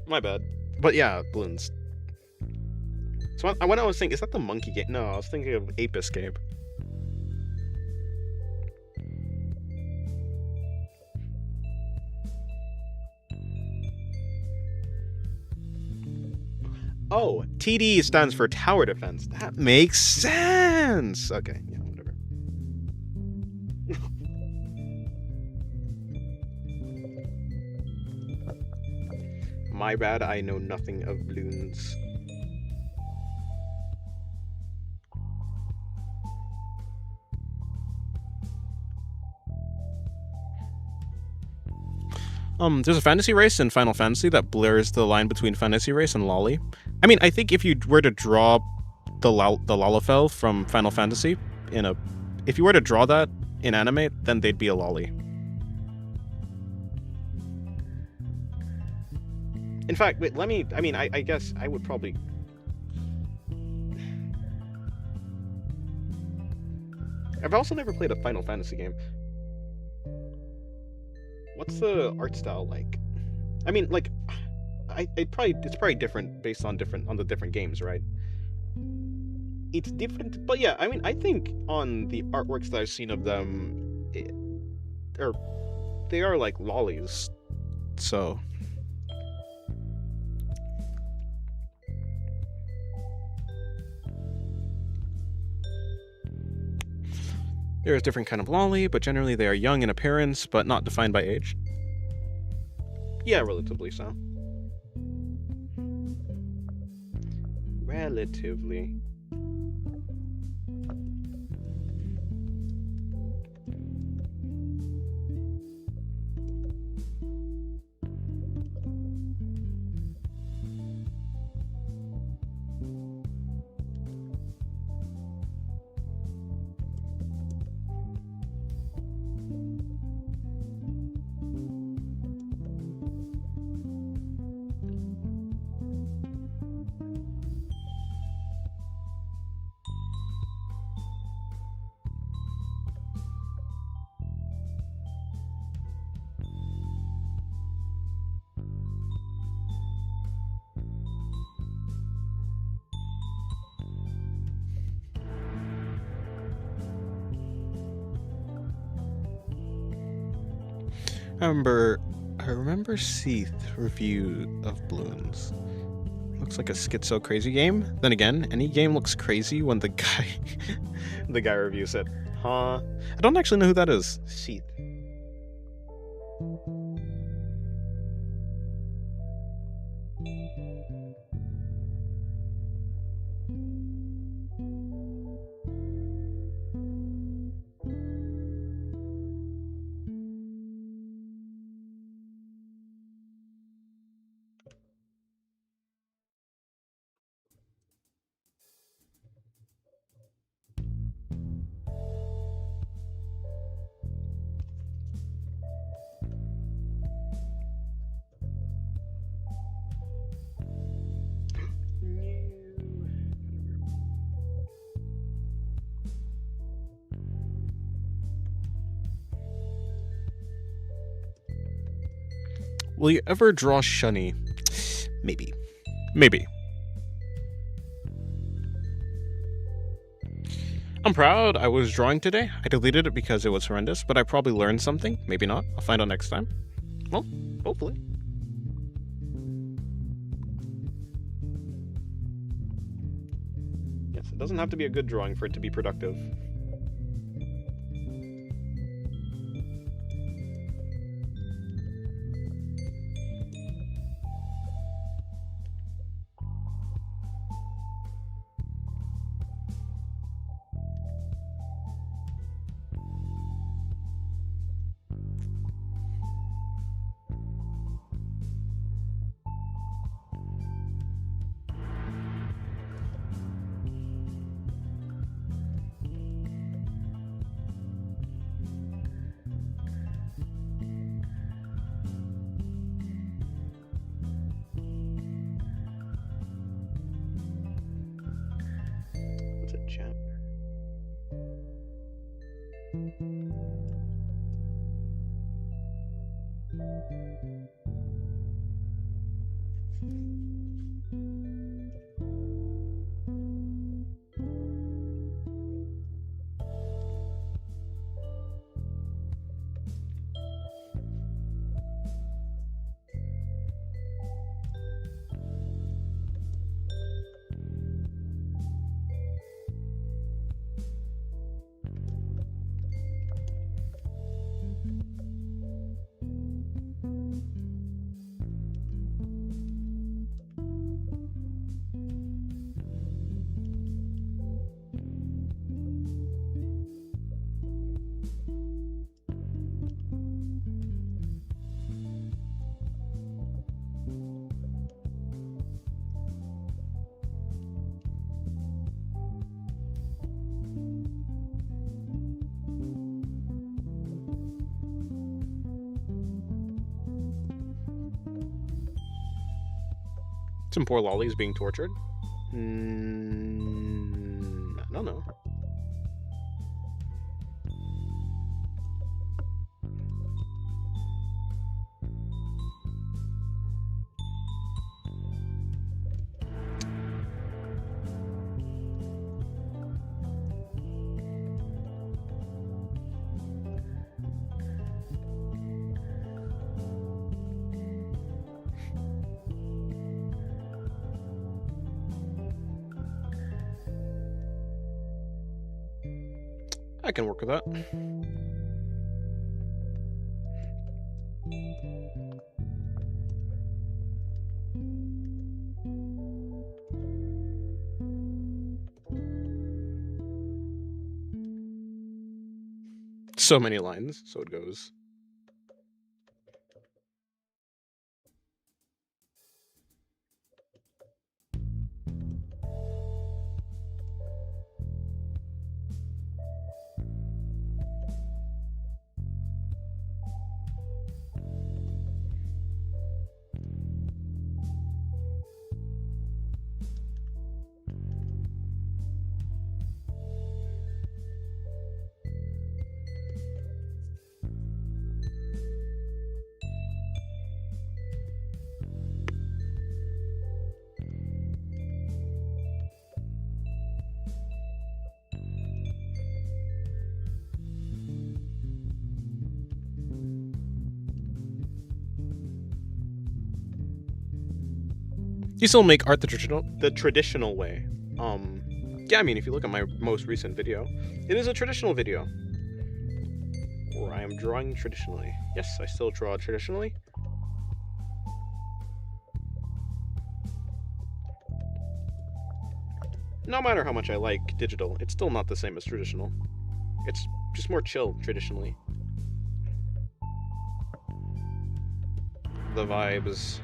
[SPEAKER 1] My bad. But yeah, Bloons. So when I was thinking, is that the monkey game? No, I was thinking of Ape Escape. Oh, TD stands for tower defense. That makes sense. Okay, yeah, whatever. My bad, I know nothing of balloons. There's a fantasy race in Final Fantasy that blurs the line between fantasy race and lolly. I mean, I think if you were to draw the Lalafell from Final Fantasy if you were to draw that in anime, then they'd be a lolly. In fact, wait, I guess I would probably... I've also never played a Final Fantasy game. What's the art style like? I mean, like, it's probably different based on the different games, right? It's different, but yeah, I mean, I think on the artworks that I've seen of them, they are like lollies. So there is different kind of lolly, but generally they are young in appearance, but not defined by age. Yeah, relatively so. Relatively. I remember Seath review of Balloons. Looks like a schizo crazy game. Then again, any game looks crazy when the guy reviews it. Huh? I don't actually know who that is. Seath. Will you ever draw Shunny? Maybe. Maybe. I'm proud I was drawing today. I deleted it because it was horrendous, but I probably learned something. Maybe not. I'll find out next time. Well, hopefully. Yes, it doesn't have to be a good drawing for it to be productive. What's a chapter? Some poor lollies being tortured. I don't know. I can work with that. So many lines, so it goes. You still make art the traditional way. Yeah, I mean, if you look at my most recent video, it is a traditional video where I am drawing traditionally. Yes, I still draw traditionally. No matter how much I like digital, it's still not the same as traditional. It's just more chill traditionally. The vibes.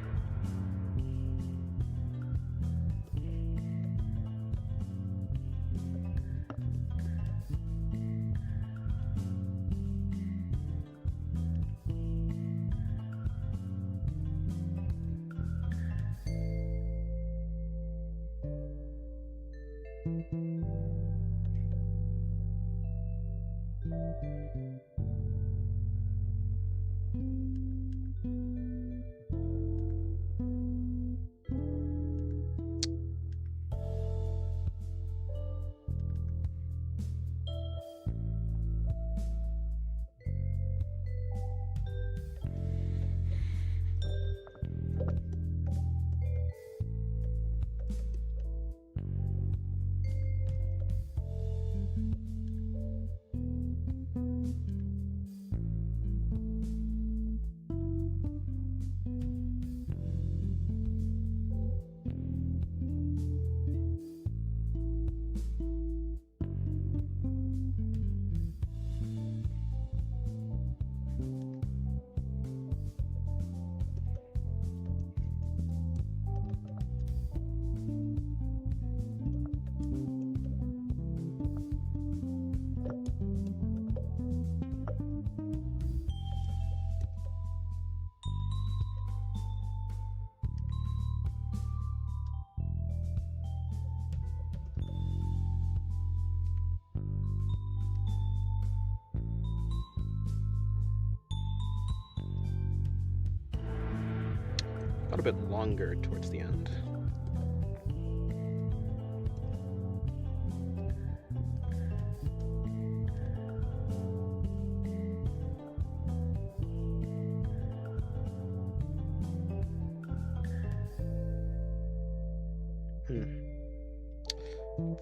[SPEAKER 1] Got a bit longer towards the end.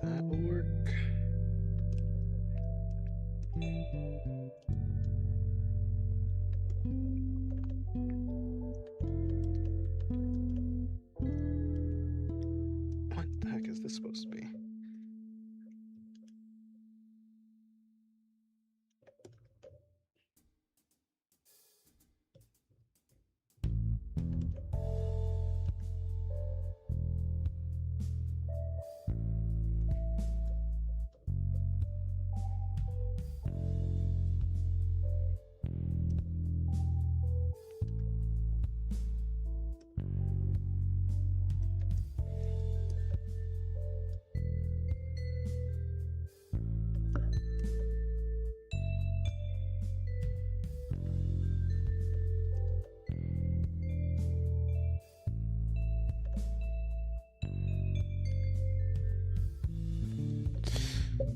[SPEAKER 1] That will work. What the heck is this supposed to be?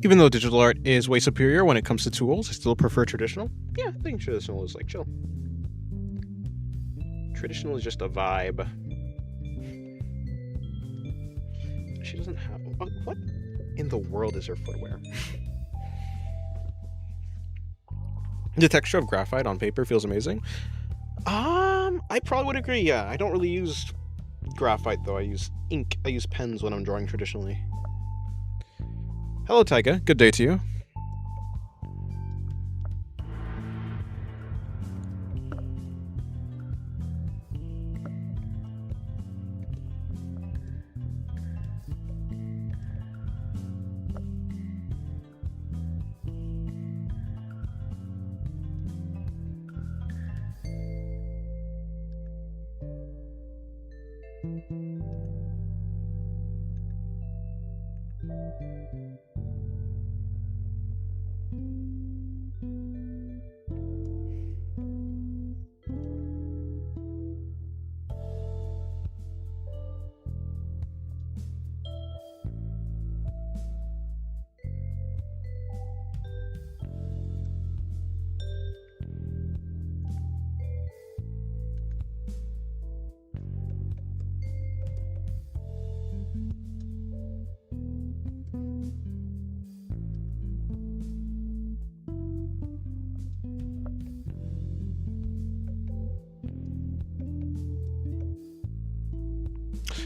[SPEAKER 1] Even though digital art is way superior when it comes to tools, I still prefer traditional. Yeah, I think traditional is like chill. Traditional is just a vibe. She doesn't have... What in the world is her footwear? The texture of graphite on paper feels amazing. I probably would agree, yeah. I don't really use graphite, though. I use ink. I use pens when I'm drawing traditionally. Hello, Taiga. Good day to you.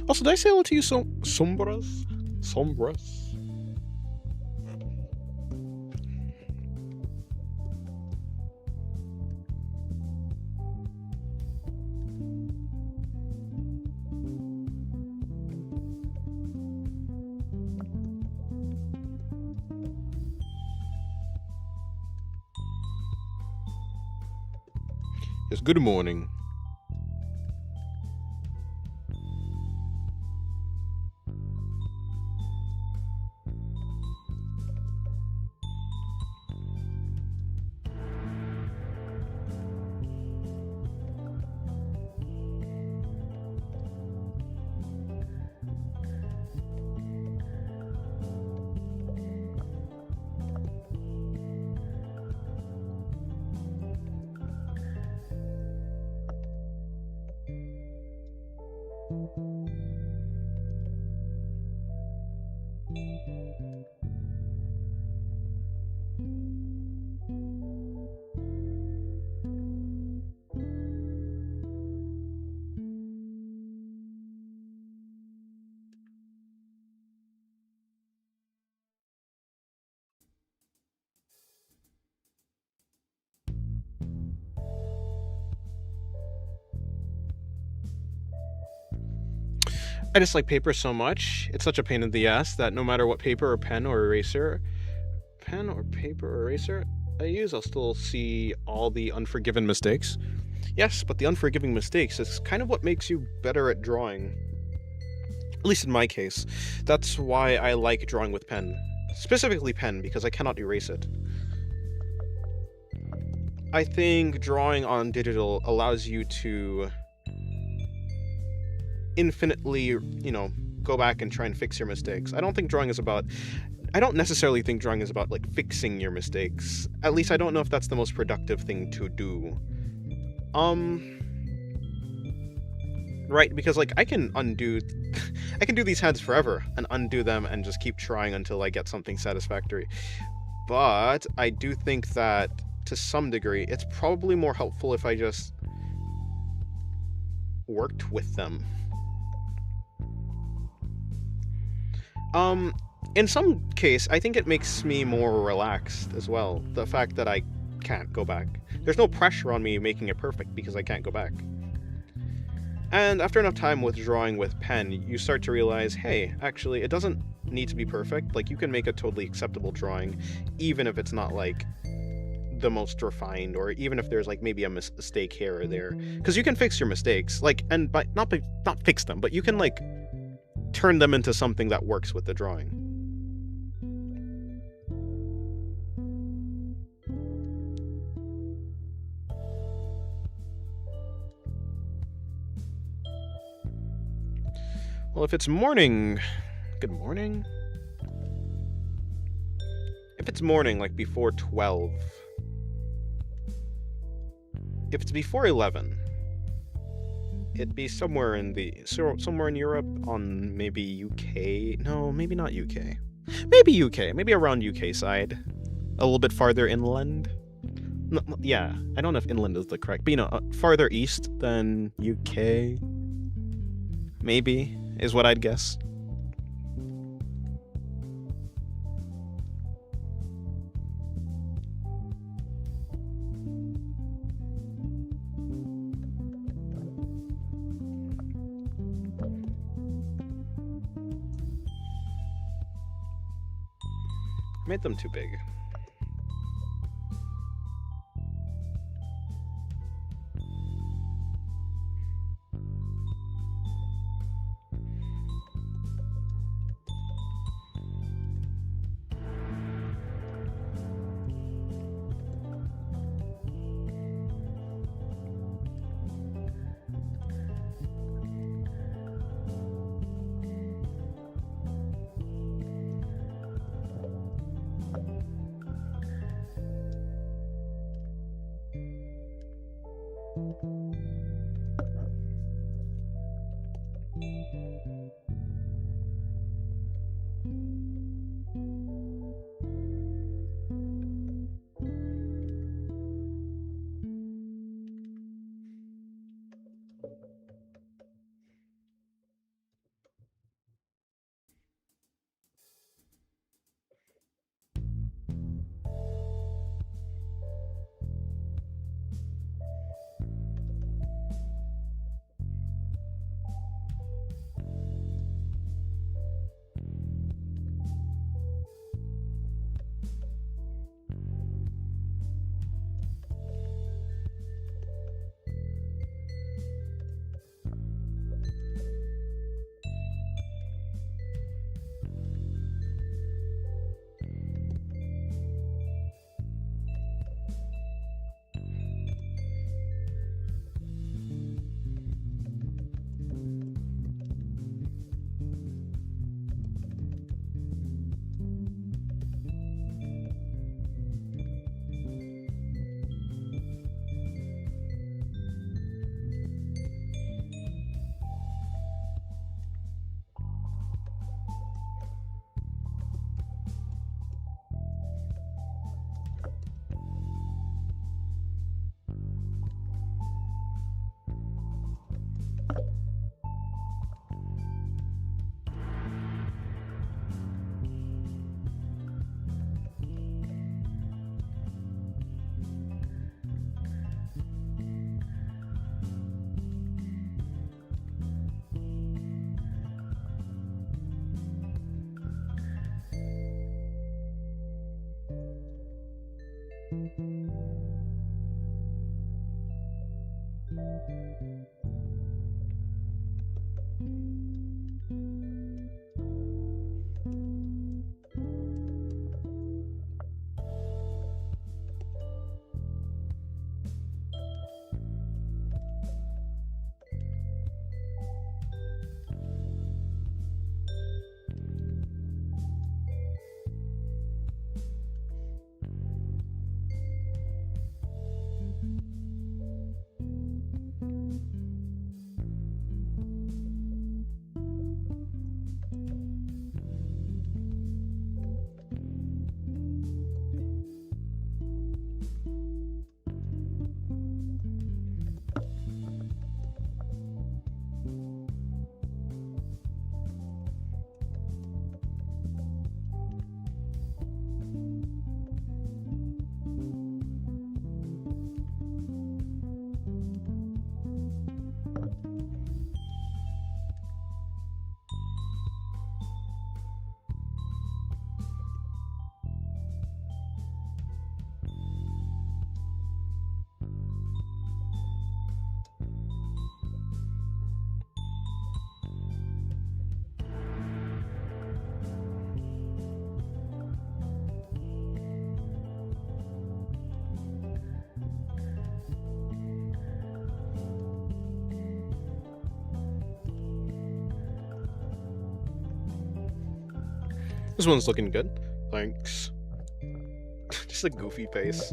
[SPEAKER 1] Also, did I say hello to you, Sombras? Sombras? Yes, good morning. I dislike paper so much. It's such a pain in the ass that no matter what paper or pen or paper or eraser I use, I'll still see all the unforgiven mistakes. Yes, but the unforgiving mistakes is kind of what makes you better at drawing. At least in my case. That's why I like drawing with pen. Specifically pen, because I cannot erase it. I think drawing on digital allows you to infinitely, go back and try and fix your mistakes. I don't necessarily think drawing is about, like, fixing your mistakes. At least I don't know if that's the most productive thing to do. Right, because, like, I can do these heads forever and undo them and just keep trying until I get something satisfactory. But I do think that, to some degree, it's probably more helpful if I just worked with them. In some case, I think it makes me more relaxed as well. The fact that I can't go back. There's no pressure on me making it perfect because I can't go back. And after enough time with drawing with pen, you start to realize, hey, actually, it doesn't need to be perfect. Like, you can make a totally acceptable drawing, even if it's not, like, the most refined, or even if there's, like, maybe a mistake here or there. Because you can fix your mistakes, like, and not fix them, but you can, like, turn them into something that works with the drawing. Well, if it's morning, good morning. if it's morning, like before 12. If it's before 11, it'd be somewhere in Europe, on maybe UK. No, maybe not UK. Maybe UK. Maybe around UK side, a little bit farther inland. No, yeah, I don't know if inland is the correct, but farther east than UK. Maybe is what I'd guess. Made them too big. This one's looking good. Thanks. Just a goofy face.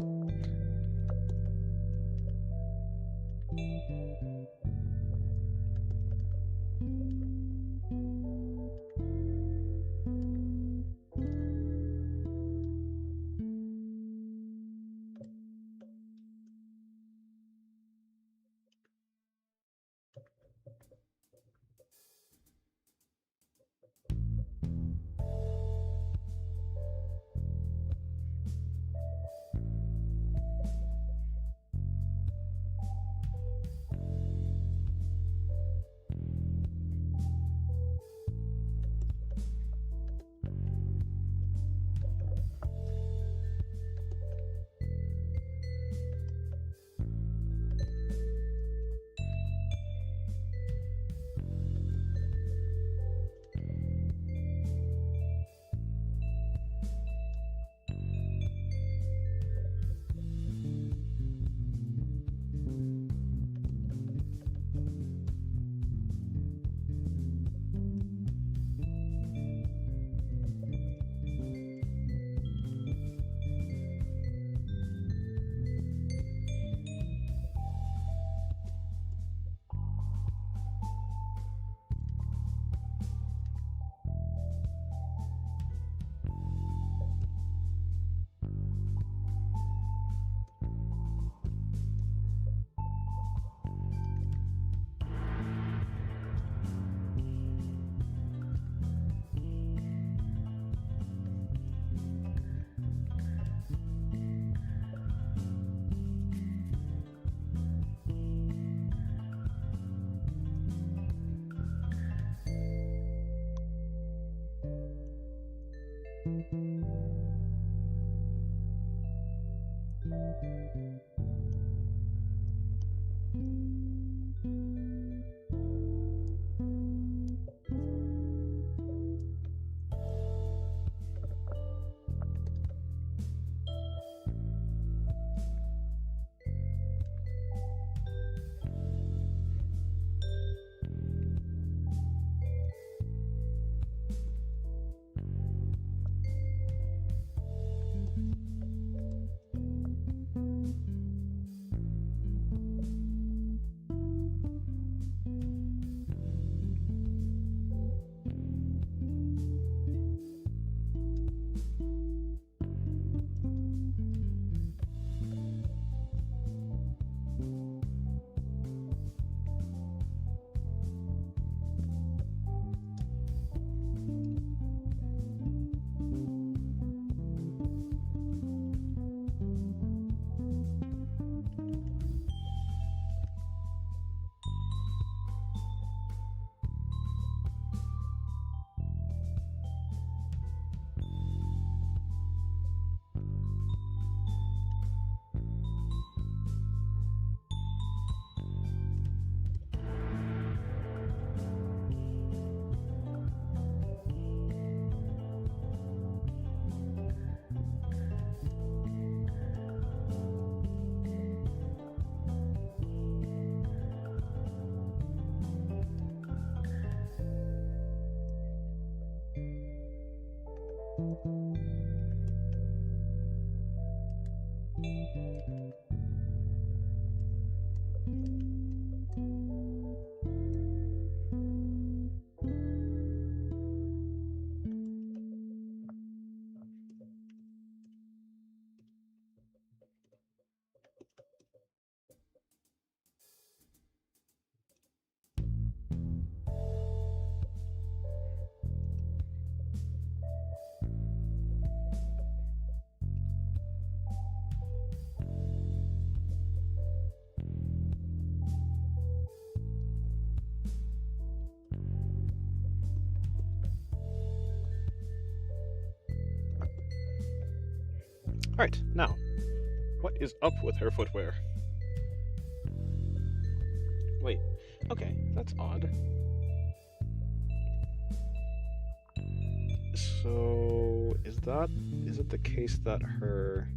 [SPEAKER 1] Alright, now, what is up with her footwear? Wait, okay, that's odd. So, is it the case that her...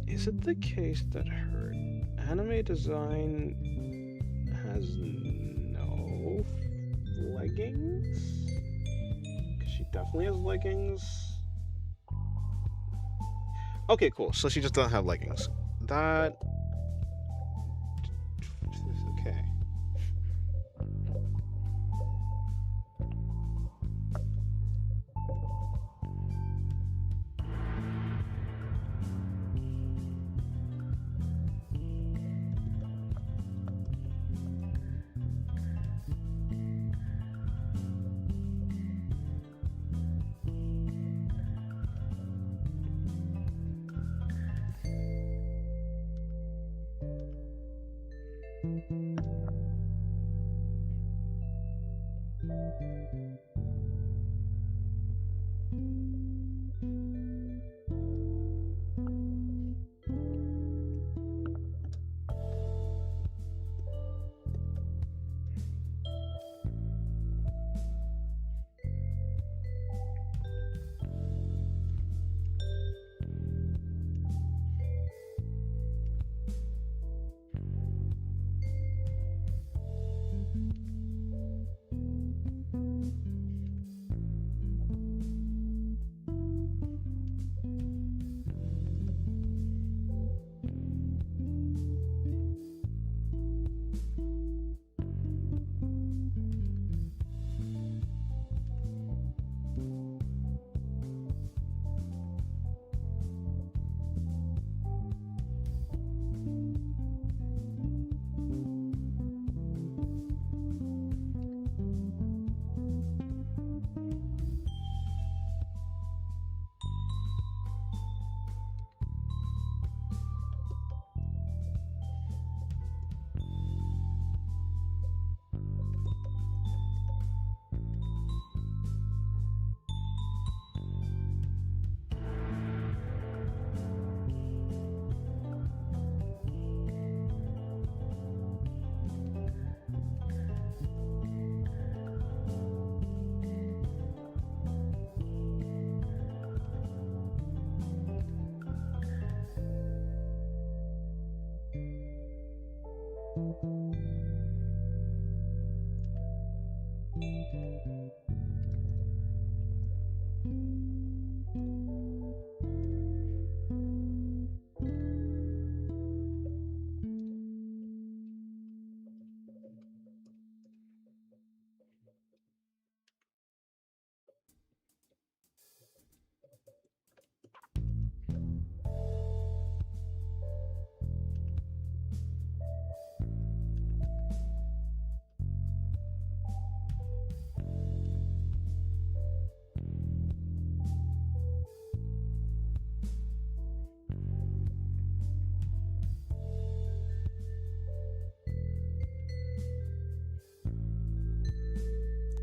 [SPEAKER 1] Is it the case that her anime design has no leggings? Because she definitely has leggings. Okay, cool. So she just doesn't have leggings. That... Okay.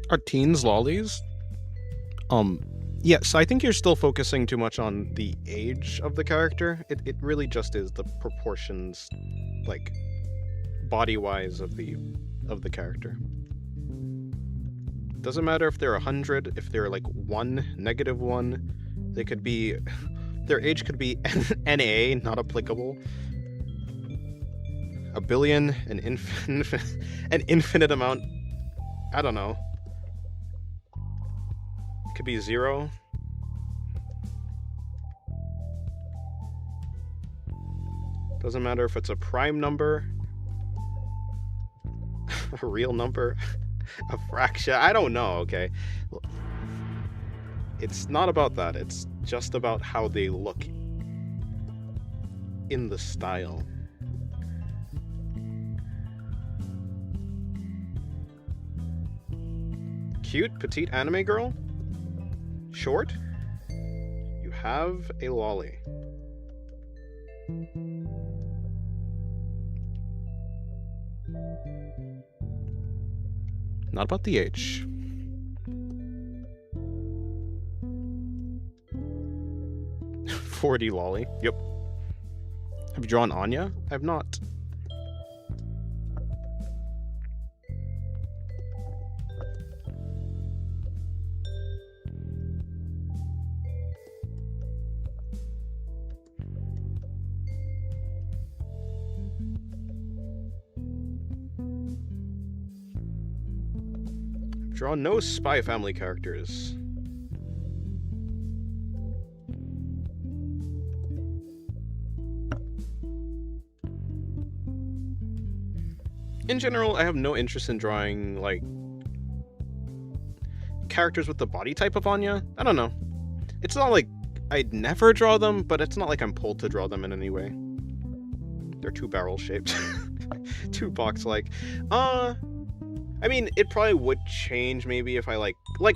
[SPEAKER 1] Are teens lollies? Yes, I think you're still focusing too much on the age of the character. It really just is the proportions, like, body-wise of the character. Doesn't matter if they're 100, if they're like 1, -1. They could be... Their age could be NA, not applicable. A billion, an infinite amount. I don't know. Could be 0. Doesn't matter if it's a prime number, a real number, a fraction. I don't know, okay? It's not about that. It's just about how they look in the style. Cute, petite anime girl? Short? You have a lolly. Not about the age. $40 lolly. Yep. Have you drawn Anya? I have not. Draw no Spy Family characters. In general, I have no interest in drawing, like, characters with the body type of Anya. I don't know. It's not like I'd never draw them, but it's not like I'm pulled to draw them in any way. They're too barrel-shaped. Too box-like. I mean, it probably would change maybe if I, like,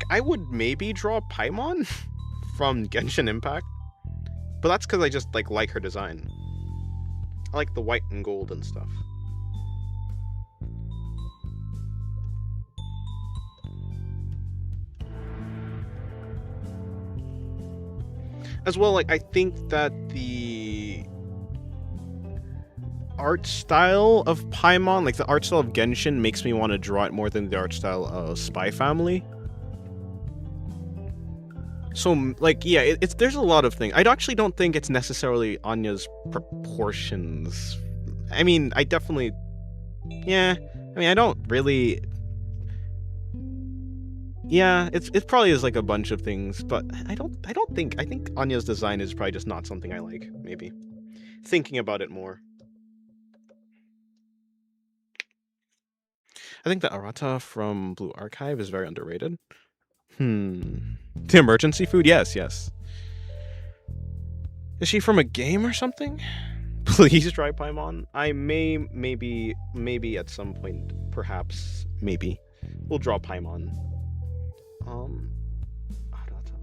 [SPEAKER 1] I would maybe draw Paimon from Genshin Impact. But that's because I just, like her design. I like the white and gold and stuff. As well, like, I think that the art style of Paimon, like the art style of Genshin, makes me want to draw it more than the art style of Spy Family. So, like, yeah, there's a lot of things. I actually don't think it's necessarily Anya's proportions. I mean, I definitely, yeah. I mean, I don't really. Yeah, it probably is like a bunch of things, but I think Anya's design is probably just not something I like. Maybe thinking about it more. I think the Arata from Blue Archive is very underrated. The emergency food? Yes. Is she from a game or something? Please try Paimon. I maybe at some point, perhaps, maybe, we'll draw Paimon. Arata.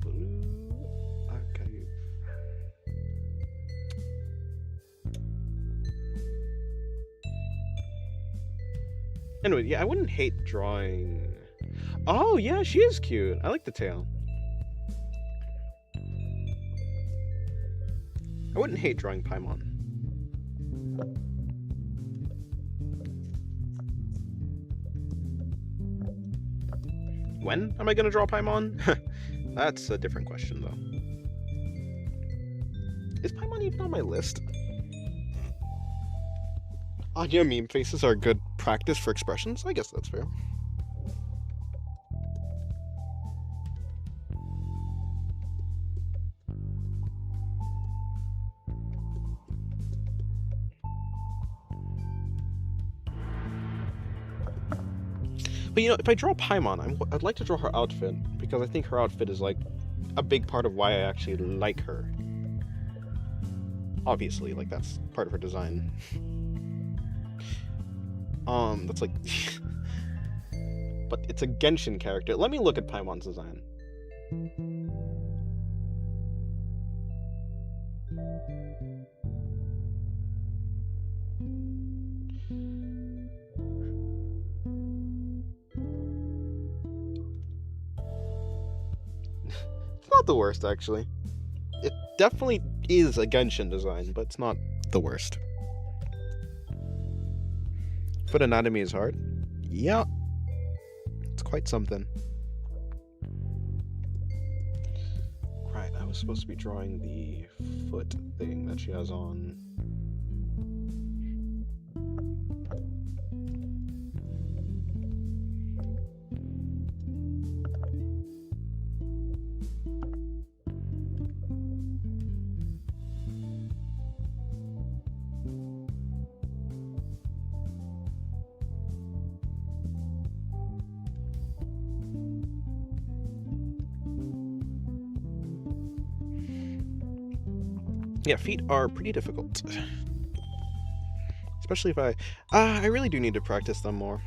[SPEAKER 1] Blue Archive. Anyway, yeah, I wouldn't hate drawing. Oh, yeah, she is cute. I like the tail. I wouldn't hate drawing Paimon. When am I gonna draw Paimon? That's a different question, though. Is Paimon even on my list? Anya meme faces are good practice for expressions? I guess that's fair. But if I draw Paimon, I'd like to draw her outfit, because I think her outfit is, like, a big part of why I actually like her. Obviously, like, that's part of her design. That's like... But it's a Genshin character. Let me look at Paimon's design. It's not the worst, actually. It definitely is a Genshin design, but it's not the worst. Foot anatomy is hard. Yeah. It's quite something. Right, I was supposed to be drawing the foot thing that she has on. Yeah, feet are pretty difficult. Especially if I really do need to practice them more.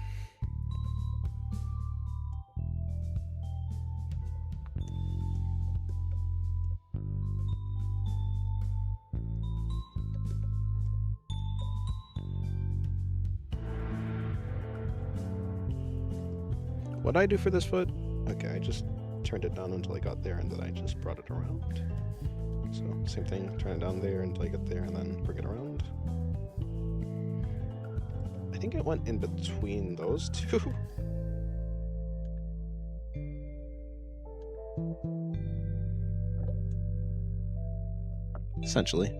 [SPEAKER 1] What'd I do for this foot? Okay, I just turned it down until I got there, and then I just brought it around. So, same thing, turn it down there until I get there, and then bring it around. I think it went in between those two. Essentially.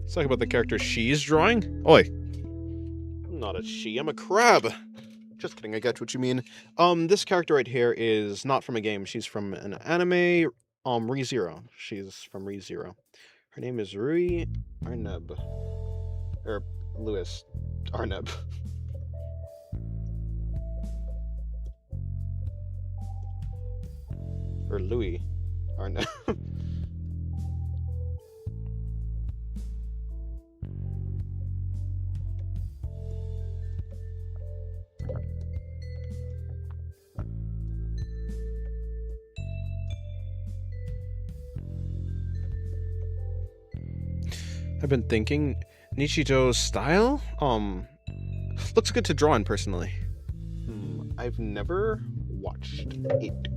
[SPEAKER 1] Let's talk about the character she's drawing. Oi. I'm not a she, I'm a crab. Just kidding, I get what you mean. This character right here is not from a game. She's from an anime. ReZero. She's from ReZero. Her name is Rui Arneb. Or Louis Arneb. Or Louis Arneb. I've been thinking Nichijo's style looks good to draw in personally. I've never watched it.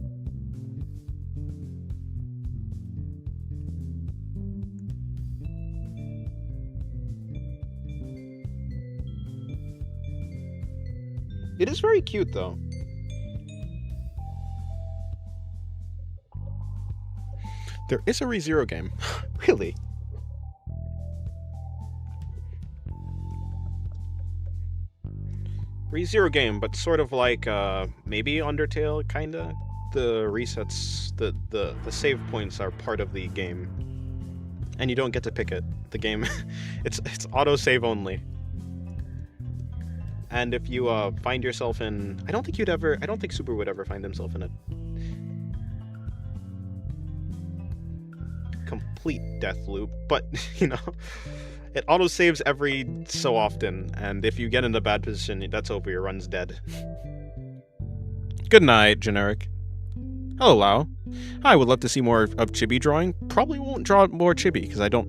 [SPEAKER 1] It is very cute though. There is a ReZero game. Really? ReZero game, but sort of like maybe Undertale, kinda. The resets, the save points are part of the game, and you don't get to pick it. The game, it's auto save only. And if you find yourself in, I don't think Super would ever find himself in a complete death loop, but you know. It auto-saves every so often, and if you get in a bad position, that's over, your run's dead. Good night, generic. Hello, Lau. I would love to see more of chibi drawing. Probably won't draw more chibi, because I don't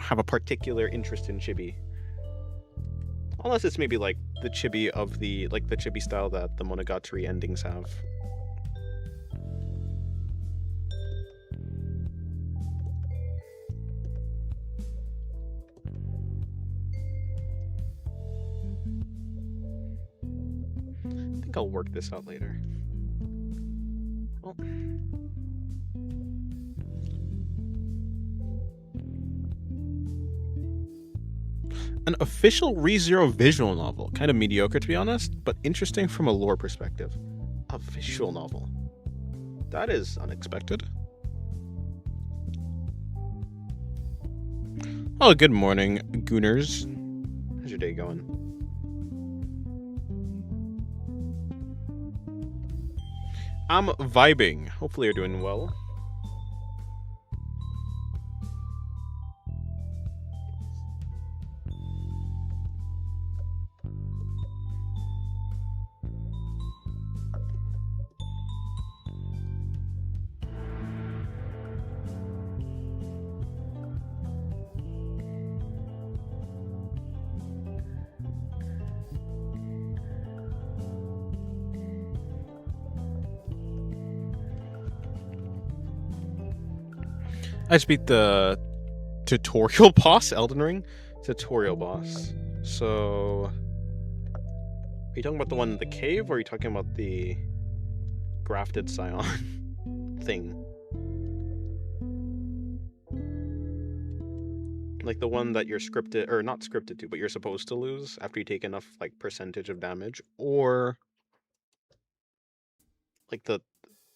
[SPEAKER 1] have a particular interest in chibi. Unless it's maybe like the chibi of the chibi style that the Monogatari endings have. I'll work this out later. Well. An official ReZero visual novel. Kind of mediocre, to be honest, but interesting from a lore perspective. A visual novel. That is unexpected. Oh, good morning, Gooners. How's your day going? I'm vibing. Hopefully you're doing well. I just beat the tutorial boss, Elden Ring tutorial boss. So, are you talking about the one in the cave, or are you talking about the grafted scion thing? Like the one that you're scripted, or not scripted to, but you're supposed to lose after you take enough like percentage of damage, or like the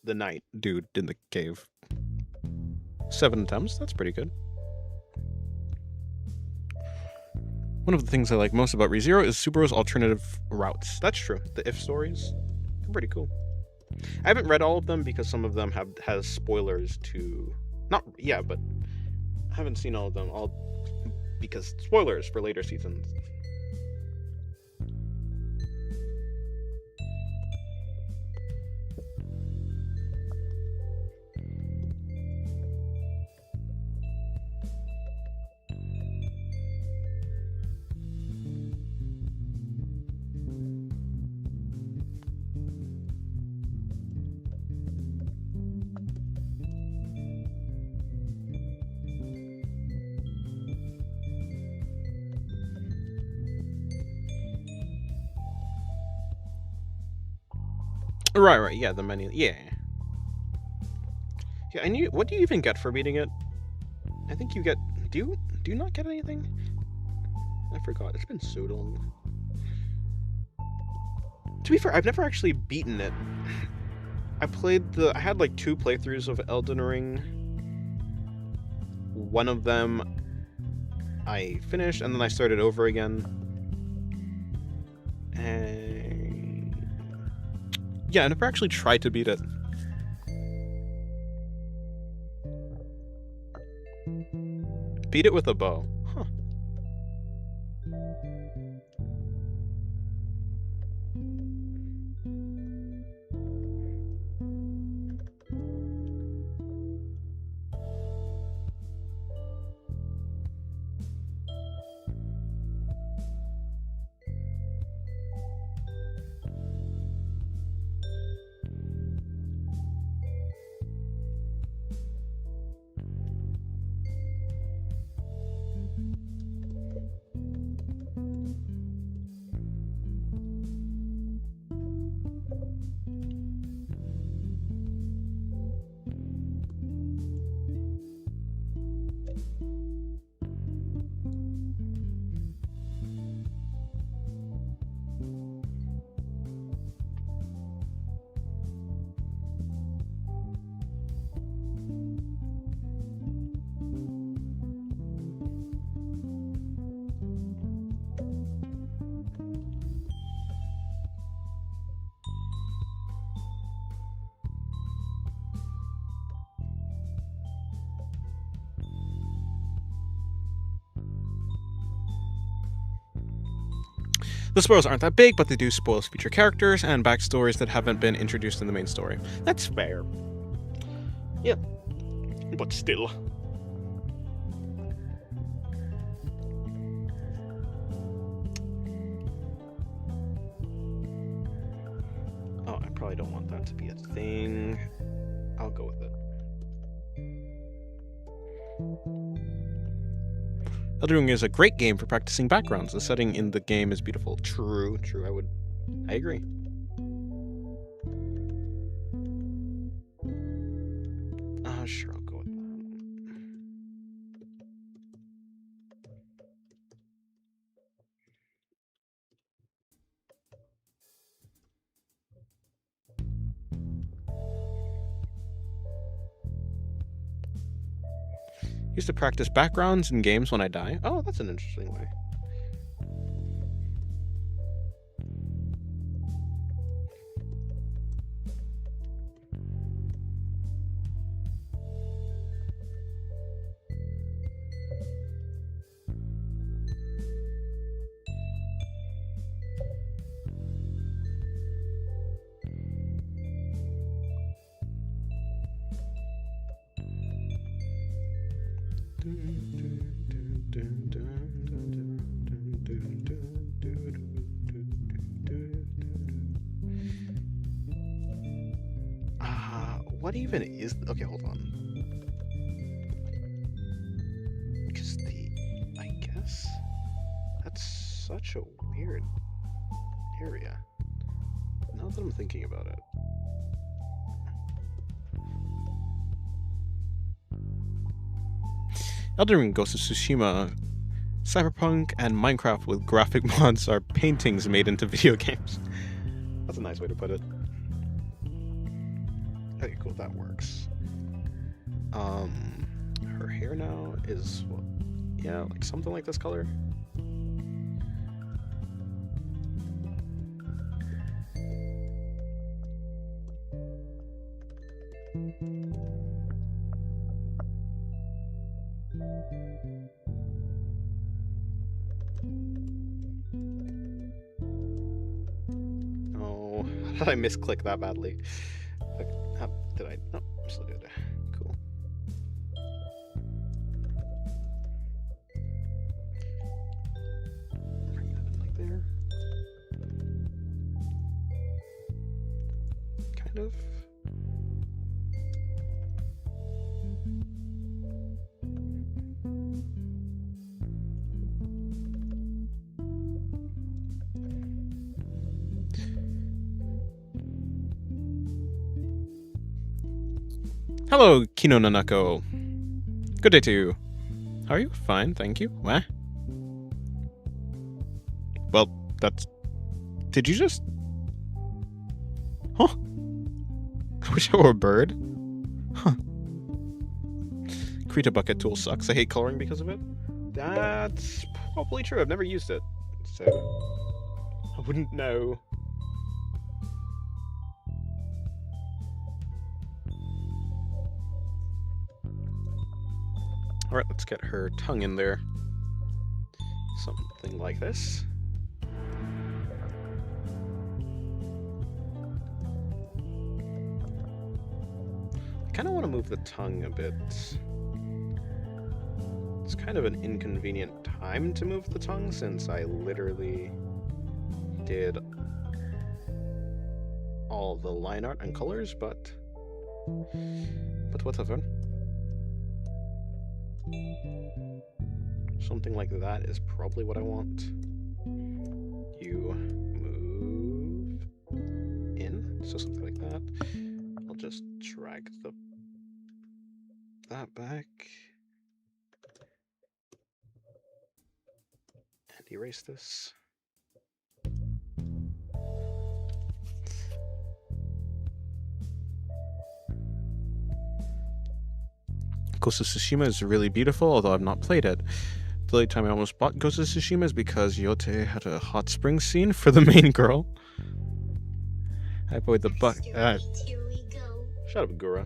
[SPEAKER 1] knight dude in the cave. 7 attempts, that's pretty good. One of the things I like most about ReZero is Subaru's alternative routes. That's true. The if stories, they're pretty cool. I haven't read all of them because some of them has spoilers to... but I haven't seen all of them, all because spoilers for later seasons. Right, yeah, the menu, yeah. Yeah, and what do you even get for beating it? I think you get, do you not get anything? I forgot, it's been so long. To be fair, I've never actually beaten it. I had like 2 playthroughs of Elden Ring. One of them I finished, and then I started over again. And yeah, I never actually tried to beat it. Beat it with a bow. Huh. The spoilers aren't that big, but they do spoil future characters and backstories that haven't been introduced in the main story. That's fair. Yeah. But still. Oh, I probably don't want that to be a thing. I'll go with it. Elden Ring is a great game for practicing backgrounds. The setting in the game is beautiful. True. I agree. Sure, I'll go with that. Used to practice backgrounds in games when I die. Oh, that's an interesting way. What even is... Okay, hold on. Because I guess... That's such a weird area. Now that I'm thinking about it. Elden Ring, Ghost of Tsushima, Cyberpunk, and Minecraft with graphic mods are paintings made into video games. That's a nice way to put it. Okay, cool, that works. Her hair now is, what, yeah, like something like this color. Oh, how did I misclick that badly? How did I? No, I'm still good. Cool. Bring that in like there. Kind of. Hello, Kino Nanako. Good day to you. How are you? Fine, thank you. What? Well, that's... Did you just... Huh? I wish I were a bird. Huh. Krita bucket tool sucks. I hate coloring because of it. That's probably true. I've never used it, so I wouldn't know. Alright, let's get her tongue in there. Something like this. I kind of want to move the tongue a bit. It's kind of an inconvenient time to move the tongue since I literally did all the line art and colors, but whatever. Something like that is probably what I want. You move in, so something like that. I'll just drag that back and erase this. Ghost of Tsushima is really beautiful, although I've not played it. The only time I almost bought Ghost of Tsushima is because Yote had a hot spring scene for the main girl. I avoid the shut up, Gura.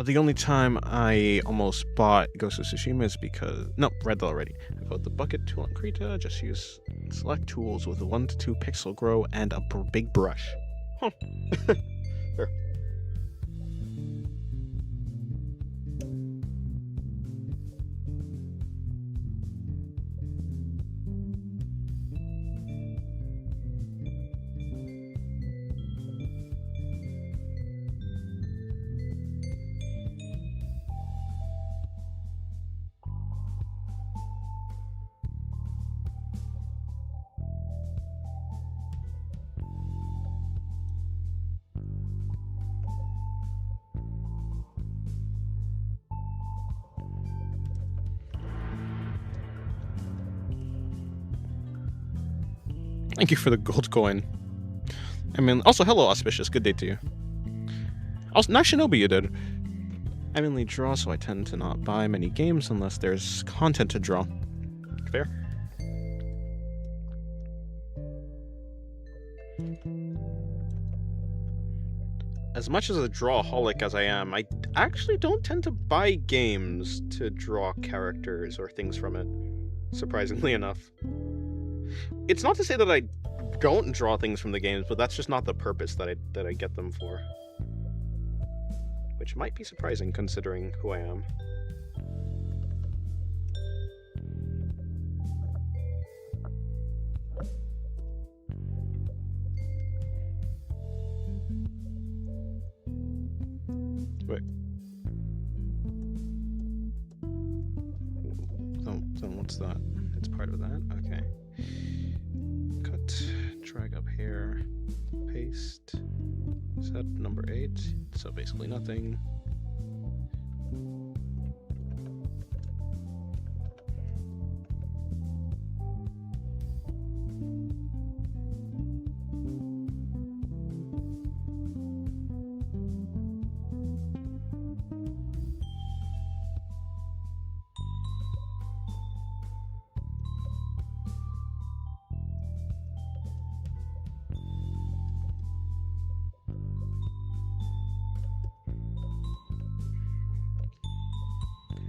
[SPEAKER 1] The only time I almost bought Ghost of Tsushima is because... No, read that already. I bought the bucket tool on Krita, just use select tools with a 1 to 2 pixel grow and a big brush. Huh. There. Thank you for the gold coin. I mean, also, hello, Auspicious. Good day to you. Also, nice Shinobi you did. I mainly draw, so I tend to not buy many games unless there's content to draw. Fair? As much as a drawaholic as I am, I actually don't tend to buy games to draw characters or things from it, surprisingly enough. It's not to say that I don't draw things from the games, but that's just not the purpose that I get them for. Which might be surprising considering who I am. Wait. So what's that? It's part of that? Okay. Cut, drag up here, paste, set number 8, so basically nothing.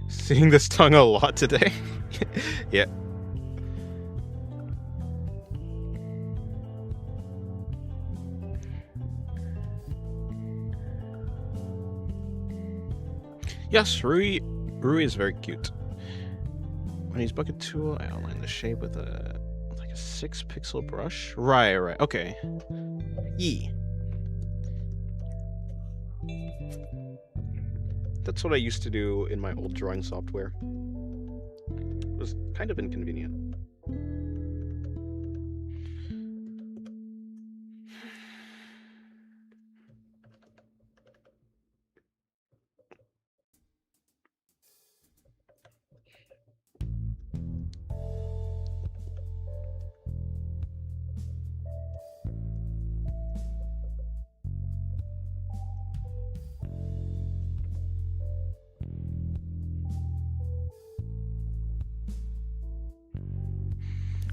[SPEAKER 1] Seeing this tongue a lot today. Yeah. Yes, Rui is very cute. When I use bucket tool, I outline the shape with a 6 pixel brush. Right, okay. Yee. That's what I used to do in my old drawing software. It was kind of inconvenient.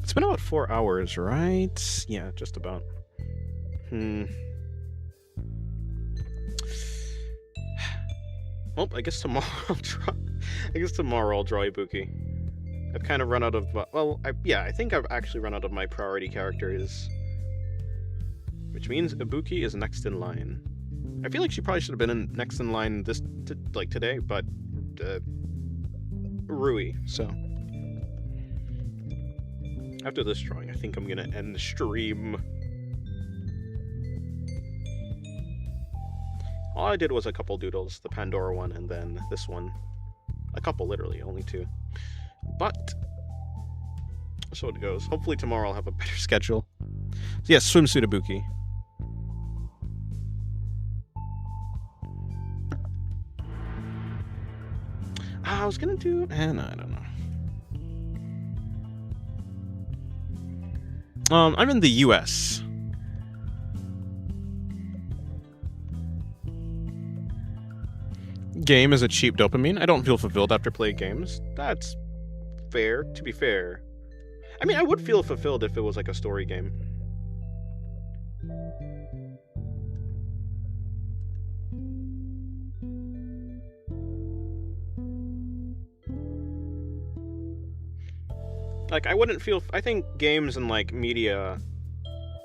[SPEAKER 1] It's been about 4 hours, right? Yeah, just about. Well, I guess tomorrow I'll draw. I guess tomorrow I'll draw Ibuki. I've kind of run out of. I think I've actually run out of my priority characters, which means Ibuki is next in line. I feel like she probably should have been next in line today, but Rui. So after this drawing, I think I'm gonna end the stream. All I did was a couple doodles, the Pandora one and then this one. A couple, literally, only 2. But, so it goes. Hopefully tomorrow I'll have a better schedule. So yes, swimsuit Ibuki. I was gonna do, and I don't know. I'm in the US. Game is a cheap dopamine. I don't feel fulfilled after playing games. That's fair, to be fair. I mean, I would feel fulfilled if it was like a story game. Like, I wouldn't feel... I think games and, like, media,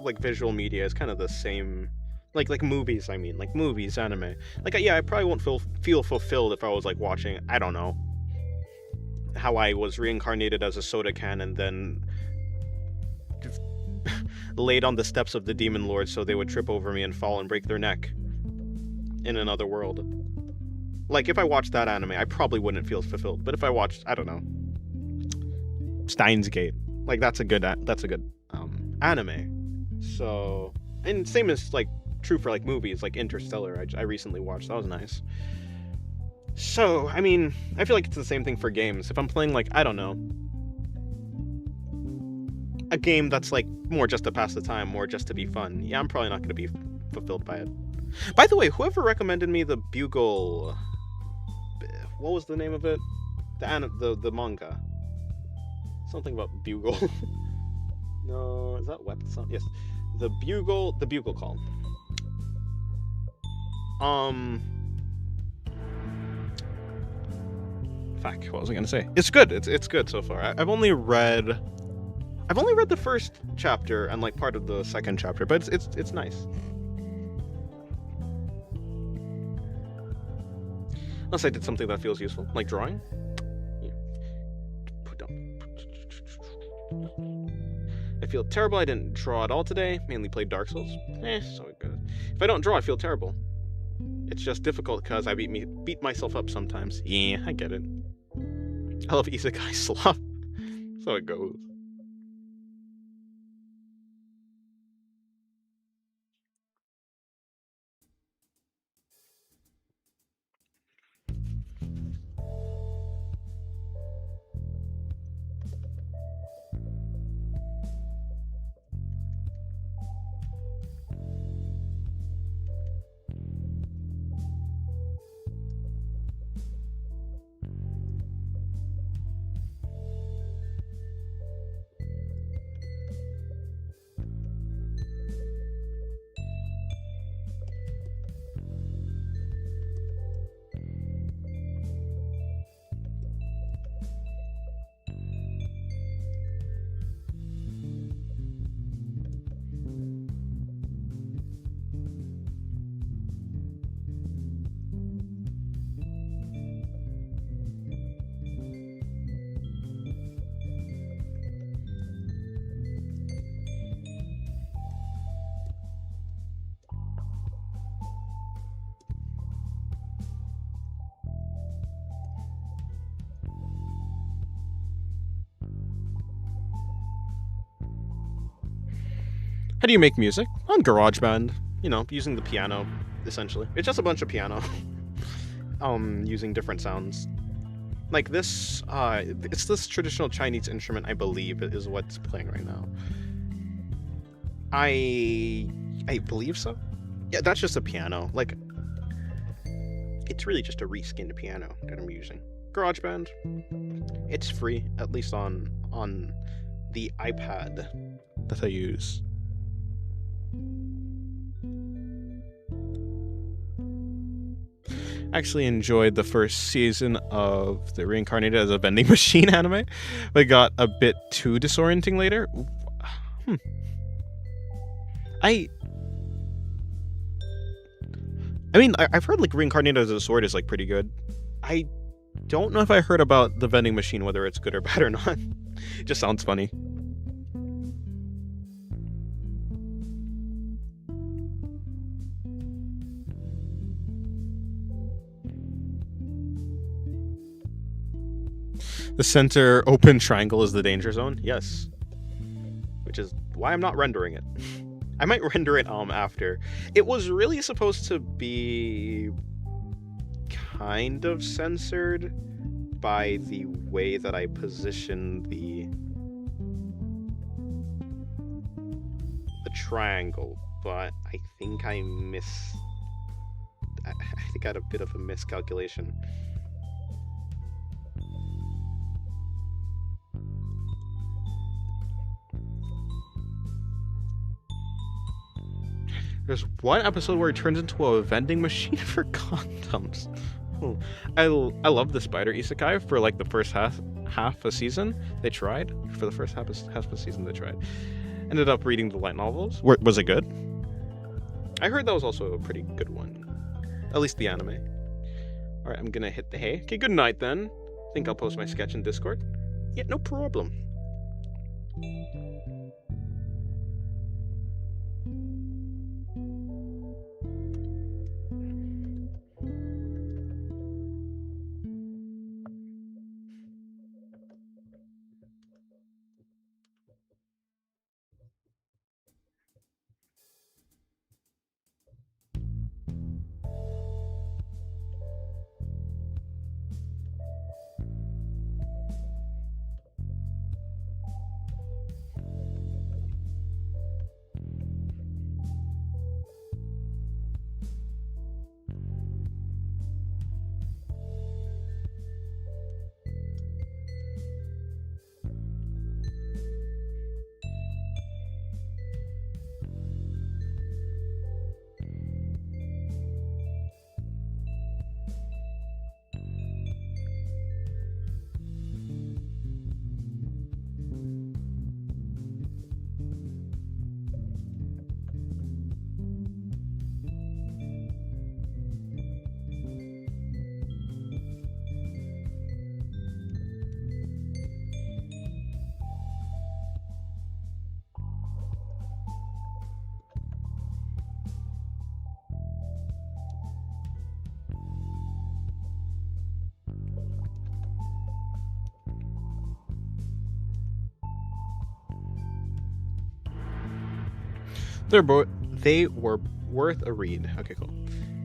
[SPEAKER 1] like, visual media is kind of the same... Like movies, I mean. Like, movies, anime. Like, yeah, I probably won't feel fulfilled if I was, like, watching, I don't know, how I was reincarnated as a soda can and then laid on the steps of the demon lord so they would trip over me and fall and break their neck in another world. Like, if I watched that anime, I probably wouldn't feel fulfilled. But if I watched, I don't know, Steins Gate, like, that's a good anime. So, and same as, like, true for, like, movies, like Interstellar, I recently watched. That was nice. So, I mean, I feel like it's the same thing for games. If I'm playing, like, I don't know, a game that's, like, more just to pass the time, more just to be fun, yeah, I'm probably not going to be fulfilled by it. By the way, whoever recommended me the Bugle... What was the name of it? The manga. Something about Bugle. No, is that what? Yes. The Bugle Call. Fuck, what was I gonna say? It's good. It's good so far. I've only read the first chapter and, like, part of the second chapter, but it's nice. Unless I did something that feels useful, like drawing. Yeah. I feel terrible. I didn't draw at all today. Mainly played Dark Souls. So it goes. If I don't draw, I feel terrible. It's just difficult because I beat myself up sometimes. Yeah, I get it. I love isekai slop. So it goes. How do you make music? On GarageBand. You know, using the piano, essentially. It's just a bunch of piano. Using different sounds. Like this, it's this traditional Chinese instrument, I believe, is what's playing right now. I believe so. Yeah, that's just a piano. Like, it's really just a reskinned piano that I'm using. GarageBand. It's free, at least on the iPad that I use. Actually enjoyed the first season of the Reincarnated as a Vending Machine anime, but got a bit too disorienting later. I mean, I've heard like Reincarnated as a Sword is like pretty good. I don't know if I heard about the Vending Machine, whether it's good or bad or not. It just sounds funny. The center open triangle is the danger zone. Yes. Which is why I'm not rendering it. I might render it after. It was really supposed to be kind of censored by the way that I position the triangle, but I think I think I had a bit of a miscalculation. There's one episode where he turns into a vending machine for condoms. Oh, I love the spider isekai for like the first half a season. They tried for the first half a season. They tried. Ended up reading the light novels. Was it good? I heard that was also a pretty good one. At least the anime. All right, I'm gonna hit the hay. Okay, good night then. Think I'll post my sketch in Discord. Yeah, no problem. They were worth a read. Okay, cool.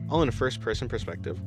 [SPEAKER 1] All in a first-person perspective.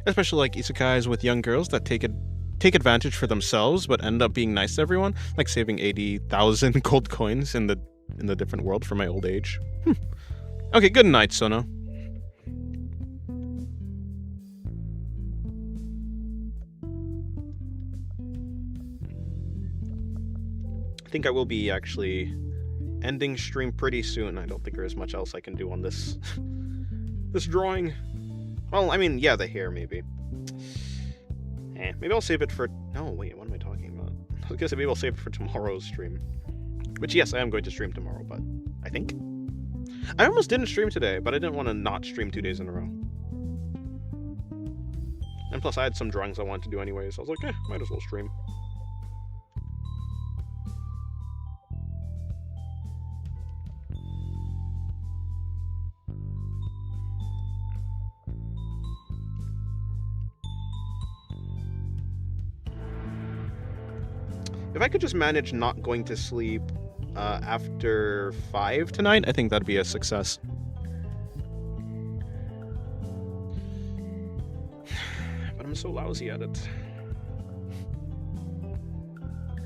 [SPEAKER 1] Especially like isekais with young girls that take advantage for themselves but end up being nice to everyone, like saving 80,000 gold coins in the different world for my old age. Okay, good night, Sono. I think I will be actually ending stream pretty soon. I don't think there's much else I can do on this this drawing. Well, I mean, yeah, the hair, maybe. Maybe I'll save it for... No, wait, what am I talking about? I was gonna say maybe I'll save it for tomorrow's stream. Which, yes, I am going to stream tomorrow, but... I think? I almost didn't stream today, but I didn't want to not stream 2 days in a row. And plus, I had some drawings I wanted to do anyways, so I was like, might as well stream. If I could just manage not going to sleep after 5 tonight, I think that'd be a success. But I'm so lousy at it.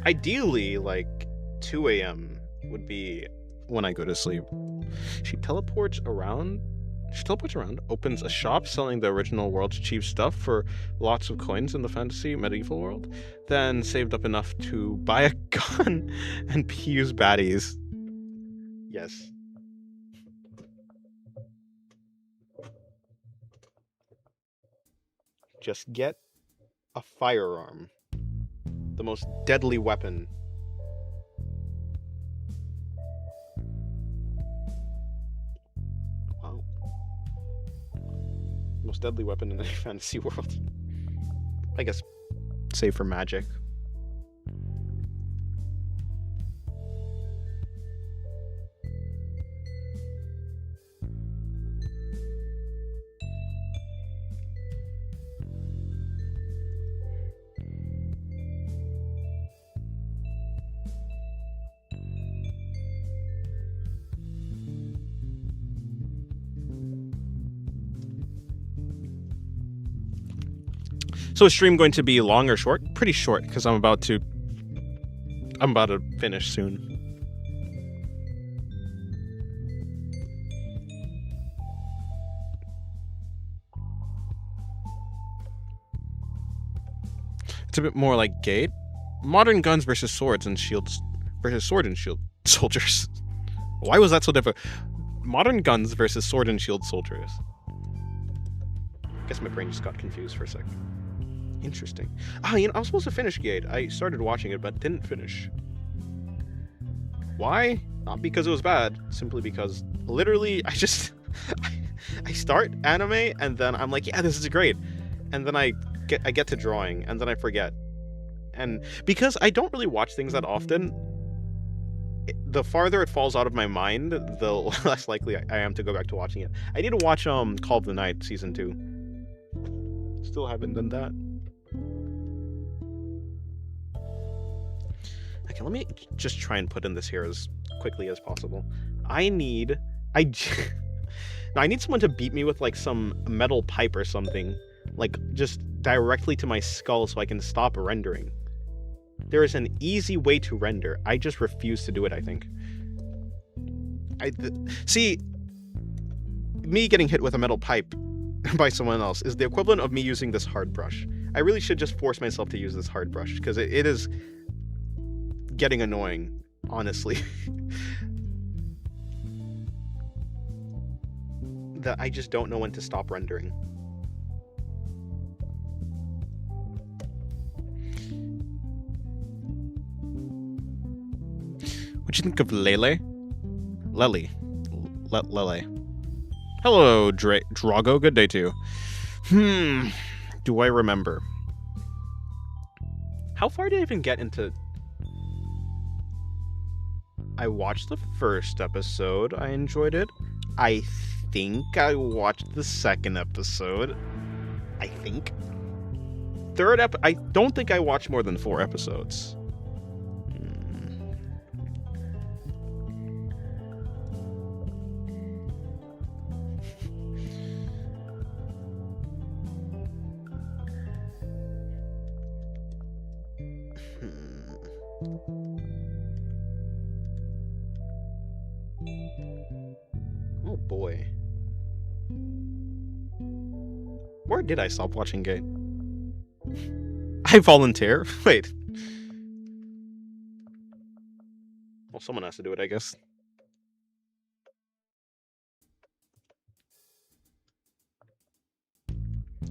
[SPEAKER 1] Ideally, like 2 a.m. would be when I go to sleep. She teleports around, opens a shop selling the original world's cheap stuff for lots of coins in the fantasy medieval world, then saved up enough to buy a gun and use baddies. Yes. Just get a firearm. The most deadly weapon. Wow. Most deadly weapon in any fantasy world. I guess, save for magic. So is stream going to be long or short? Pretty short, because I'm about to finish soon. It's a bit more like Gate. Modern guns versus swords and shields versus sword and shield soldiers. Why was that so difficult? Modern guns versus sword and shield soldiers. I guess my brain just got confused for a second. Interesting. I was supposed to finish Gate. I started watching it, but didn't finish. Why? Not because it was bad, simply because literally I start anime and then I'm like, yeah, this is great. And then I get to drawing and then I forget. And because I don't really watch things that often, the farther it falls out of my mind, the less likely I am to go back to watching it. I need to watch Call of the Night season 2. Still haven't done that. Okay, let me just try and put in this here as quickly as possible. I need someone to beat me with like some metal pipe or something, like just directly to my skull so I can stop rendering. There is an easy way to render. I just refuse to do it, I think. See, me getting hit with a metal pipe by someone else is the equivalent of me using this hard brush. I really should just force myself to use this hard brush, because it is getting annoying, honestly. That I just don't know when to stop rendering. What'd you think of Lele? Lele. Hello, Drago. Good day to you. Do I remember? How far did I even get into... I watched the first episode. I enjoyed it. I think I watched the second episode. I think. I don't think I watched more than 4 episodes. Oh boy. Where did I stop watching Gate? I volunteer? Wait. Well, someone has to do it, I guess.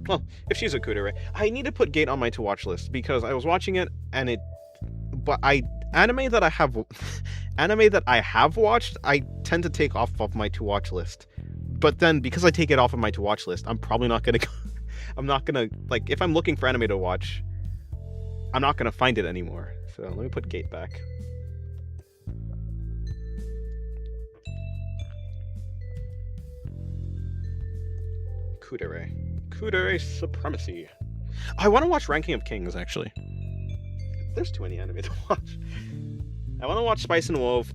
[SPEAKER 1] Well, if she's a kudere. I need to put Gate on my to-watch list, because I was watching it, and anime that I have watched, I tend to take off of my to-watch list. But then, because I take it off of my to-watch list, I'm probably not gonna I'm not gonna, like, if I'm looking for anime to watch, I'm not gonna find it anymore. So, let me put Gate back. Kudere supremacy. I want to watch Ranking of Kings, actually. There's too many anime to watch. I want to watch Spice and Wolf,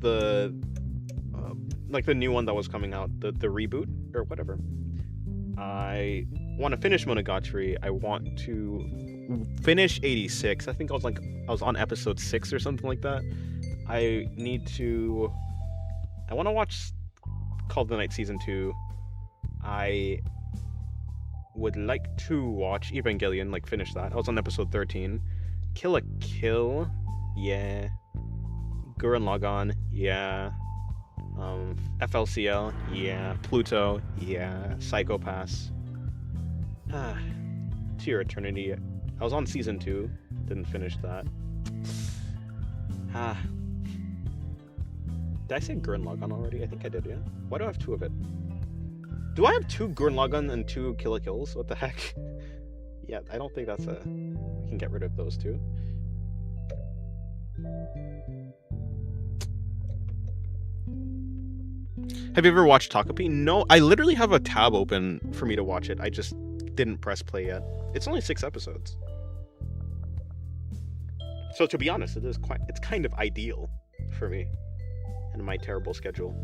[SPEAKER 1] like the new one that was coming out, the reboot or whatever. I want to finish Monogatari. I want to finish 86. I think I was on episode 6 or something like that. I want to watch Call of the Night season 2. I would like to watch Evangelion, like finish that. I was on episode 13. Kill la Kill, yeah. Gurren Lagann, yeah. FLCL, yeah. Pluto, yeah. Psychopaths. To Your Eternity. I was on season 2. Didn't finish that. Did I say Gurren Lagann already? I think I did, yeah. Why do I have 2 of it? Do I have 2 Gurren Lagann and 2 Kill la Kills? What the heck? Yeah, I don't think that's a... I can get rid of those 2. Have you ever watched Takapi? No, I literally have a tab open for me to watch it. I just didn't press play yet. It's only 6 episodes. So to be honest, it's kind of ideal for me and my terrible schedule.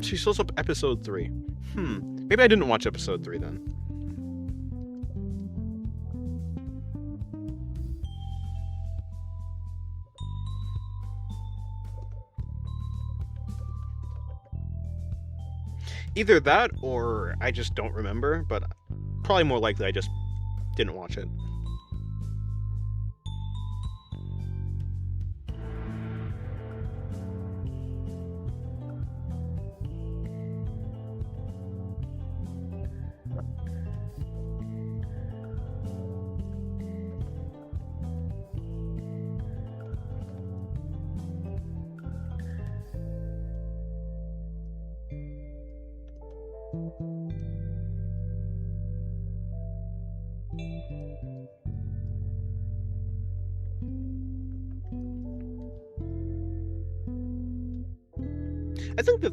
[SPEAKER 1] She shows up episode 3. Maybe I didn't watch episode 3 then. Either that or I just don't remember, but probably more likely I just didn't watch it. I think the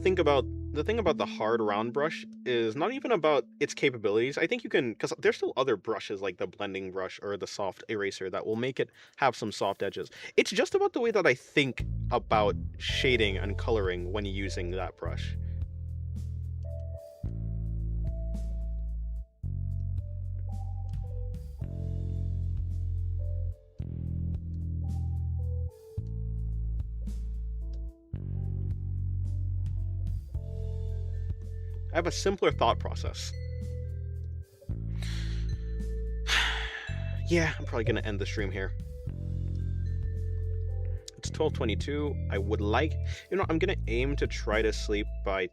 [SPEAKER 1] thing about the hard round brush is not even about its capabilities. I think you can, because there's still other brushes like the blending brush or the soft eraser that will make it have some soft edges. It's just about the way that I think about shading and coloring when using that brush. I have a simpler thought process. Yeah, I'm probably gonna end the stream here. It's 12:22. I would like, I'm gonna aim to try to sleep by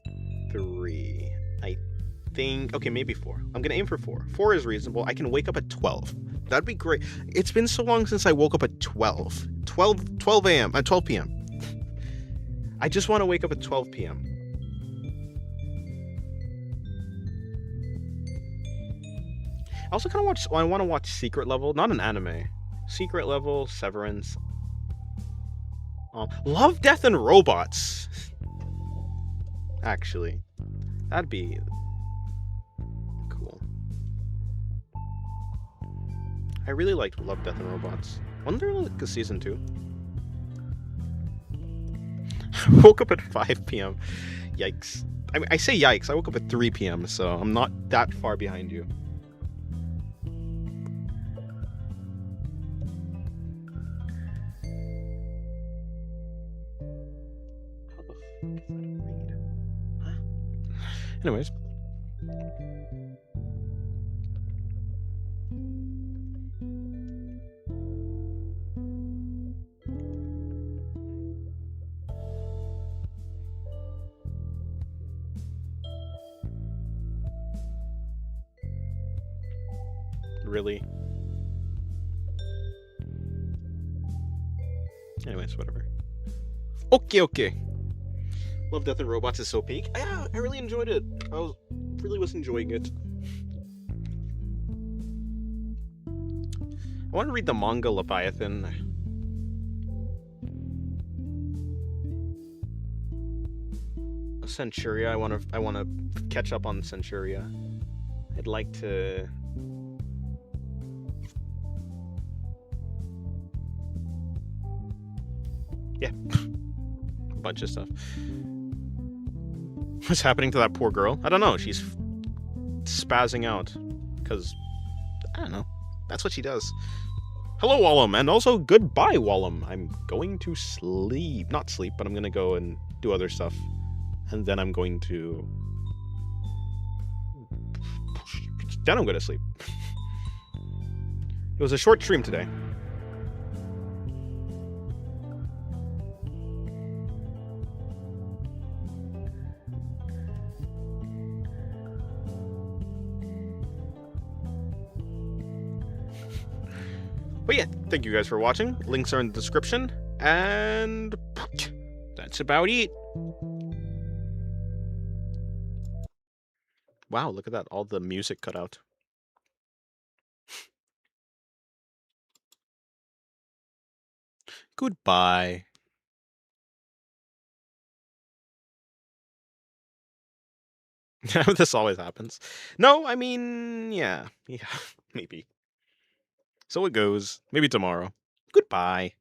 [SPEAKER 1] 3. I think, okay, maybe 4. I'm gonna aim for 4. 4 is reasonable. I can wake up at 12. That'd be great. It's been so long since I woke up at 12 a.m. at 12 p.m. I just want to wake up at 12 p.m. I also kind of I want to watch Secret Level, not an anime. Secret Level, Severance. Love, Death, and Robots. Actually, that'd be cool. I really liked Love, Death, and Robots. Wasn't there like a season 2? I woke up at 5 p.m. Yikes. I mean, I say yikes. I woke up at 3 p.m., so I'm not that far behind you. Anyways. Really. Anyways, whatever. Okay. Love, Death, and Robots is so peak. Yeah, I really enjoyed it. Really was enjoying it. I want to read the manga Leviathan. Centuria. I want to catch up on Centuria. I'd like to. Yeah, a bunch of stuff. What's happening to that poor girl? I don't know. She's spazzing out because I don't know. That's what she does. Hello, Wallum, and also goodbye, Wallum. I'm going to sleep. Not sleep, but I'm going to go and do other stuff. And then I'm going to... Then I'm going to sleep. It was a short stream today. But yeah, thank you guys for watching. Links are in the description. And that's about it. Wow, look at that. All the music cut out. Goodbye. This always happens. No, I mean, yeah, maybe. So it goes. Maybe tomorrow. Goodbye.